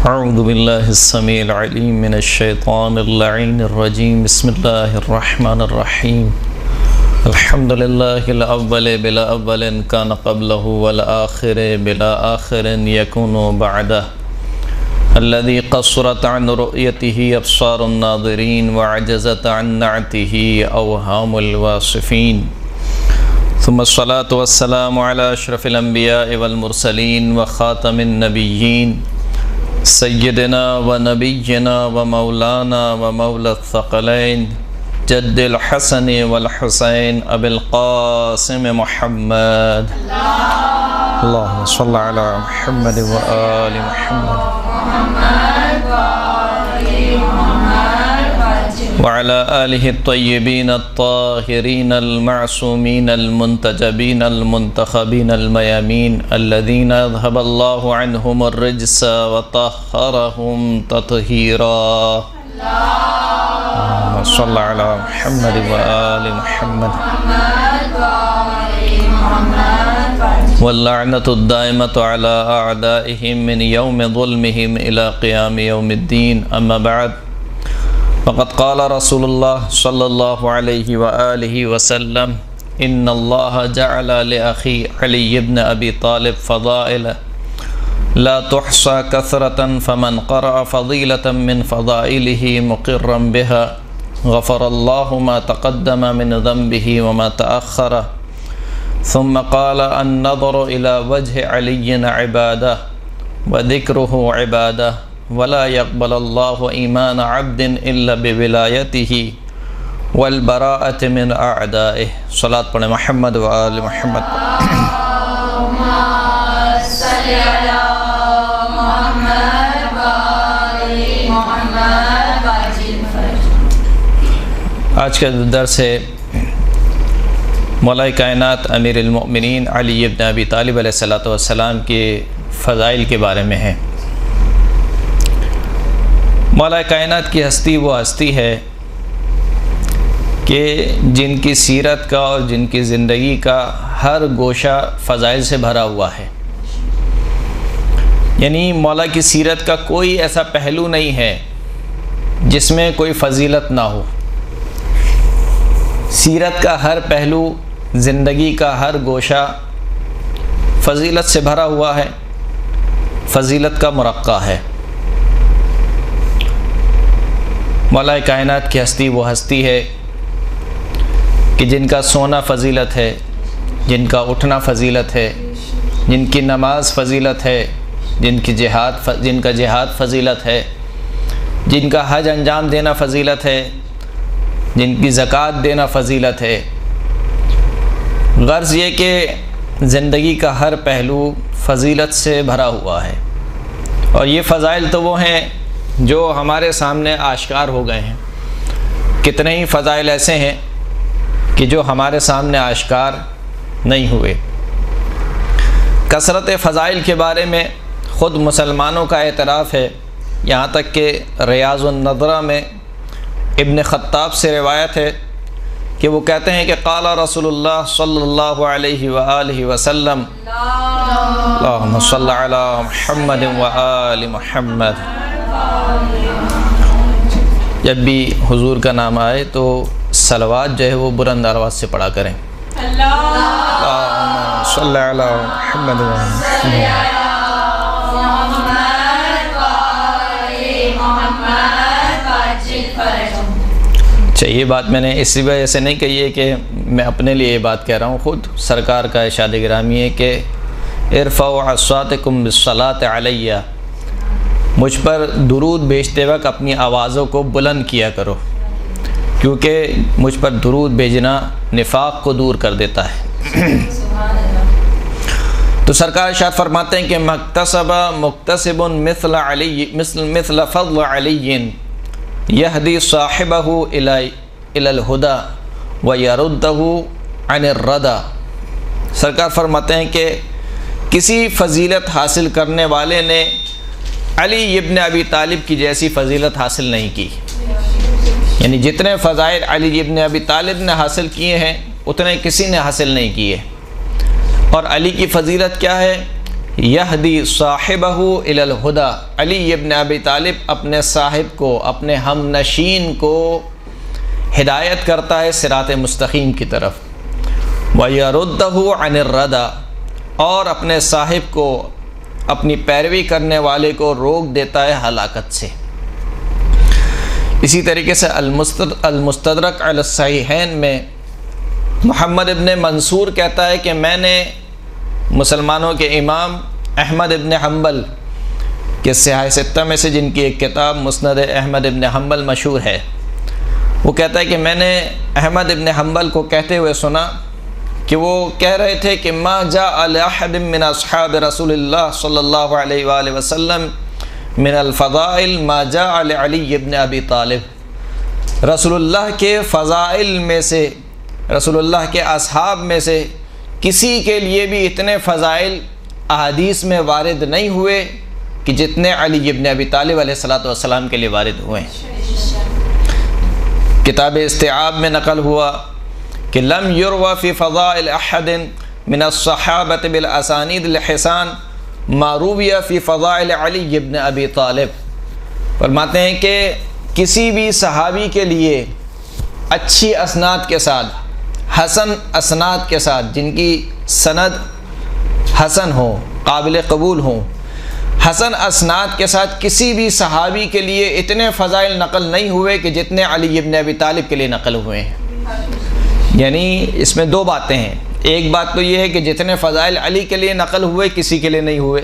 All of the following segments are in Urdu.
اعوذ باللہ السمیع العلیم من الشیطان اللعین الرجیم بسم اللہ الرحمن الرحیم الحمد للہ الاول بلا اول کان قبلہ والآخر بلا آخر یکون بعدہ الذي قصرت عن رؤيته أبصار الناظرين وعجزت عن نعته أوهام الواصفين ثم الصلاة والسلام على أشرف الأنبياء والمرسلين وخاتم النبيين سيدنا ونبينا ومولانا ومولى الثقلين جد الحسن والحسين أبي القاسم محمد اللهم صل على محمد وآل محمد وعلى آله الطيبين الطاهرين المعصومين المنتجبين المنتخبين الميامين الذين أذهب الله عنهم الرجس وطهرهم تطهيرا اللهم صل على محمد وآل محمد واللعنة الدائمة على أعدائهم من يوم ظلمهم إلى قيام يوم الدين أما بعد فقد قال رسول الله صلى الله عليه وآله وسلم إن الله جعل لأخي علي بن أبي طالب فضائل لا تحصى كثرة فمن قرأ فضيلة من فضائله مقرا بها غفر الله ما تقدم من ذنبه وما تأخر ثم قال النظر إلى وجه علي عبادة وذكره عبادة ولا يقبل الله إيمان عبد إلا بولايته والبراءة من أعدائه صلاة پڑھیں محمد وآل محمد اللهم صل على محمد وآل محمد وعجل فرج۔ آج کا درس ہے مولا کائنات امیر المؤمنین علی بن ابی طالب علیہ السلام کے فضائل کے بارے میں ہے۔ مولا کائنات کی ہستی وہ ہستی ہے کہ جن کی سیرت کا اور جن کی زندگی کا ہر گوشہ فضائل سے بھرا ہوا ہے، یعنی مولا کی سیرت کا کوئی ایسا پہلو نہیں ہے جس میں کوئی فضیلت نہ ہو۔ سیرت کا ہر پہلو، زندگی کا ہر گوشہ فضیلت سے بھرا ہوا ہے، فضیلت کا مرقع ہے۔ مولا کائنات کی ہستی وہ ہستی ہے کہ جن کا سونا فضیلت ہے، جن کا اٹھنا فضیلت ہے، جن کی نماز فضیلت ہے، جن کا جہاد فضیلت ہے، جن کا حج انجام دینا فضیلت ہے، جن کی زکوٰۃ دینا فضیلت ہے۔ غرض یہ کہ زندگی کا ہر پہلو فضیلت سے بھرا ہوا ہے، اور یہ فضائل تو وہ ہیں جو ہمارے سامنے آشکار ہو گئے ہیں۔ کتنے ہی فضائل ایسے ہیں کہ جو ہمارے سامنے آشکار نہیں ہوئے۔ کثرت فضائل کے بارے میں خود مسلمانوں کا اعتراف ہے، یہاں تک کہ ریاض النظرہ میں ابن خطاب سے روایت ہے کہ وہ کہتے ہیں کہ قال رسول اللہ صلی اللہ علیہ وآلہ وسلم اللہم صل علی محمد وآل محمد۔ جب بھی حضور کا نام آئے تو صلوات جو ہے وہ بلند آواز سے پڑھا کریں۔ اللہم صل علی محمد وآل محمد۔ اچھا، یہ بات میں نے اسی وجہ سے نہیں کہی ہے کہ میں اپنے لیے یہ بات کہہ رہا ہوں، خود سرکار کا ارشاد گرامی ہے کہ ارفعوا اصواتکم بالصلاۃ علیہ، مجھ پر درود بھیجتے وقت اپنی آوازوں کو بلند کیا کرو، کیونکہ مجھ پر درود بھیجنا نفاق کو دور کر دیتا ہے۔ تو سرکار ارشاد فرماتے ہیں کہ مکتسب مثل فضل علی یہدی صاحبہ الی الہدی ویردہ عن الردی۔ سرکار فرماتے ہیں کہ کسی فضیلت حاصل کرنے والے نے علی ابن ابی طالب کی جیسی فضیلت حاصل نہیں کی، یعنی جتنے فضائل علی ابن ابی طالب نے حاصل کیے ہیں اتنے کسی نے حاصل نہیں کیے۔ اور علی کی فضیلت کیا ہے؟ یہدی صاحبہ الی الہدی، علی ابن ابی طالب اپنے صاحب کو، اپنے ہم نشین کو ہدایت کرتا ہے صراط مستقیم کی طرف، وَيَرُدَّهُ عَنِ الرَّدَى، اور اپنے صاحب کو، اپنی پیروی کرنے والے کو روک دیتا ہے ہلاکت سے۔ اسی طریقے سے المستدرک علی الصحیحین میں محمد ابن منصور کہتا ہے کہ میں نے مسلمانوں کے امام احمد ابن حنبل کے صحاح ستہ میں سے، جن کی ایک کتاب مسند احمد ابن حنبل مشہور ہے، وہ کہتا ہے کہ میں نے احمد ابن حنبل کو کہتے ہوئے سنا کہ وہ کہہ رہے تھے کہ ما جاء لأحد من اصحاب رسول اللہ صلی اللہ علیہ وآلہ وسلم من الفضائل ما جاء لعلی ابن ابی طالب، رسول اللہ کے فضائل میں سے، رسول اللہ کے اصحاب میں سے کسی کے لیے بھی اتنے فضائل احادیث میں وارد نہیں ہوئے کہ جتنے علی ابن ابی طالب علیہ الصلوۃ والسلام کے لیے وارد ہوئے ہیں۔ کتاب استیعاب میں نقل ہوا کہ لم یروى فی فضائل احد من الصحابۃ بالاسانید الحسان ما روی فی فضائل علی ابن ابی طالب، فرماتے ہیں کہ کسی بھی صحابی کے لیے اچھی اسناد کے ساتھ، حسن اسناد کے ساتھ، جن کی سند حسن ہو، قابل قبول ہوں، حسن اسناد کے ساتھ کسی بھی صحابی کے لیے اتنے فضائل نقل نہیں ہوئے کہ جتنے علی ابن ابی طالب کے لیے نقل ہوئے ہیں۔ یعنی اس میں دو باتیں ہیں، ایک بات تو یہ ہے کہ جتنے فضائل علی کے لیے نقل ہوئے کسی کے لیے نہیں ہوئے،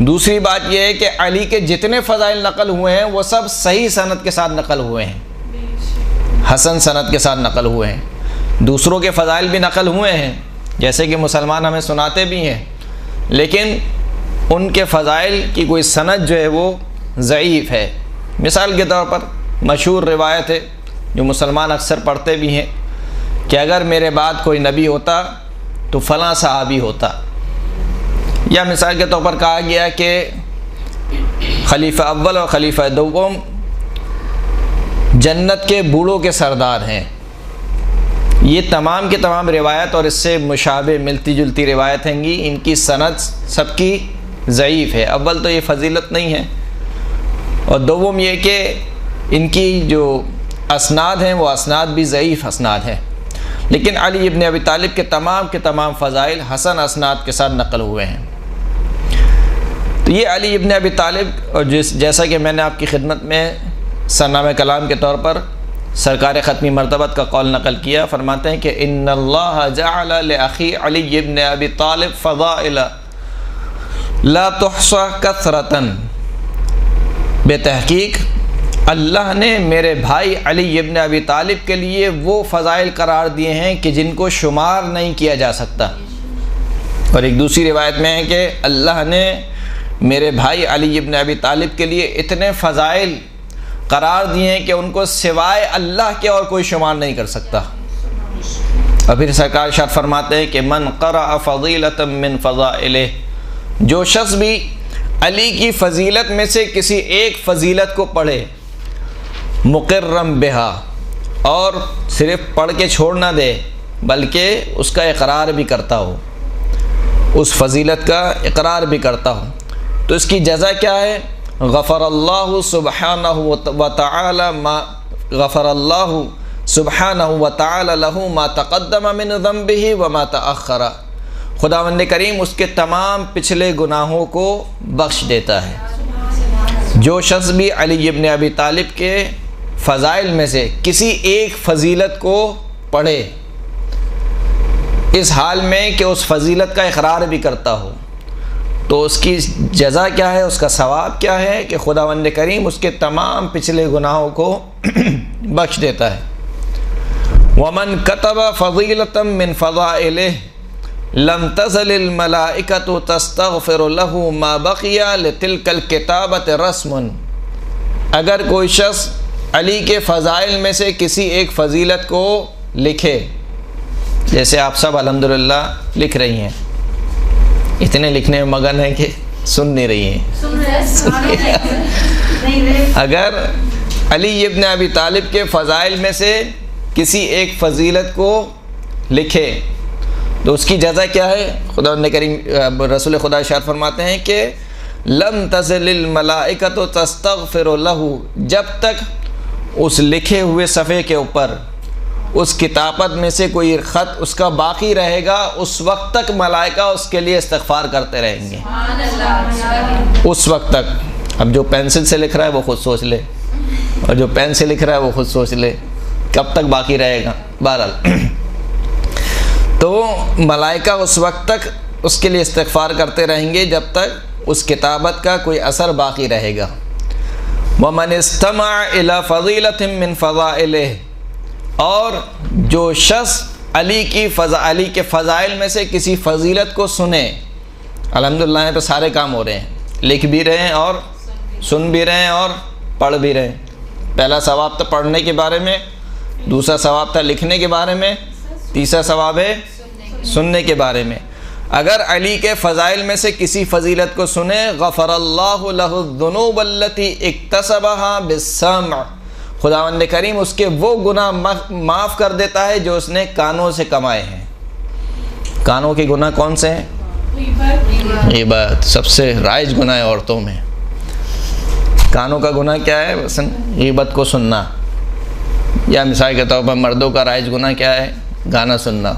دوسری بات یہ ہے کہ علی کے جتنے فضائل نقل ہوئے ہیں وہ سب صحیح سند کے ساتھ نقل ہوئے ہیں، حسن سند کے ساتھ نقل ہوئے ہیں۔ دوسروں کے فضائل بھی نقل ہوئے ہیں، جیسے کہ مسلمان ہمیں سناتے بھی ہیں، لیکن ان کے فضائل کی کوئی سند جو ہے وہ ضعیف ہے۔ مثال کے طور پر مشہور روایت ہے جو مسلمان اکثر پڑھتے بھی ہیں کہ اگر میرے بعد کوئی نبی ہوتا تو فلاں صحابی ہوتا، یا مثال کے طور پر کہا گیا کہ خلیفہ اول اور خلیفہ دوم جنت کے بوڑھوں کے سردار ہیں۔ یہ تمام کی تمام روایت اور اس سے مشابہ ملتی جلتی روایت ہیں گی، ان کی سند سب کی ضعیف ہے۔ اول تو یہ فضیلت نہیں ہے، اور دوم یہ کہ ان کی جو اسناد ہیں وہ اسناد بھی ضعیف اسناد ہیں، لیکن علی ابن ابی طالب کے تمام فضائل حسن اسناد کے ساتھ نقل ہوئے ہیں۔ تو یہ علی ابن ابی طالب، اور جیسا کہ میں نے آپ کی خدمت میں سرنامہ کلام کے طور پر سرکار ختمی مرتبت کا قول نقل کیا، فرماتے ہیں کہ ان اللہ جعل لاخی علی ابن ابی طالب فضائل لا تحصى کثرتا، بے تحقیق اللہ نے میرے بھائی علی ابن ابی طالب کے لیے وہ فضائل قرار دیے ہیں کہ جن کو شمار نہیں کیا جا سکتا۔ اور ایک دوسری روایت میں ہے کہ اللہ نے میرے بھائی علی ابن ابی طالب کے لیے اتنے فضائل قرار دیے ہیں کہ ان کو سوائے اللہ کے اور کوئی شمار نہیں کر سکتا۔ اور پھر سرکار ارشاد فرماتے ہیں کہ من قرأ فضیلۃ من فضائلہ، جو شخص بھی علی کی فضیلت میں سے کسی ایک فضیلت کو پڑھے، مقرم بہا، اور صرف پڑھ کے چھوڑ نہ دے بلکہ اس کا اقرار بھی کرتا ہو، اس فضیلت کا اقرار بھی کرتا ہو، تو اس کی جزا کیا ہے؟ غفر اللہ سبحانہ وتعالی ما غفر اللہ سبحانہ وتعالی لہ ما تقدم من ذنبہ وما تأخر، خداوند کریم اس کے تمام پچھلے گناہوں کو بخش دیتا ہے۔ جو شخص بھی علی ابن ابی طالب کے فضائل میں سے کسی ایک فضیلت کو پڑھے اس حال میں کہ اس فضیلت کا اقرار بھی کرتا ہو، تو اس کی جزا کیا ہے، اس کا ثواب کیا ہے کہ خداوند کریم اس کے تمام پچھلے گناہوں کو بخش دیتا ہے۔ ومن کتب فضیلۃ من فضائلہ لم تزل الملائکۃ تستغفر له ما بقی لتلک الکتابۃ رسم، اگر کوئی شخص علی کے فضائل میں سے کسی ایک فضیلت کو لکھے، جیسے آپ سب الحمدللہ لکھ رہی ہیں، اتنے لکھنے میں مگن ہیں کہ سن نہیں رہی ہیں، اگر علی ابن ابی طالب کے فضائل میں سے کسی ایک فضیلت کو لکھے تو اس کی جزا کیا ہے؟ خدا کریم رسول خدا ارشاد فرماتے ہیں کہ لم تزل الملائکۃ تستغفر لہ، جب تک اس لکھے ہوئے صفحے کے اوپر اس کتابت میں سے کوئی خط اس کا باقی رہے گا، اس وقت تک ملائکہ اس کے لیے استغفار کرتے رہیں گے، اس وقت تک۔ اب جو پینسل سے لکھ رہا ہے وہ خود سوچ لے، اور جو پین سے لکھ رہا ہے وہ خود سوچ لے کب تک باقی رہے گا۔ بہرحال تو ملائکہ اس وقت تک اس کے لیے استغفار کرتے رہیں گے جب تک اس کتابت کا کوئی اثر باقی رہے گا۔ وَمَنِ اسْتَمَعَ إِلَى فَضِيلَةٍ مِّن فَضَائِلِهِ، اور جو شخص علی کے فضائل میں سے کسی فضیلت کو سنے، الحمدللہ یہاں پہ سارے کام ہو رہے ہیں، لکھ بھی رہے ہیں اور سن بھی رہے ہیں اور پڑھ بھی رہے ہیں۔ پہلا ثواب تھا پڑھنے کے بارے میں، دوسرا ثواب تھا لکھنے کے بارے میں، تیسرا ثواب ہے سننے کے بارے میں۔ اگر علی کے فضائل میں سے کسی فضیلت کو سنے، غفر اللہ لہ الذنوب التی اکتسبہا بالسمع، خداوند کریم اس کے وہ گناہ معاف کر دیتا ہے جو اس نے کانوں سے کمائے ہیں۔ کانوں کے گناہ کون سے ہیں؟ غیبت، سب سے رائج گناہ ہے عورتوں میں۔ کانوں کا گناہ کیا ہے؟ غیبت کو سننا، یا مثال کے طور پر مردوں کا رائج گناہ کیا ہے؟ گانا سننا۔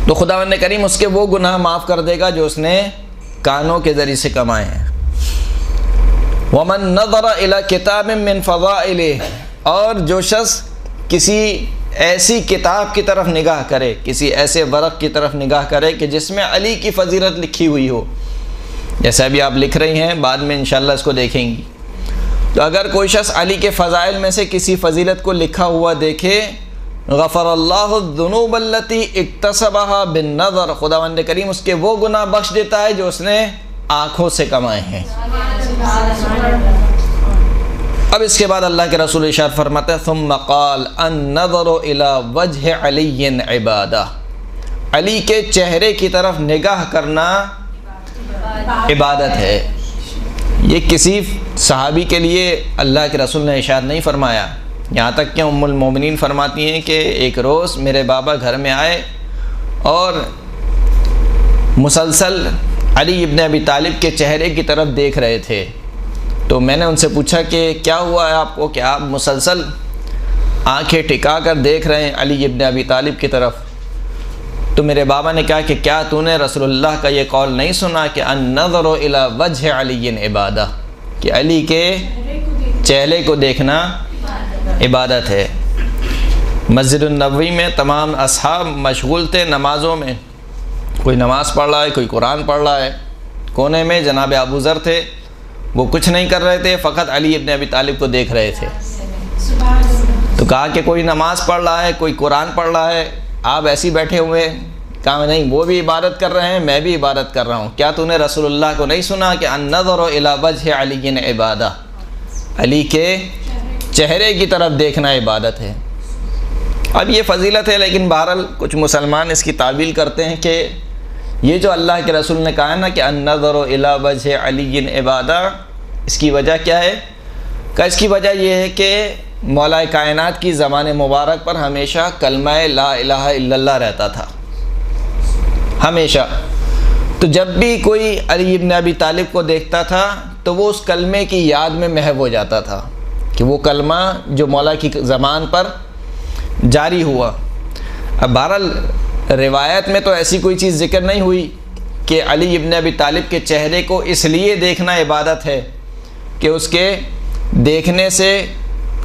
تو خداوند کریم اس کے وہ گناہ معاف کر دے گا جو اس نے کانوں کے ذریعے سے کمائے ہیں۔ وَمَن نَظَرَ إِلَى كِتَابٍ مِّن فَضَائِلِهِ، اور جو شخص کسی ایسی کتاب کی طرف نگاہ کرے، کسی ایسے ورق کی طرف نگاہ کرے کہ جس میں علی کی فضیلت لکھی ہوئی ہو، جیسے ابھی آپ لکھ رہی ہیں، بعد میں انشاءاللہ اس کو دیکھیں گی۔ تو اگر کوئی شخص علی کے فضائل میں سے کسی فضیلت کو لکھا ہوا دیکھے، غفر اللہ الذنوب التی اکتسبہا بالنظر، خداوند کریم اس کے وہ گناہ بخش دیتا ہے جو اس نے آنکھوں سے کمائے ہیں۔ اب اس کے بعد اللہ کے رسول ارشاد فرماتے ہیں ثم قال النظر الى وجہ علی عبادہ، علی کے چہرے کی طرف نگاہ کرنا عبادت ہے۔ یہ کسی صحابی کے لیے اللہ کے رسول نے ارشاد نہیں فرمایا، یہاں تک کہ ام المومنین فرماتی ہیں کہ ایک روز میرے بابا گھر میں آئے اور مسلسل علی ابن ابی طالب کے چہرے کی طرف دیکھ رہے تھے۔ تو میں نے ان سے پوچھا کہ کیا ہوا ہے آپ کو کہ آپ مسلسل آنکھیں ٹکا کر دیکھ رہے ہیں علی ابن ابی طالب کی طرف؟ تو میرے بابا نے کہا کہ کیا تو نے رسول اللہ کا یہ قول نہیں سنا کہ النظر الی وجہ علی عبادہ، کہ علی کے چہرے کو دیکھنا عبادت ہے۔ مسجد النبوی میں تمام اصحاب مشغول تھے نمازوں میں، کوئی نماز پڑھ رہا ہے، کوئی قرآن پڑھ رہا ہے۔ کونے میں جناب ابو ذر تھے، وہ کچھ نہیں کر رہے تھے، فقط علی ابن ابی طالب کو دیکھ رہے تھے۔ تو کہا کہ کوئی نماز پڑھ رہا ہے، کوئی قرآن پڑھ رہا ہے، آپ ایسے ہی بیٹھے ہوئے؟ کہا نہیں، وہ بھی عبادت کر رہے ہیں، میں بھی عبادت کر رہا ہوں۔ کیا تو نے رسول اللہ کو نہیں سنا کہ النظر الی وجہ علی عبادہ، علی کے چہرے کی طرف دیکھنا عبادت ہے۔ اب یہ فضیلت ہے، لیکن بہرحال کچھ مسلمان اس کی تعویل کرتے ہیں کہ یہ جو اللہ کے رسول نے کہا ہے نا کہ النظر الی وجہ علی عبادہ، اس کی وجہ کیا ہے؟ کہ اس کی وجہ یہ ہے کہ مولا کائنات کی زبان مبارک پر ہمیشہ کلمہ لا الہ الا اللہ رہتا تھا، ہمیشہ۔ تو جب بھی کوئی علی ابن ابی طالب کو دیکھتا تھا تو وہ اس کلمے کی یاد میں محو ہو جاتا تھا کہ وہ کلمہ جو مولا کی زبان پر جاری ہوا۔ اب بہرحال روایت میں تو ایسی کوئی چیز ذکر نہیں ہوئی کہ علی ابن ابی طالب کے چہرے کو اس لیے دیکھنا عبادت ہے کہ اس کے دیکھنے سے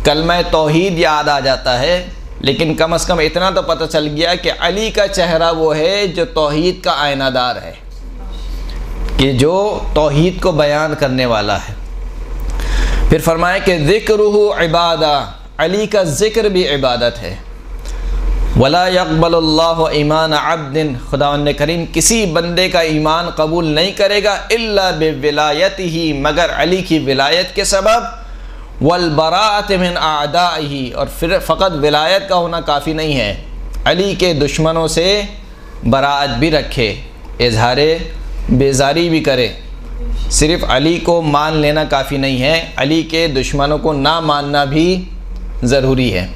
کلمہ توحید یاد آ جاتا ہے، لیکن کم از کم اتنا تو پتہ چل گیا کہ علی کا چہرہ وہ ہے جو توحید کا آئینہ دار ہے، کہ جو توحید کو بیان کرنے والا ہے۔ پھر فرمایا کہ ذکرہ عبادہ، علی کا ذکر بھی عبادت ہے۔ ولا يقبل اللہ ایمان عبد، خداوند کریم کسی بندے کا ایمان قبول نہیں کرے گا الا بولایتہ، مگر علی کی ولایت کے سبب، والبراءۃ من اعدائہ، اور پھر فقط ولایت کا ہونا کافی نہیں ہے، علی کے دشمنوں سے براءت بھی رکھے، اظہار بیزاری بھی کرے۔ صرف علی کو مان لینا کافی نہیں ہے، علی کے دشمنوں کو نہ ماننا بھی ضروری ہے۔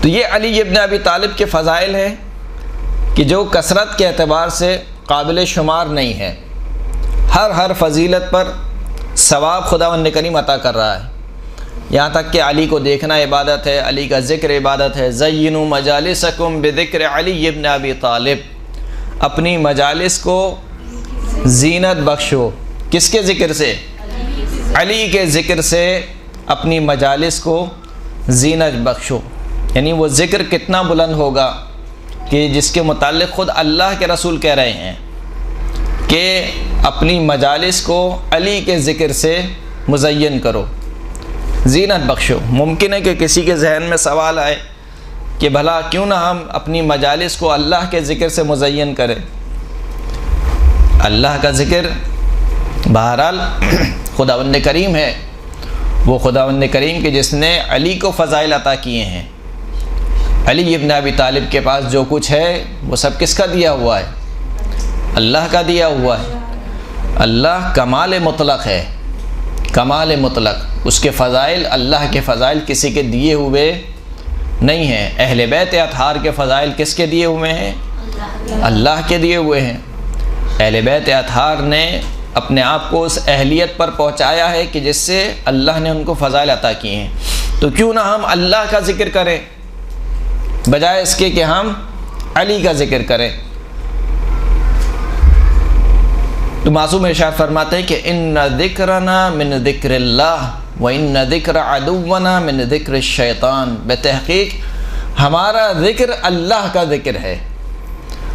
تو یہ علی ابن ابی طالب کے فضائل ہیں کہ جو کثرت کے اعتبار سے قابل شمار نہیں ہے. ہر فضیلت پر ثواب خداوند کریم عطا کر رہا ہے. یہاں تک کہ علی کو دیکھنا عبادت ہے، علی کا ذکر عبادت ہے. زینوا مجالسکم بذکر علی ابن ابی طالب، اپنی مجالس کو زینت بخشو. کس کے ذکر سے؟ علی کے ذکر سے اپنی مجالس کو زینت بخشو. یعنی وہ ذکر کتنا بلند ہوگا کہ جس کے متعلق خود اللہ کے رسول کہہ رہے ہیں کہ اپنی مجالس کو علی کے ذکر سے مزین کرو، زینت بخشو. ممکن ہے کہ کسی کے ذہن میں سوال آئے کہ بھلا کیوں نہ ہم اپنی مجالس کو اللہ کے ذکر سے مزین کریں. اللہ کا ذکر بہرحال خداوند کریم ہے، وہ خداوند کریم کہ جس نے علی کو فضائل عطا کیے ہیں. علی ابن ابی طالب کے پاس جو کچھ ہے وہ سب کس کا دیا ہوا ہے؟ اللہ کا دیا ہوا ہے. اللہ کمال مطلق ہے، کمال مطلق. اس کے فضائل، اللہ کے فضائل کسی کے دیے ہوئے نہیں ہیں. اہل بیت اطہار کے فضائل کس کے دیے ہوئے ہیں؟ اللہ کے دیے ہوئے ہیں. اہل بیت اطہار نے اپنے آپ کو اس اہلیت پر پہنچایا ہے کہ جس سے اللہ نے ان کو فضائل عطا کیے ہیں. تو کیوں نہ ہم اللہ کا ذکر کریں بجائے اس کے کہ ہم علی کا ذکر کریں. تو معصوم ارشاد فرماتے ہیں کہ ان ذکرنا من ذکر اللہ و ان ذکر عدونا من ذکر الشیطان. بتحقیق ہمارا ذکر اللہ کا ذکر ہے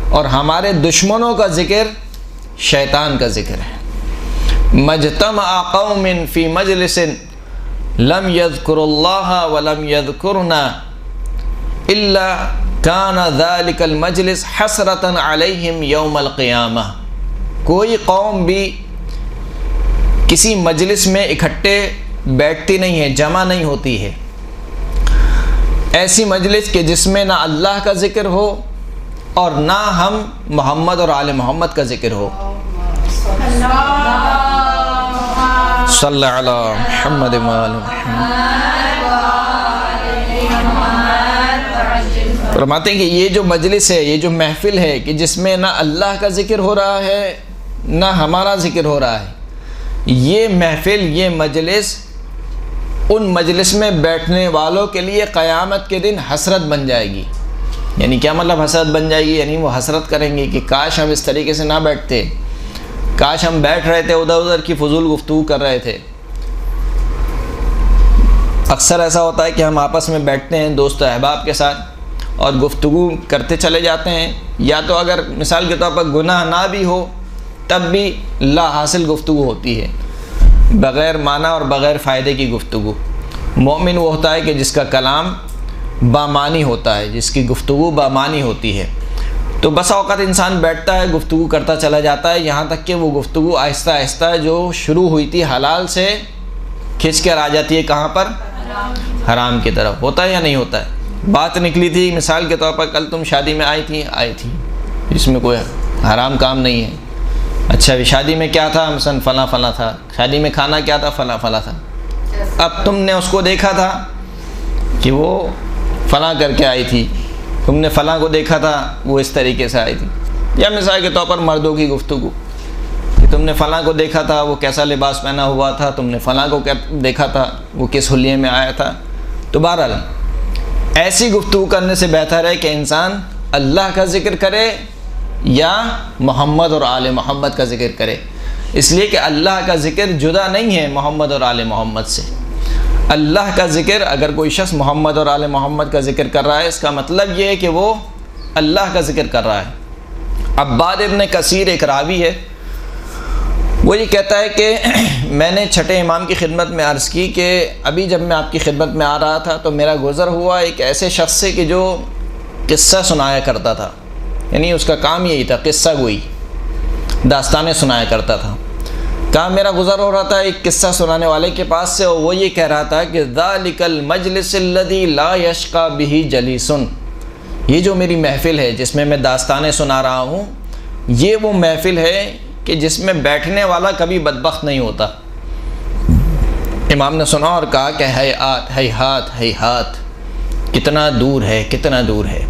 اور ہمارے دشمنوں کا ذکر شیطان کا ذکر ہے. مجتمع قوم فی مجلس لم یذکر اللہ ولم یذکرنا الا کان ذلک المجلس حسرۃ علیہم یوم القیامہ. کوئی قوم بھی کسی مجلس میں اکٹھے بیٹھتی نہیں ہے، جمع نہیں ہوتی ہے، ایسی مجلس کہ جس میں نہ اللہ کا ذکر ہو اور نہ ہم محمد اور آل محمد کا ذکر ہو. صلی علی محمد و آل محمد. فرماتے ہیں کہ یہ جو مجلس ہے، یہ جو محفل ہے کہ جس میں نہ اللہ کا ذکر ہو رہا ہے نہ ہمارا ذکر ہو رہا ہے، یہ محفل، یہ مجلس ان مجلس میں بیٹھنے والوں کے لیے قیامت کے دن حسرت بن جائے گی. یعنی کیا مطلب حسرت بن جائے گی؟ یعنی وہ حسرت کریں گے کہ کاش ہم اس طریقے سے نہ بیٹھتے، کاش ہم بیٹھ رہے تھے ادھر کی فضول گفتگو کر رہے تھے. اکثر ایسا ہوتا ہے کہ ہم آپس میں بیٹھتے ہیں دوست و احباب کے ساتھ اور گفتگو کرتے چلے جاتے ہیں، یا تو اگر مثال کے طور پر گناہ نہ بھی ہو تب بھی لا حاصل گفتگو ہوتی ہے، بغیر معنی اور بغیر فائدے کی گفتگو. مومن وہ ہوتا ہے کہ جس کا کلام بامانی ہوتا ہے، جس کی گفتگو بامانی ہوتی ہے. تو بس اوقات انسان بیٹھتا ہے، گفتگو کرتا چلا جاتا ہے، یہاں تک کہ وہ گفتگو آہستہ آہستہ جو شروع ہوئی تھی حلال سے کھنچ کر آ جاتی ہے کہاں پر؟ حرام کی طرف. ہوتا ہے یا نہیں ہوتا ہے؟ بات نکلی تھی مثال کے طور پر کل تم شادی میں آئی تھی، اس میں کوئی حرام کام نہیں ہے. اچھا شادی میں کیا تھا؟ مثلا فلاں فلاں تھا. شادی میں کھانا کیا تھا؟ فلاں فلاں تھا. اب تم نے اس کو دیکھا تھا کہ وہ فلاں کر کے آئی تھی، تم نے فلاں کو دیکھا تھا وہ اس طریقے سے آئی تھی. یا مثال کے طور پر مردوں کی گفتگو کہ تم نے فلاں کو دیکھا تھا وہ کیسا لباس پہنا ہوا تھا، تم نے فلاں کو دیکھا تھا وہ کس حلیے میں آیا تھا. تو بہرحال ایسی گفتگو کرنے سے بہتر ہے کہ انسان اللہ کا ذکر کرے یا محمد اور آل محمد کا ذکر کرے. اس لیے کہ اللہ کا ذکر جدا نہیں ہے محمد اور آل محمد سے. اللہ کا ذکر اگر کوئی شخص محمد اور آل محمد کا ذکر کر رہا ہے اس کا مطلب یہ ہے کہ وہ اللہ کا ذکر کر رہا ہے. عباد ابن کثیر ایک راوی ہے، وہ یہ کہتا ہے کہ میں نے چھٹے امام کی خدمت میں عرض کی کہ ابھی جب میں آپ کی خدمت میں آ رہا تھا تو میرا گزر ہوا ایک ایسے شخص سے کہ جو قصہ سنایا کرتا تھا. یعنی اس کا کام یہی تھا، قصہ گوئی، داستانیں سنایا کرتا تھا. کہا میرا گزر ہو رہا تھا ایک قصہ سنانے والے کے پاس سے، اور وہ یہ کہہ رہا تھا کہ ذالک المجلس الذی لا یشقی بہ جلیس. یہ جو میری محفل ہے جس میں میں داستانیں سنا رہا ہوں، یہ وہ محفل ہے کہ جس میں بیٹھنے والا کبھی بدبخت نہیں ہوتا. امام نے سنا اور کہا کہ ہیہات ہیہات ہیہات، کتنا دور ہے، کتنا دور ہے۔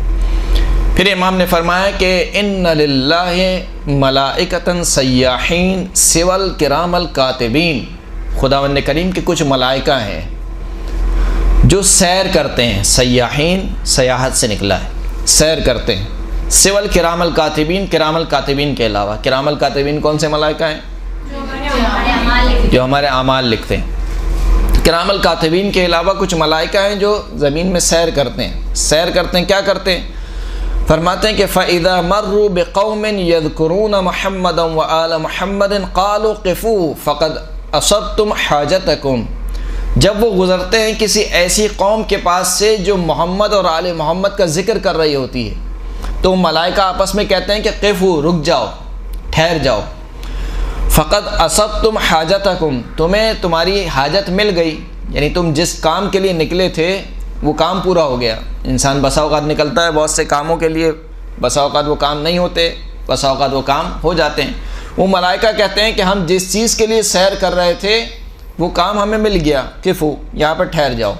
پھر امام نے فرمایا کہ ان للہ ملائکۃ سیاحین سوی الکرام الکاتبین، خداوند کریم کے کچھ ملائکہ ہیں جو سیر کرتے ہیں۔ سیاحین سیاحت سے نکلا ہے، سیر کرتے ہیں۔ سوی الکرام الکاتبین، کرام الکاتبین کے علاوہ۔ کرام الکاتبین کون سے ملائکہ ہیں؟ جو ہمارے اعمال لکھتے ہیں۔ کرام الکاتبین کے علاوہ کچھ ملائکہ ہیں جو زمین میں سیر کرتے ہیں۔ سیر کرتے ہیں، کیا کرتے ہیں؟ فرماتے ہیں کہ فَإِذَا مَرُّوا بِقَوْمٍ يَذْكُرُونَ مُحَمَّدًا وَآلَ مُحَمَّدٍ قَالُوا قِفُوا فَقَدْ أَصَبْتُمْ حَاجَتَكُمْ، جب وہ گزرتے ہیں کسی ایسی قوم کے پاس سے جو محمد اور آل محمد کا ذکر کر رہی ہوتی ہے، تو ملائکہ آپس میں کہتے ہیں کہ قِفُوا، رک جاؤ، ٹھہر جاؤ۔ فَقَدْ أَصَبْتُمْ حَاجَتَكُمْ، تمہیں تمہاری حاجت مل گئی، یعنی تم جس کام کے لیے نکلے تھے وہ کام پورا ہو گیا۔ انسان بسا اوقات نکلتا ہے بہت سے کاموں کے لیے، بسا اوقات وہ کام نہیں ہوتے، بسا اوقات وہ کام ہو جاتے ہیں۔ وہ ملائکہ کہتے ہیں کہ ہم جس چیز کے لیے سیر کر رہے تھے وہ کام ہمیں مل گیا، قفو، یہاں پر ٹھہر جاؤ۔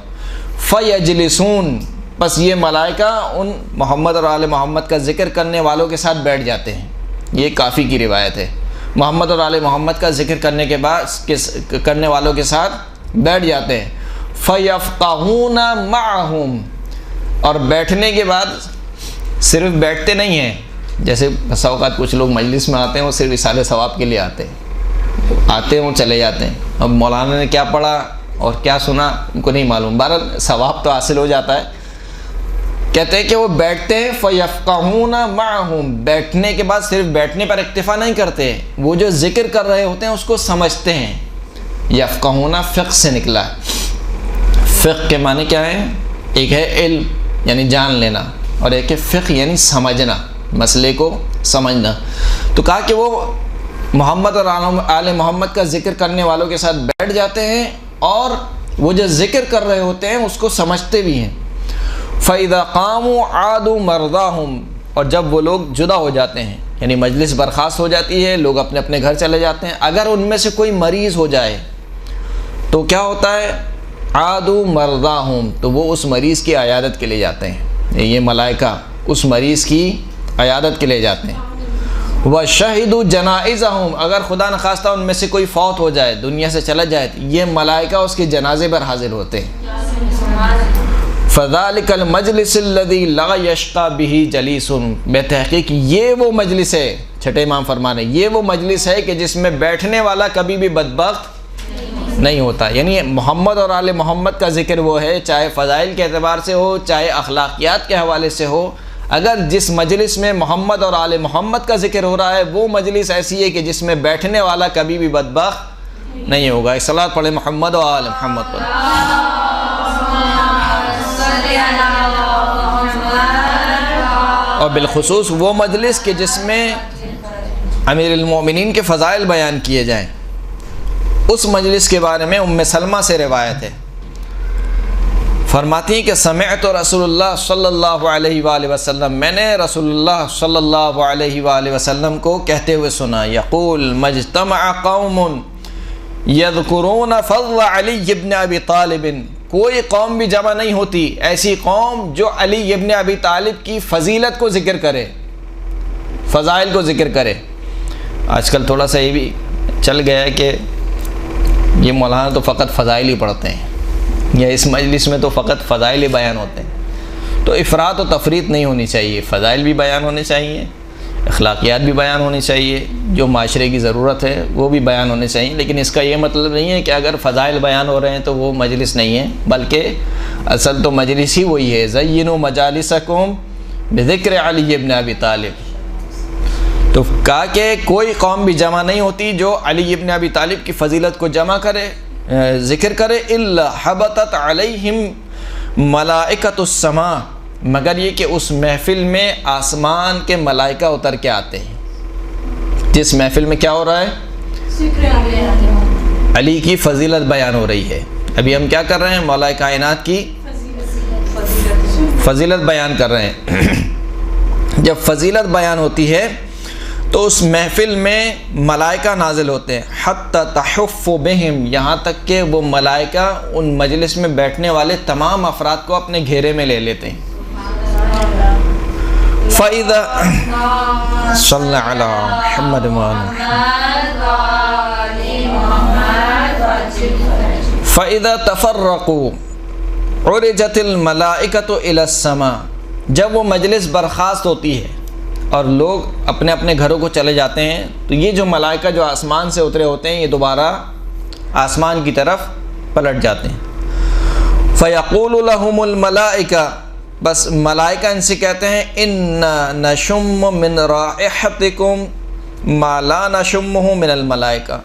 فَيَجْلِسُونَ، بس یہ ملائکہ ان محمد اور آل محمد کا ذکر کرنے والوں کے ساتھ بیٹھ جاتے ہیں۔ یہ کافی کی روایت ہے، محمد اور آل محمد کا ذکر کرنے کے بعد کرنے والوں کے ساتھ بیٹھ جاتے ہیں۔ فَيَفْقَهُونَ مَعَهُمْ، اور بیٹھنے کے بعد صرف بیٹھتے نہیں ہیں، جیسے بسا اوقات کچھ لوگ مجلس میں آتے ہیں وہ صرف اصالہ ثواب کے لیے آتے ہیں وہ چلے جاتے ہیں، اب مولانا نے کیا پڑھا اور کیا سنا ان کو نہیں معلوم، بہرحال ثواب تو حاصل ہو جاتا ہے۔ کہتے ہیں کہ وہ بیٹھتے ہیں، فَيَفْقَهُونَ مَعَهُمْ، بیٹھنے کے بعد صرف بیٹھنے پر اکتفا نہیں کرتے، وہ جو ذکر کر رہے ہوتے ہیں اس کو سمجھتے ہیں۔ یفقہون فقہ سے نکلا ہے۔ فقہ کے معنی کیا ہے؟ ایک ہے علم یعنی جان لینا، اور ایک ہے فقہ یعنی سمجھنا، مسئلے کو سمجھنا۔ تو کہا کہ وہ محمد اور آل محمد کا ذکر کرنے والوں کے ساتھ بیٹھ جاتے ہیں اور وہ جو ذکر کر رہے ہوتے ہیں اس کو سمجھتے بھی ہیں۔ فَإِذَا قَامُوا عَادُوا مَرْضَاهُمْ، اور جب وہ لوگ جدا ہو جاتے ہیں یعنی مجلس برخاست ہو جاتی ہے، لوگ اپنے اپنے گھر چلے جاتے ہیں، اگر ان میں سے کوئی مریض ہو جائے تو کیا ہوتا ہے؟ عَادُوا مَرْضَاهُمْ، تو وہ اس مریض کی عیادت کے لیے جاتے ہیں۔ یہ ملائکہ اس مریض کی عیادت کے لیے جاتے ہیں۔ وَشَهِدُوا جَنَائِزَهُمْ، اگر خدا نخواستہ ان میں سے کوئی فوت ہو جائے، دنیا سے چلا جائے، یہ ملائکہ اس کے جنازے پر حاضر ہوتے ہیں۔ فَذَلِكَ الْمَجْلِسِ الَّذِي لَا يَشْقَى بِهِ جَلِيسٌ، بے تحقیق یہ وہ مجلس ہے، چھٹے امام فرمانے، یہ وہ مجلس ہے کہ جس میں بیٹھنے والا کبھی بھی بدبخت نہیں ہوتا۔ یعنی محمد اور آل محمد کا ذکر وہ ہے، چاہے فضائل کے اعتبار سے ہو، چاہے اخلاقیات کے حوالے سے ہو، اگر جس مجلس میں محمد اور آل محمد کا ذکر ہو رہا ہے وہ مجلس ایسی ہے کہ جس میں بیٹھنے والا کبھی بھی بدبخت نہیں ہوگا۔ صلوات پڑھیں محمد و آل محمد پر۔ اور بالخصوص وہ مجلس کہ جس میں امیر المومنین کے فضائل بیان کیے جائیں، اس مجلس کے بارے میں ام سلمہ سے روایت ہے، فرماتی ہیں کہ سمعت رسول اللہ صلی اللہ علیہ وآلہ وسلم، میں نے رسول اللہ صلی اللہ علیہ وآلہ وسلم کو کہتے ہوئے سنا، یقول مجتمع قوم یذکرون فضل علی ابن ابی طالب، کوئی قوم بھی جمع نہیں ہوتی ایسی قوم جو علی ابن ابی طالب کی فضیلت کو ذکر کرے، فضائل کو ذکر کرے۔ آج کل تھوڑا سا یہ بھی چل گیا ہے کہ یہ مولانا تو فقط فضائل ہی پڑھتے ہیں، یا اس مجلس میں تو فقط فضائل ہی بیان ہوتے ہیں، تو افراط و تفریط نہیں ہونی چاہیے، فضائل بھی بیان ہونے چاہیے، اخلاقیات بھی بیان ہونی چاہیے، جو معاشرے کی ضرورت ہے وہ بھی بیان ہونے چاہیے، لیکن اس کا یہ مطلب نہیں ہے کہ اگر فضائل بیان ہو رہے ہیں تو وہ مجلس نہیں ہے، بلکہ اصل تو مجلس ہی وہی ہے، زینوا مجالسکم بذکر علی ابن ابی طالب۔ تو کہا کہ کوئی قوم بھی جمع نہیں ہوتی جو علی ابن ابی طالب کی فضیلت کو جمع کرے، ذکر کرے، الا حبطت علیہم ملائکۃ السماء، مگر یہ کہ اس محفل میں آسمان کے ملائکہ اتر کے آتے ہیں۔ جس محفل میں کیا ہو رہا ہے؟ علی کی فضیلت بیان ہو رہی ہے۔ ابھی ہم کیا کر رہے ہیں؟ مولا کائنات کی فضیلت بیان کر رہے ہیں۔ جب فضیلت بیان ہوتی ہے تو اس محفل میں ملائکہ نازل ہوتے ہیں، حتی تحف بہم، یہاں تک کہ وہ ملائکہ ان مجلس میں بیٹھنے والے تمام افراد کو اپنے گھیرے میں لے لیتے ہیں۔ فَإِذَا صَلَّ عَلَىٰ مُحَمَّدٍ فَإِذَا تَفَرَّقُوا عُرِجَتِ الْمَلَائِكَةُ إِلَى السَّمَاءِ، جب وہ مجلس برخاست ہوتی ہے اور لوگ اپنے اپنے گھروں کو چلے جاتے ہیں تو یہ جو ملائکہ جو آسمان سے اترے ہوتے ہیں یہ دوبارہ آسمان کی طرف پلٹ جاتے ہیں۔ فَيَقُولُ لَهُمُ الْمَلَائِكَةُ، بس ملائکہ ان سے کہتے ہیں اِنَّا نَشُمُّ مِنْ رَائِحَتِكُمْ مَا لَا نَشُمُّهُ مِنَ الْمَلَائِكَةِ،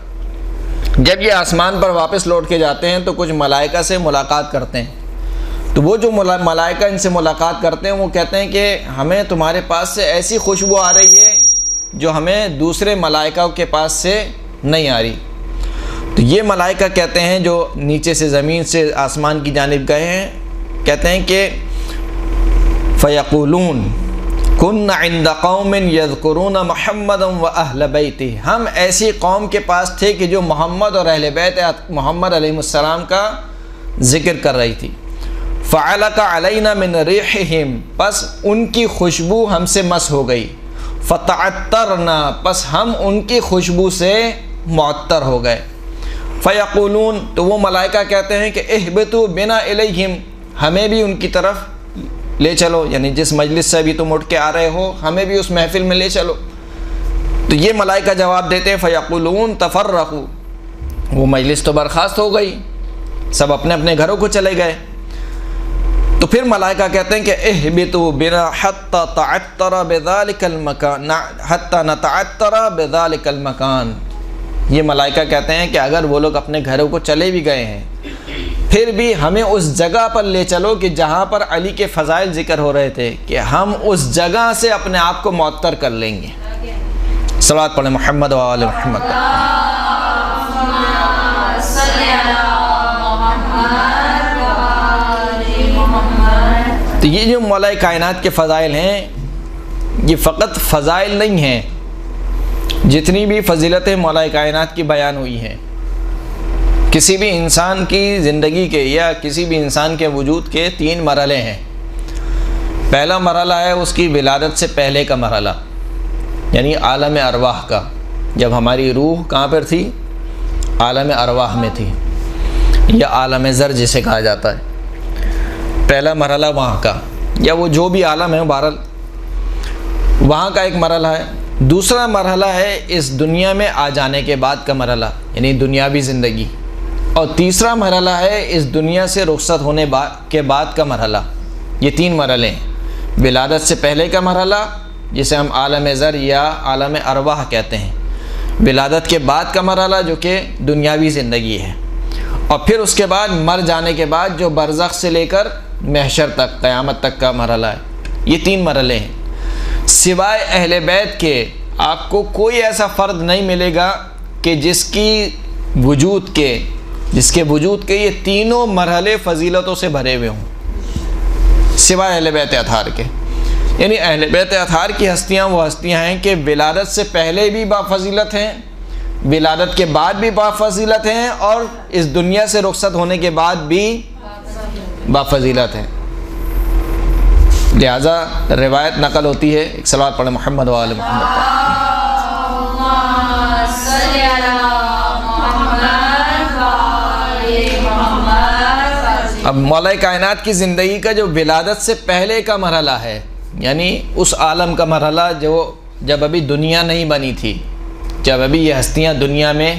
جب یہ آسمان پر واپس لوٹ کے جاتے ہیں تو کچھ ملائکہ سے ملاقات کرتے ہیں، تو وہ جو ملائکہ ان سے ملاقات کرتے ہیں وہ کہتے ہیں کہ ہمیں تمہارے پاس سے ایسی خوشبو آ رہی ہے جو ہمیں دوسرے ملائکہ کے پاس سے نہیں آ رہی۔ تو یہ ملائکہ کہتے ہیں جو نیچے سے زمین سے آسمان کی جانب گئے ہیں، کہتے ہیں کہ فَيَقُولُونَ كُنَّ عِنْدَ قَوْمٍ يَذْكُرُونَ مُحَمَّدًا وَأَهْلَ بَيْتِهِ، ہم ایسی قوم کے پاس تھے کہ جو محمد اور اہل بیت محمد علیہ السلام کا ذکر کر رہی تھی۔ فَعَلَقَ عَلَيْنَا مِنْ رِيحِهِمْ، پس ان کی خوشبو ہم سے مس ہو گئی۔ فَتَعَطَّرْنَا، پس ہم ان کی خوشبو سے معطر ہو گئے۔ فَيَقُولُونَ، تو وہ ملائکہ کہتے ہیں کہ اِحْبِطُوا بِنَا إِلَيْهِمْ، ہمیں بھی ان کی طرف لے چلو، یعنی جس مجلس سے ابھی تم اٹھ کے آ رہے ہو ہمیں بھی اس محفل میں لے چلو۔ تو یہ ملائکہ جواب دیتے ہیں فَيَقُولُونَ تَفَرَّقُوا، وہ مجلس تو برخاست ہو گئی، سب اپنے اپنے گھروں کو چلے گئے۔ تو پھر ملائکہ کہتے ہیں کہ اِحْبِطُوا بِنَا حَتَّى تَعَطَّرَ بِذَلِكَ الْمَكَانِ حَتَّى نَتَعَطَّرَ بِذَلِكَ الْمَكَانِ، یہ ملائکہ کہتے ہیں کہ اگر وہ لوگ اپنے گھروں کو چلے بھی گئے ہیں پھر بھی ہمیں اس جگہ پر لے چلو کہ جہاں پر علی کے فضائل ذکر ہو رہے تھے، کہ ہم اس جگہ سے اپنے آپ کو معطر کر لیں گے۔ صلوات پڑھیں محمد و آل محمد۔ تو یہ جو مولا کائنات کے فضائل ہیں یہ فقط فضائل نہیں ہیں، جتنی بھی فضیلتیں مولا کائنات کی بیان ہوئی ہیں، کسی بھی انسان کی زندگی کے یا کسی بھی انسان کے وجود کے 3 مرحلے ہیں۔ پہلا مرحلہ ہے اس کی ولادت سے پہلے کا مرحلہ، یعنی عالم ارواح کا، جب ہماری روح کہاں پر تھی؟ عالم ارواح میں تھی، یا عالم زر جسے کہا جاتا ہے۔ پہلا مرحلہ وہاں کا، یا وہ جو بھی عالم ہے بہرحال وہاں کا ایک مرحلہ ہے۔ دوسرا مرحلہ ہے اس دنیا میں آ جانے کے بعد کا مرحلہ، یعنی دنیاوی زندگی۔ اور تیسرا مرحلہ ہے اس دنیا سے رخصت ہونے کے بعد کا مرحلہ۔ یہ 3 مرحلے ہیں، ولادت سے پہلے کا مرحلہ جسے ہم عالم زر یا عالم ارواح کہتے ہیں، ولادت کے بعد کا مرحلہ جو کہ دنیاوی زندگی ہے، اور پھر اس کے بعد مر جانے کے بعد جو برزخ سے لے کر محشر تک، قیامت تک کا مرحلہ ہے۔ یہ 3 مرحلے ہیں۔ سوائے اہل بیت کے آپ کو کوئی ایسا فرد نہیں ملے گا کہ جس کے وجود کے یہ تینوں مرحلے فضیلتوں سے بھرے ہوئے ہوں، سوائے اہل بیت اطہار کے۔ یعنی اہل بیت اطہار کی ہستیاں وہ ہستیاں ہیں کہ ولادت سے پہلے بھی بافضیلت ہیں، ولادت کے بعد بھی بافضیلت ہیں، اور اس دنیا سے رخصت ہونے کے بعد بھی بافضیلت ہیں۔ لہذا روایت نقل ہوتی ہے، ایک صلوات پڑھیں محمد و آل محمد۔ اب مولا کائنات کی زندگی کا جو ولادت سے پہلے کا مرحلہ ہے، یعنی اس عالم کا مرحلہ جو جب ابھی دنیا نہیں بنی تھی، جب ابھی یہ ہستیاں دنیا میں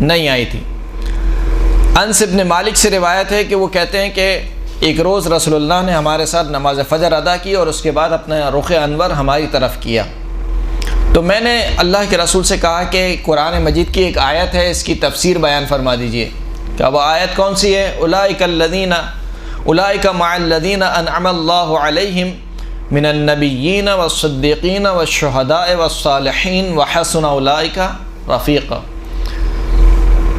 نہیں آئی تھی۔ انس ابن مالک سے روایت ہے کہ وہ کہتے ہیں کہ ایک روز رسول اللہ نے ہمارے ساتھ نماز فجر ادا کی اور اس کے بعد اپنا رخ انور ہماری طرف کیا، تو میں نے اللہ کے رسول سے کہا کہ قرآن مجید کی ایک آیت ہے، اس کی تفسیر بیان فرما دیجئے۔ کہ وہ آیت کون سی ہے؟ اولئک مع الذین انعم اللہ علیہم من النبیین والصدیقین والشہداء والصالحین وحسن اولئک رفیقا،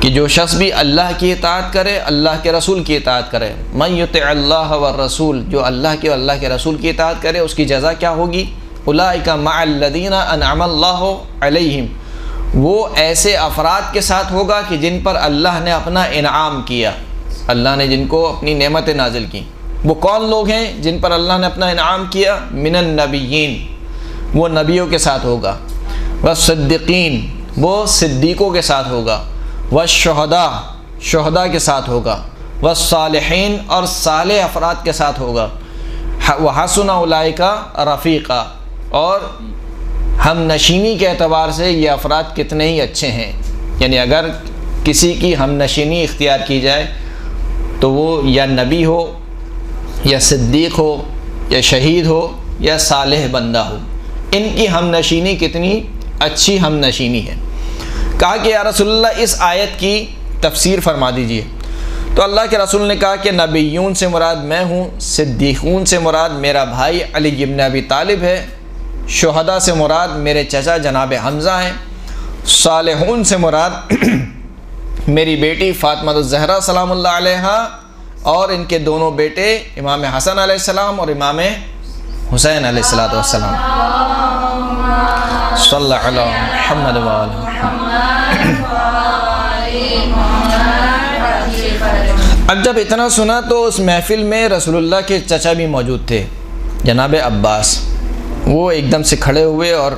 کہ جو شخص بھی اللہ کی اطاعت کرے، اللہ کے رسول کی اطاعت کرے، من یطع اللہ والرسول، جو اللہ کے رسول کی اطاعت کرے، اس کی جزا کیا ہوگی؟ اولئک مع الذین انعم اللہ علیہم، وہ ایسے افراد کے ساتھ ہوگا کہ جن پر اللہ نے اپنا انعام کیا، اللہ نے جن کو اپنی نعمتیں نازل کی۔ وہ کون لوگ ہیں جن پر اللہ نے اپنا انعام کیا؟ من النبیین، وہ نبیوں کے ساتھ ہوگا، والصدیقین، وہ صدیقوں کے ساتھ ہوگا، والشہداء، شہداء کے ساتھ ہوگا، والصالحین، اور صالح افراد کے ساتھ ہوگا، وحسن اولئک رفیقا، اور ہم نشینی کے اعتبار سے یہ افراد کتنے ہی اچھے ہیں۔ یعنی اگر کسی کی ہم نشینی اختیار کی جائے تو وہ یا نبی ہو یا صدیق ہو یا شہید ہو یا صالح بندہ ہو، ان کی ہم نشینی کتنی اچھی ہم نشینی ہے۔ کہا کہ یا رسول اللہ اس آیت کی تفسیر فرما دیجئے۔ تو اللہ کے رسول نے کہا کہ نبیون سے مراد میں ہوں، صدیقون سے مراد میرا بھائی علی ابن ابی طالب ہے، شہداء سے مراد میرے چچا جناب حمزہ ہیں، صالحون سے مراد میری بیٹی فاطمہ الزہرا سلام اللہ علیہا اور ان کے دونوں بیٹے امام حسن علیہ السلام اور امام حسین علیہ السلام۔ صلی اللہ علیہ محمد وآلہ اب جب اتنا سنا تو اس محفل میں رسول اللہ کے چچا بھی موجود تھے، جناب عباس۔ وہ ایک دم سے کھڑے ہوئے اور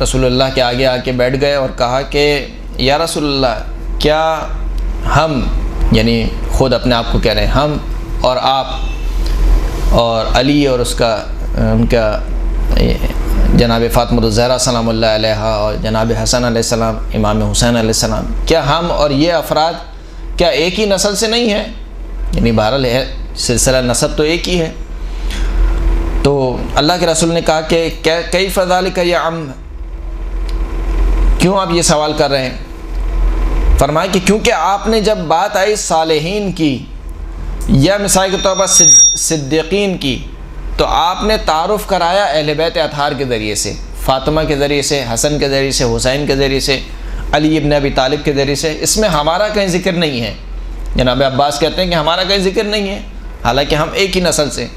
رسول اللہ کے آگے آ کے بیٹھ گئے اور کہا کہ یا رسول اللہ، کیا ہم، یعنی خود اپنے آپ کو کہہ رہے ہیں، ہم اور آپ اور علی اور ان کا جناب فاطمہ الزہرا سلام اللہ علیہا اور جناب حسن علیہ السلام، امام حسین علیہ السلام، کیا ہم اور یہ افراد کیا ایک ہی نسل سے نہیں ہیں؟ یعنی بہرحال ہے سلسلہ نسب تو ایک ہی ہے۔ تو اللہ کے رسول نے کہا کہ کیف ذالک یا عم، کیوں آپ یہ سوال کر رہے ہیں؟ فرمایا کہ کیونکہ آپ نے جب بات آئی صالحین کی یا مثال کے طور پر صدیقین کی تو آپ نے تعارف کرایا اہل بیت اطہار کے ذریعے سے، فاطمہ کے ذریعے سے، حسن کے ذریعے سے، حسین کے ذریعے سے، علی ابن ابی طالب کے ذریعے سے۔ اس میں ہمارا کہیں ذکر نہیں ہے۔ جناب عباس کہتے ہیں کہ ہمارا کہیں ذکر نہیں ہے، حالانکہ ہم ایک ہی نسل سے۔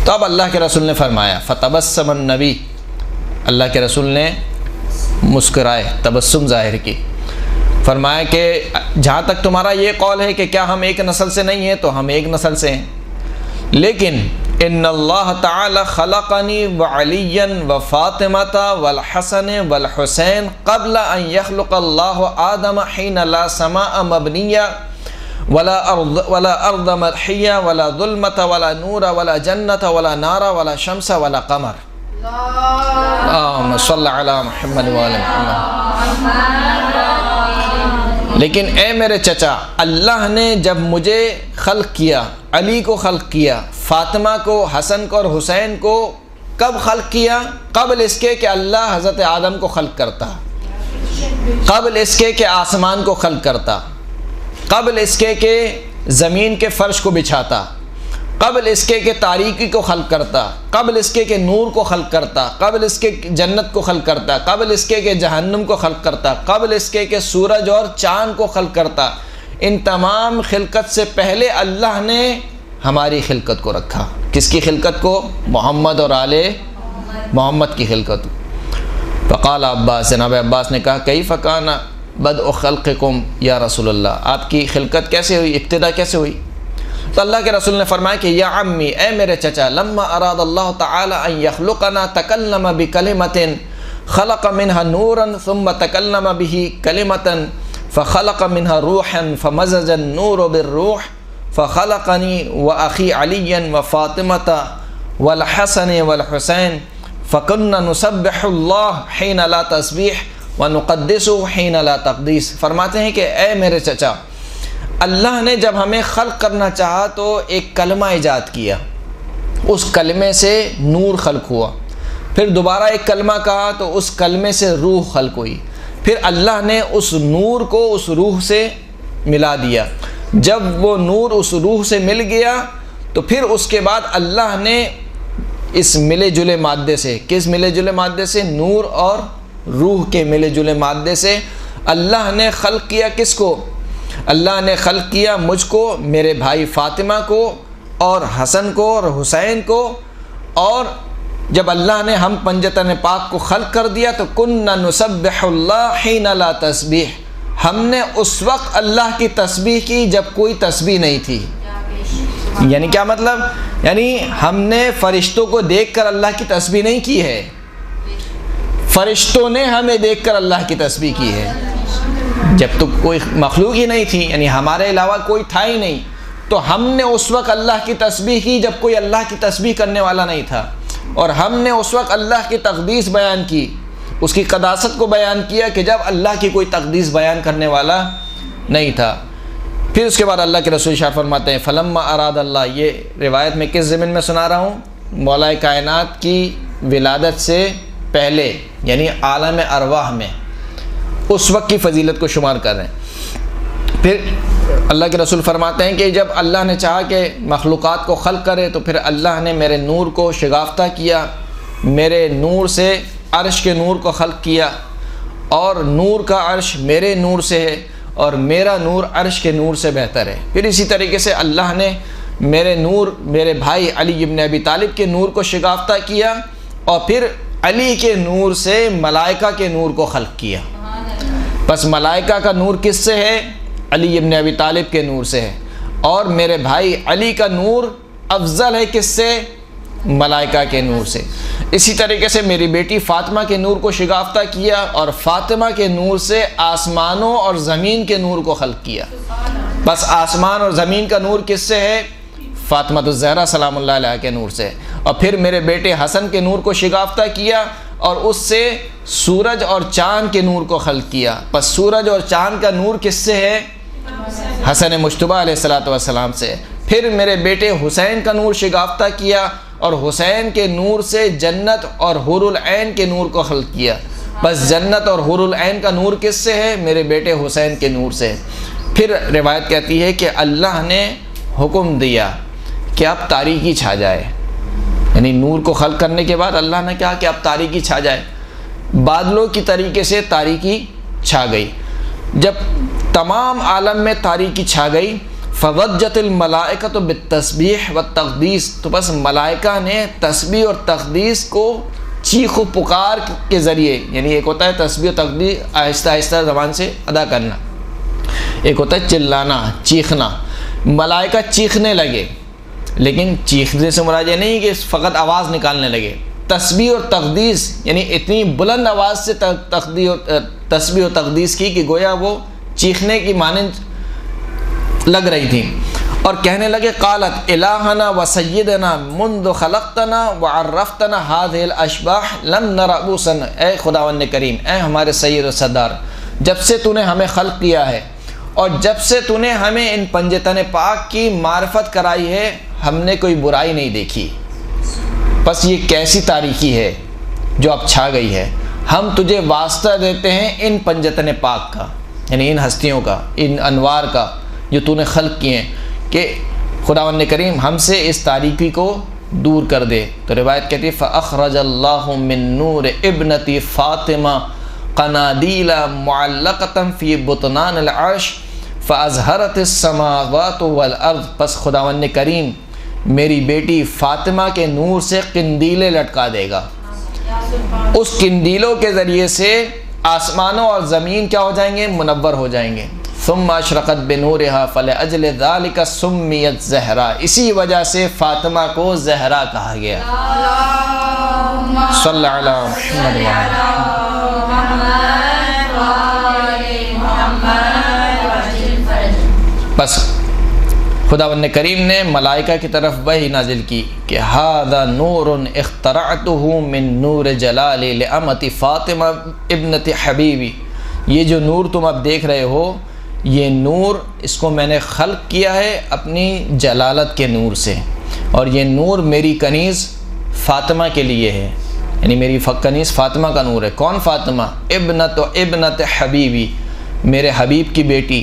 تو اب اللہ کے رسول نے فرمایا فتبسم النبی، اللہ کے رسول نے مسکرائے، تبسم ظاہر کی، فرمایا کہ جہاں تک تمہارا یہ قول ہے کہ کیا ہم ایک نسل سے نہیں ہیں تو ہم ایک نسل سے ہیں، لیکن ان اللہ تعالی خلقنی وعلیا وفاطمۃ والحسن والحسین قبل ان یخلق اللہ آدم حین لا سماء مبنیہ ولا ارض مرحیہ ولا ظلمۃ ولا نور ولا جنت ولا نار ولا شمس ولا قمر۔ اللہم صلی علی محمد وآل محمد۔ لیکن اے میرے چچا، اللہ نے جب مجھے خلق کیا، علی کو خلق کیا، فاطمہ کو، حسن کو اور حسین کو کب خلق کیا؟ قبل اس کے کہ اللہ حضرت آدم کو خلق کرتا، قبل اس کے کہ آسمان کو خلق کرتا، قبل اس کے کہ زمین کے فرش کو بچھاتا، قبل اس کے کہ تاریکی کو خلق کرتا، قبل اس کے کہ نور کو خلق کرتا، قبل اس کے جنت کو خلق کرتا، قبل اس کے کہ جہنم کو خلق کرتا، قبل اس کے کہ سورج اور چاند کو خلق کرتا۔ ان تمام خلقت سے پہلے اللہ نے ہماری خلقت کو رکھا۔ کس کی خلقت کو؟ محمد اور آل محمد کی خلقت۔ فقال عباس، جناب عباس نے کہا کیف کان بدء خلقکم یا رسول اللہ، آپ کی خلقت کیسے ہوئی، ابتدا کیسے ہوئی؟ تو اللہ کے رسول نے فرمایا کہ یا عمی، اے میرے چچا، لما اراد اللہ تعالی ان یخلقنا تکلم بکلمۃ خلق منها نورا ثم تکلم به کلمۃ فخلق منها روحا فمزج النور بالروح فخلقنی واخی علی وفاطمۃ والحسن والحسین فكنا نسبح اللہ حین لا تسبیح ونقدسه حین لا تقدیس۔ فرماتے ہیں کہ اے میرے چچا، اللہ نے جب ہمیں خلق کرنا چاہا تو ایک کلمہ ایجاد کیا، اس کلمے سے نور خلق ہوا، پھر دوبارہ ایک کلمہ کہا تو اس کلمے سے روح خلق ہوئی، پھر اللہ نے اس نور کو اس روح سے ملا دیا۔ جب وہ نور اس روح سے مل گیا تو پھر اس کے بعد اللہ نے اس ملے جلے مادے سے، کس ملے جلے مادے سے؟ نور اور روح کے ملے جلے مادے سے اللہ نے خلق کیا کس کو؟ اللہ نے خلق کیا مجھ کو، میرے بھائی فاطمہ کو اور حسن کو اور حسین کو اور جب اللہ نے ہم پنجتن پاک کو خلق کر دیا تو کننا نسبح اللہ حین لا تسبیح، ہم نے اس وقت اللہ کی تسبیح کی جب کوئی تسبیح نہیں تھی۔ یعنی کیا مطلب؟ یعنی ہم نے فرشتوں کو دیکھ کر اللہ کی تسبیح نہیں کی ہے، فرشتوں نے ہمیں دیکھ کر اللہ کی تسبیح کی ہے۔ جب تو کوئی مخلوق ہی نہیں تھی، یعنی ہمارے علاوہ کوئی تھا ہی نہیں، تو ہم نے اس وقت اللہ کی تسبیح کی جب کوئی اللہ کی تسبیح کرنے والا نہیں تھا، اور ہم نے اس وقت اللہ کی تقدیس بیان کی، اس کی قداست کو بیان کیا کہ جب اللہ کی کوئی تقدیس بیان کرنے والا نہیں تھا۔ پھر اس کے بعد اللہ کے رسول شاہ فرماتے ہیں فلما اراد اللہ، یہ روایت میں کس ضمن میں سنا رہا ہوں؟ مولا کائنات کی ولادت سے پہلے، یعنی عالم ارواح میں اس وقت کی فضیلت کو شمار کر رہے ہیں۔ پھر اللہ کے رسول فرماتے ہیں کہ جب اللہ نے چاہا کہ مخلوقات کو خلق کرے تو پھر اللہ نے میرے نور کو شگافتہ کیا، میرے نور سے عرش کے نور کو خلق کیا، اور نور کا عرش میرے نور سے ہے اور میرا نور عرش کے نور سے بہتر ہے۔ پھر اسی طریقے سے اللہ نے میرے نور، میرے بھائی علی ابن ابی طالب کے نور کو شگافتہ کیا، اور پھر علی کے نور سے ملائکہ کے نور کو خلق کیا۔ بس ملائکہ کا نور کس سے ہے؟ علی ابن ابی طالب کے نور سے ہے، اور میرے بھائی علی کا نور افضل ہے کس سے؟ ملائکہ کے نور سے۔ اسی طریقے سے میری بیٹی فاطمہ کے نور کو شگافتہ کیا، اور فاطمہ کے نور سے آسمانوں اور زمین کے نور کو خلق کیا۔ بس آسمان اور زمین کا نور کس سے ہے؟ فاطمہ الزہرا سلام اللہ علیہ کے نور سے۔ اور پھر میرے بیٹے حسن کے نور کو شگافتہ کیا، اور اس سے سورج اور چاند کے نور کو خلق کیا۔ بس سورج اور چاند کا نور کس سے ہے؟ حسن مجتبیٰ علیہ الصلوۃ والسلام سے۔ پھر میرے بیٹے حسین کا نور شگافتہ کیا، اور حسین کے نور سے جنت اور حور العین کے نور کو خلق کیا۔ بس جنت اور حور العین کا نور کس سے ہے؟ میرے بیٹے حسین کے نور سے۔ پھر روایت کہتی ہے کہ اللہ نے حکم دیا کہ اب تاریکی چھا جائے، یعنی نور کو خلق کرنے کے بعد اللہ نے کہا کہ اب تاریکی چھا جائے۔ بادلوں کی طریقے سے تاریکی چھا گئی۔ جب تمام عالم میں تاریکی چھا گئی، فوجت الملائکۃ بالتسبیح والتقدیس، تو بس ملائکہ نے تسبیح اور تقدیس کو چیخ و پکار کے ذریعے، یعنی ایک ہوتا ہے تسبیح و تقدیس آہستہ آہستہ زبان سے ادا کرنا، ایک ہوتا ہے چلانا، چیخنا۔ ملائکہ چیخنے لگے، لیکن چیخنے سے مراد یہ نہیں کہ فقط آواز نکالنے لگے، تسبیح اور تقدیس، یعنی اتنی بلند آواز سے تسبیح و تقدیس کی کہ گویا وہ چیخنے کی مانند لگ رہی تھی، اور کہنے لگے قالت الہنا و سیدنا منذ خلقتنا وعرفتنا هذه الاشباح لم نرى بوسا، اے خداوند کریم، اے ہمارے سید و سردار، جب سے تو نے ہمیں خلق کیا ہے اور جب سے تو نے ہمیں ان پنجتن پاک کی معرفت کرائی ہے، ہم نے کوئی برائی نہیں دیکھی۔ بس یہ کیسی تاریکی ہے جو اب چھا گئی ہے، ہم تجھے واسطہ دیتے ہیں ان پنجتن پاک کا، یعنی ان ہستیوں کا، ان انوار کا جو تو نے خلق کیے ہیں، کہ خداوند کریم ہم سے اس تاریکی کو دور کر دے۔ تو روایت کہتی ہے فَأَخْرَجَ اللَّهُ مِن نُّورِ ابْنَتِ فاطمہ قنادیل معلقۃ فی بطنان العرش فَأَزْهَرَتِ السَّمَاوَاتُ وَالْأَرْض، پس خداوند کریم میری بیٹی فاطمہ کے نور سے قندیلیں لٹکا دے گا، اس قندیلوں کے ذریعے سے آسمانوں اور زمین کیا ہو جائیں گے؟ منور ہو جائیں گے۔ ثم اشرقت بنورها فلأجل ذلك سمیت زہرا، اسی وجہ سے فاطمہ کو زہرا کہا گیا۔ صلی اللہ علیہ محمد۔ بس خداوند کریم نے ملائکہ کی طرف وحی نازل کی کہ ھذا نور اخترعته من نور جلالی لامۃ فاطمہ ابنت حبیبی، یہ جو نور تم اب دیکھ رہے ہو، یہ نور اس کو میں نے خلق کیا ہے اپنی جلالت کے نور سے، اور یہ نور میری کنیز فاطمہ کے لیے ہے، یعنی میری کنیز فاطمہ کا نور ہے۔ کون فاطمہ؟ ابنت حبیبی، میرے حبیب کی بیٹی،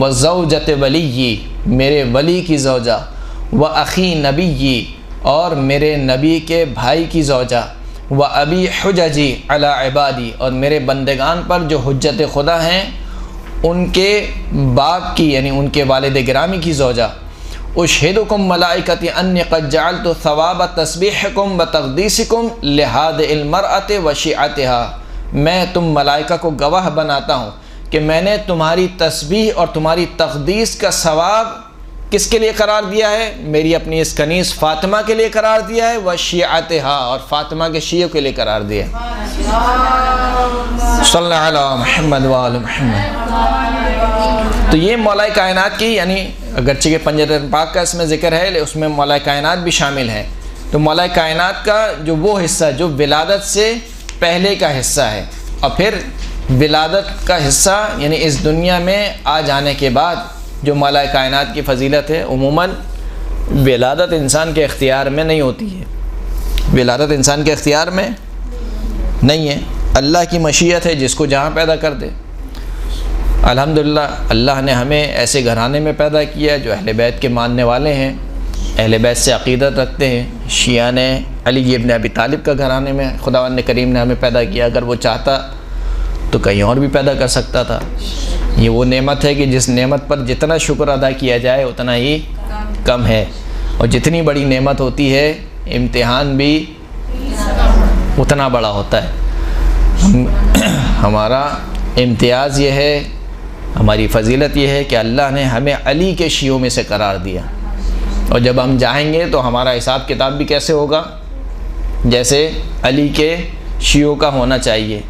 وزوجت ولی، میرے ولی کی زوجہ، واخی نبی، اور میرے نبی کے بھائی کی زوجہ، وابی حججی علی عبادی، اور میرے بندگان پر جو حجت خدا ہیں ان کے باپ کی، یعنی ان کے والد گرامی کی زوجہ، اشہدکم ملائکتی انی قد جعلت ثواب تسبیحکم و تقدیسکم لہذا المرأۃ و شیعتها، میں تم ملائکہ کو گواہ بناتا ہوں کہ میں نے تمہاری تسبیح اور تمہاری تقدیس کا ثواب کس کے لیے قرار دیا ہے؟ میری اپنی اس کنیز فاطمہ کے لیے قرار دیا ہے، و شیعتها، اور فاطمہ کے شیعوں کے لیے قرار دیا ہے۔ صلی اللہ علیہ محمد وآل محمد۔ تو یہ مولا کائنات کی، یعنی اگرچہ کہ پنجرۃ پاک کا اس میں ذکر ہے، اس میں مولا کائنات بھی شامل ہے۔ تو مولا کائنات کا جو وہ حصہ جو ولادت سے پہلے کا حصہ ہے، اور پھر ولادت کا حصہ یعنی اس دنیا میں آ جانے کے بعد جو مولا کائنات کی فضیلت ہے، عموماً ولادت انسان کے اختیار میں نہیں ہوتی ہے، ولادت انسان کے اختیار میں نہیں ہے، اللہ کی مشیت ہے جس کو جہاں پیدا کر دے۔ الحمدللہ اللہ نے ہمیں ایسے گھرانے میں پیدا کیا جو اہل بیت کے ماننے والے ہیں، اہل بیت سے عقیدت رکھتے ہیں۔ شیعہ نے علی ابن ابی طالب کا گھرانے میں خداوند کریم نے ہمیں پیدا کیا، اگر وہ چاہتا تو کہیں اور بھی پیدا کر سکتا تھا۔ یہ وہ نعمت ہے کہ جس نعمت پر جتنا شکر ادا کیا جائے اتنا ہی کم ہے، اور جتنی بڑی نعمت ہوتی ہے امتحان بھی اتنا بڑا ہوتا ہے۔ ہمارا امتیاز یہ ہے، ہماری فضیلت یہ ہے کہ اللہ نے ہمیں علی کے شیعوں میں سے قرار دیا، اور جب ہم جائیں گے تو ہمارا حساب کتاب بھی کیسے ہوگا؟ جیسے علی کے شیعوں کا ہونا چاہیے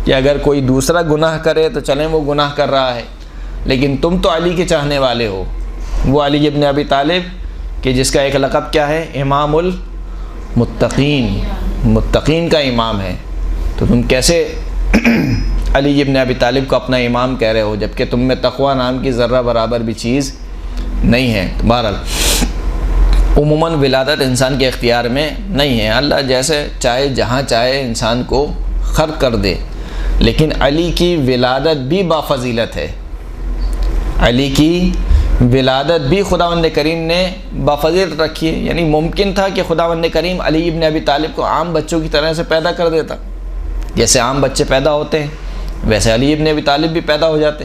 کہ اگر کوئی دوسرا گناہ کرے تو چلیں وہ گناہ کر رہا ہے، لیکن تم تو علی کے چاہنے والے ہو، وہ علی ابن ابی طالب کہ جس کا ایک لقب کیا ہے؟ امام المتقین، متقین کا امام ہے، تو تم کیسے علی ابن ابی طالب کو اپنا امام کہہ رہے ہو جبکہ تم میں تقوی نام کی ذرہ برابر بھی چیز نہیں ہے؟ بہرحال عموماً ولادت انسان کے اختیار میں نہیں ہے، اللہ جیسے چاہے جہاں چاہے انسان کو خلق کر دے، لیکن علی کی ولادت بھی بافضیلت ہے، علی کی ولادت بھی خداوند کریم نے بافضیلت رکھی ہے۔ یعنی ممکن تھا کہ خداوند کریم علی ابن ابی طالب کو عام بچوں کی طرح سے پیدا کر دیتا، جیسے عام بچے پیدا ہوتے ہیں ویسے علی ابن ابی طالب بھی پیدا ہو جاتے،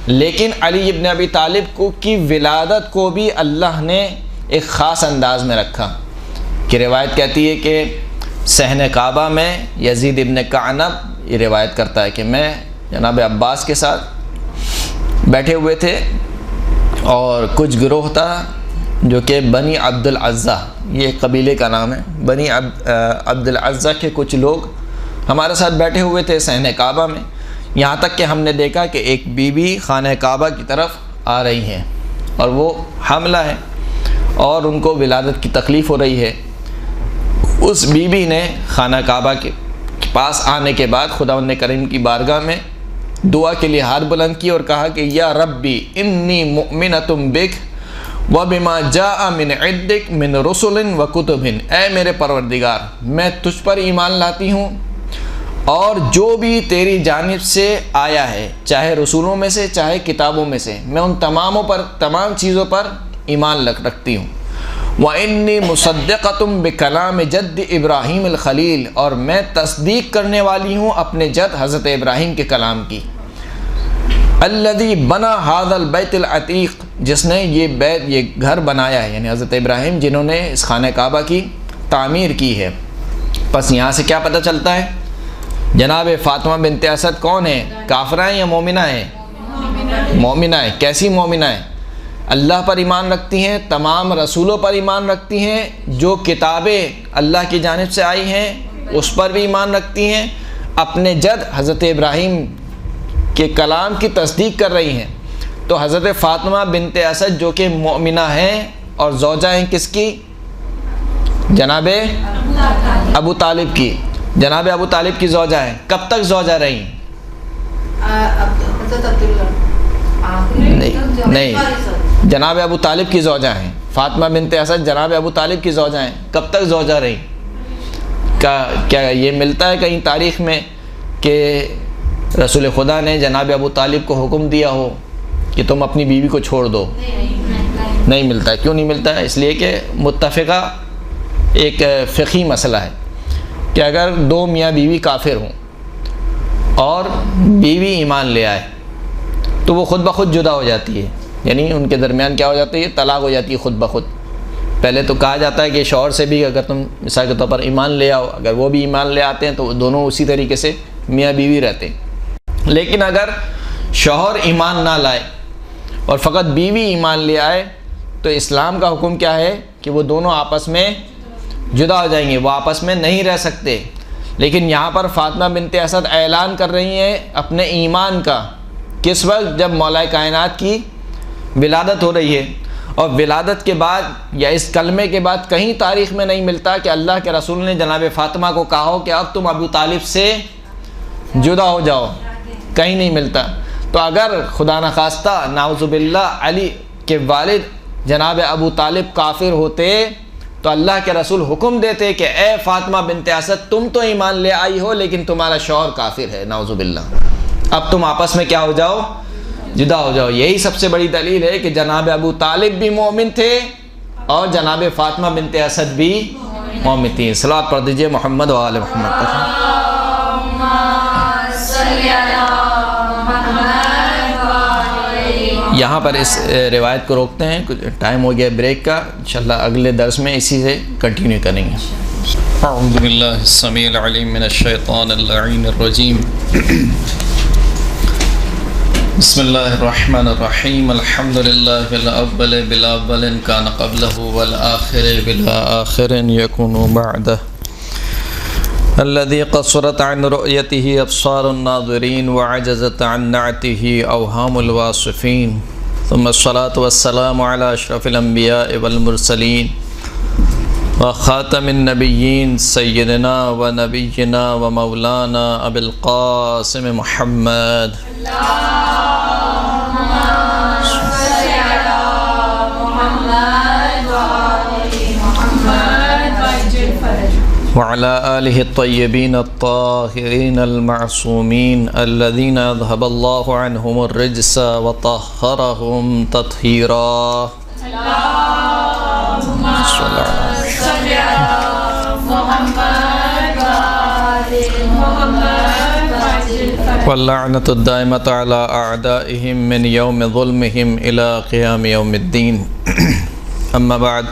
لیکن علی ابن ابی طالب کو کی ولادت کو بھی اللہ نے ایک خاص انداز میں رکھا کہ روایت کہتی ہے کہ صحن کعبہ میں یزید ابن کعنب یہ روایت کرتا ہے کہ میں جناب عباس کے ساتھ بیٹھے ہوئے تھے، اور کچھ گروہ تھا جو کہ بنی عبد العزہ، یہ ایک قبیلے کا نام ہے، بنی عبد العزہ کے کچھ لوگ ہمارے ساتھ بیٹھے ہوئے تھے صحن کعبہ میں، یہاں تک کہ ہم نے دیکھا کہ ایک بی بی خانہ کعبہ کی طرف آ رہی ہیں اور وہ حاملہ ہے اور ان کو ولادت کی تکلیف ہو رہی ہے۔ اس بی بی نے خانہ کعبہ کے پاس آنے کے بعد خداوند کریم کی بارگاہ میں دعا کے لیے ہاتھ بلند کی اور کہا کہ یا ربی انی مؤمنۃ بک وبما جاء من عندک من رسل وکتب، اے میرے پروردگار میں تجھ پر ایمان لاتی ہوں اور جو بھی تیری جانب سے آیا ہے چاہے رسولوں میں سے چاہے کتابوں میں سے، میں ان تمام چیزوں پر ایمان رکھتی ہوں۔ وَإِنِّي مُصَدِّقَةٌ بِكَلَامِ جَدِّ ابراہیم الخلیل، اور میں تصدیق کرنے والی ہوں اپنے جد حضرت ابراہیم کے کلام کی۔ الَّذِي بَنَا هَذَا الْبَيْتِ الْعَتِيقِ، جس نے یہ گھر بنایا ہے، یعنی حضرت ابراہیم جنہوں نے اس خانہ کعبہ کی تعمیر کی ہے۔ پس یہاں سے کیا پتہ چلتا ہے؟ جناب فاطمہ بنت اسد کون ہے؟ کافرہ ہیں یا مومنہ ہیں؟ مومنہ ہیں۔ کیسی مومنہ ہیں؟ اللہ پر ایمان رکھتی ہیں، تمام رسولوں پر ایمان رکھتی ہیں، جو کتابیں اللہ کی جانب سے آئی ہیں اس پر بھی ایمان رکھتی ہیں، اپنے جد حضرت ابراہیم کے کلام کی تصدیق کر رہی ہیں۔ تو حضرت فاطمہ بنت اسد جو کہ مومنہ ہیں اور زوجہ ہیں کس کی؟ جناب ابو طالب کی، جناب ابو طالب کی زوجہ ہیں۔ کب تک زوجہ رہیں؟ نہیں، جناب ابو طالب کی زوجہ ہیں۔ فاطمہ بنت اسد جناب ابو طالب کی زوجہ ہیں۔ کب تک زوجہ رہیں؟ کیا یہ ملتا ہے کہیں تاریخ میں کہ رسول خدا نے جناب ابو طالب کو حکم دیا ہو کہ تم اپنی بیوی کو چھوڑ دو؟ نہیں ملتا ہے۔ کیوں نہیں ملتا ہے؟ اس لیے کہ متفقہ ایک فقہی مسئلہ ہے کہ اگر دو میاں بیوی کافر ہوں اور بیوی ایمان لے آئے تو وہ خود بخود جدا ہو جاتی ہے، یعنی ان کے درمیان کیا ہو جاتا ہے؟ یہ طلاق ہو جاتی ہے خود بخود۔ پہلے تو کہا جاتا ہے کہ شوہر سے بھی اگر تم مثال کے طور پر ایمان لے آؤ، اگر وہ بھی ایمان لے آتے ہیں تو دونوں اسی طریقے سے میاں بیوی رہتے ہیں۔ لیکن اگر شوہر ایمان نہ لائے اور فقط بیوی ایمان لے آئے تو اسلام کا حکم کیا ہے کہ وہ دونوں آپس میں جدا ہو جائیں گے، وہ آپس میں نہیں رہ سکتے۔ لیکن یہاں پر فاطمہ بنت اسد اعلان کر رہی ہیں اپنے ایمان کا، کس وقت؟ جب مولا کائنات کی ولادت ہو رہی ہے، اور ولادت کے بعد یا اس کلمے کے بعد کہیں تاریخ میں نہیں ملتا کہ اللہ کے رسول نے جناب فاطمہ کو کہا ہو کہ اب تم ابو طالب سے جدا ہو جاؤ، کہیں نہیں ملتا۔ تو اگر خدا نخواستہ نعوذ باللہ علی کے والد جناب ابو طالب کافر ہوتے تو اللہ کے رسول حکم دیتے کہ اے فاطمہ بنت اسد تم تو ایمان لے آئی ہو لیکن تمہارا شوہر کافر ہے، نعوذ باللہ، اب تم آپس میں کیا ہو جاؤ؟ جدا ہو جاؤ۔ یہی سب سے بڑی دلیل ہے کہ جناب ابو طالب بھی مومن تھے اور جناب فاطمہ بنت اسد بھی مومن تھیں۔ صلوات پڑھ دیجئے محمد و آل محمد پر۔ یہاں پر اس روایت کو روکتے ہیں، کچھ ٹائم ہو گیا بریک کا، انشاءاللہ اگلے درس میں اسی سے کنٹینیو کریں گے۔ اعوذ باللہ السمیع العلیم من الشیطان اللعین الرجیم، بسم اللہ الرحمن الرحیم، الحمد للہ الاول بالاول کان قبلہ والآخر بالآخر یکون بعدہ، الذي قصرت عن رؤيته أبصار الناظرين وعجزت عن نعته أوهام الواصفين، ثم الصلاة والسلام على أشرف الأنبياء والمرسلين وخاتم النبيين سيدنا ونبينا ومولانا أبي القاسم محمد وعلى آله الطيبين الطاهرين المعصومين الذين أذهب الله عنهم الرجس وطهرهم تطهيرا، اللهم صل على محمد واللعنة الدائمة على أعدائهم من يوم ظلمهم إلى قيام يوم الدين، أما بعد،